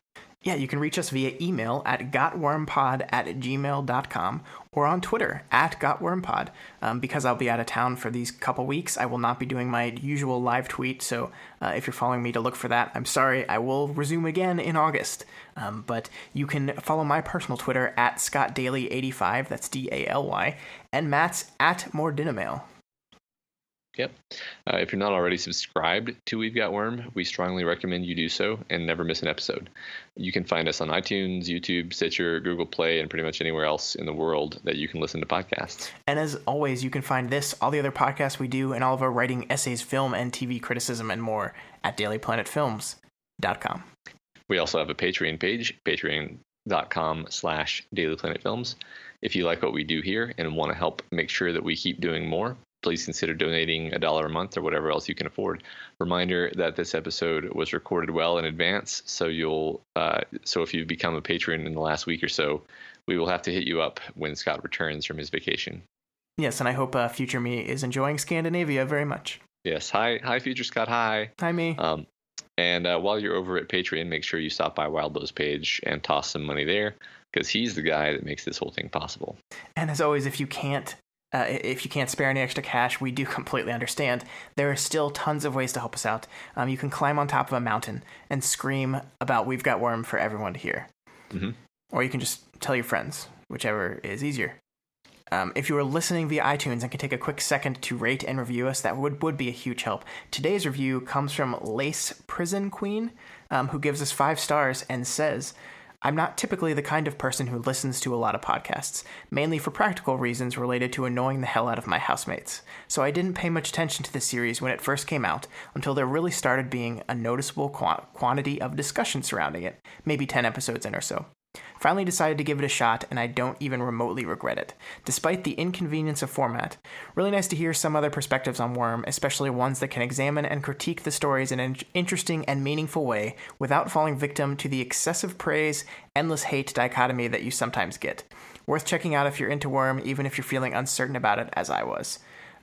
Yeah, you can reach us via email at gotwormpod@gmail.com or on Twitter @gotwormpod. Because I'll be out of town for these couple weeks, I will not be doing my usual live tweet, so if you're following me to look for that, I'm sorry. I will resume again in August. But you can follow my personal Twitter @ScottDaily85, that's DALY, and Matt's @MoreDinamail. Yep. If you're not already subscribed to We've Got Worm, we strongly recommend you do so and never miss an episode. You can find us on iTunes, YouTube, Stitcher, Google Play, and pretty much anywhere else in the world that you can listen to podcasts. And as always, you can find this, all the other podcasts we do, and all of our writing, essays, film, and TV criticism, and more at dailyplanetfilms.com. We also have a Patreon page, patreon.com/dailyplanetfilms. If you like what we do here and want to help make sure that we keep doing more, please consider donating $1 a month or whatever else you can afford. Reminder that this episode was recorded well in advance, so if you've become a patron in the last week or so, we will have to hit you up when Scott returns from his vacation. Yes, and I hope future me is enjoying Scandinavia very much. Yes, hi, future Scott, hi. Hi, me. And while you're over at Patreon, make sure you stop by Wild Bow's page and toss some money there, because he's the guy that makes this whole thing possible. And as always, if you can't spare any extra cash, we do completely understand. There are still tons of ways to help us out. You can climb on top of a mountain and scream about We've Got Worm for everyone to hear. Mm-hmm. Or you can just tell your friends, whichever is easier. If you are listening via iTunes and can take a quick second to rate and review us, that would be a huge help. Today's review comes from Lace Prison Queen, who gives us 5 stars and says, I'm not typically the kind of person who listens to a lot of podcasts, mainly for practical reasons related to annoying the hell out of my housemates. So I didn't pay much attention to the series when it first came out until there really started being a noticeable quantity of discussion surrounding it, maybe 10 episodes in or so. Finally decided to give it a shot, and I don't even remotely regret it, despite the inconvenience of format. Really nice to hear some other perspectives on Worm, especially ones that can examine and critique the stories in an interesting and meaningful way without falling victim to the excessive praise, endless hate dichotomy that you sometimes get. Worth checking out if you're into Worm, even if you're feeling uncertain about it, as I was.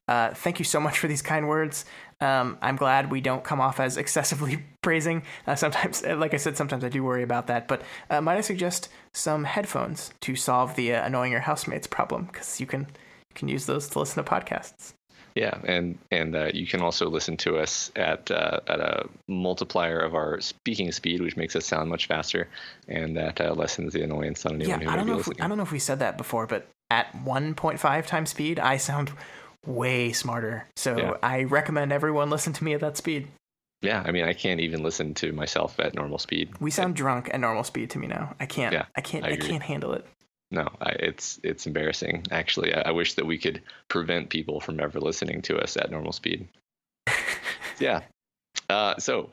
Thank you so much for these kind words. I'm glad we don't come off as excessively praising. Sometimes, like I said, sometimes I do worry about that. But might I suggest some headphones to solve the annoying your housemates problem? Because you can use those to listen to podcasts. Yeah, and you can also listen to us at a multiplier of our speaking speed, which makes us sound much faster, and that lessens the annoyance on anyone who may be listening. I don't know if we said that before, but at 1.5 times speed, I sound way smarter. So yeah. I recommend everyone listen to me at that speed. Yeah, I mean, I can't even listen to myself at normal speed. We sound drunk at normal speed to me now. I can't. Yeah, I can't handle it. No, it's embarrassing. Actually, I wish that we could prevent people from ever listening to us at normal speed. Yeah. So,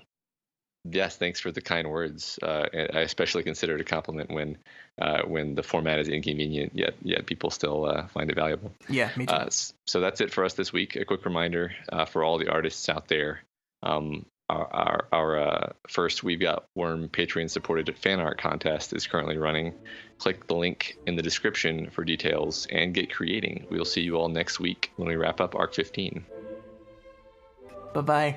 yes, thanks for the kind words. I especially consider it a compliment when the format is inconvenient, yet people still find it valuable. Yeah, me too. So that's it for us this week. A quick reminder for all the artists out there. Our first We've Got Worm Patreon-supported fan art contest is currently running. Click the link in the description for details and get creating. We'll see you all next week when we wrap up Arc 15. Bye-bye.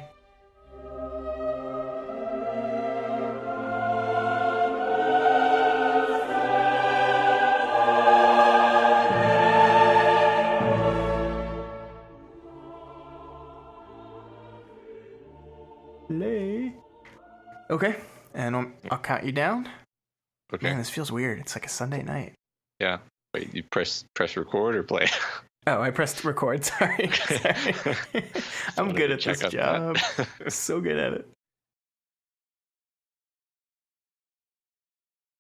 Okay, and I'll count you down. Okay. Man, this feels weird. It's like a Sunday night. Yeah. Wait, you press record or play? Oh, I pressed record. Sorry. I'm good at this job. So good at it.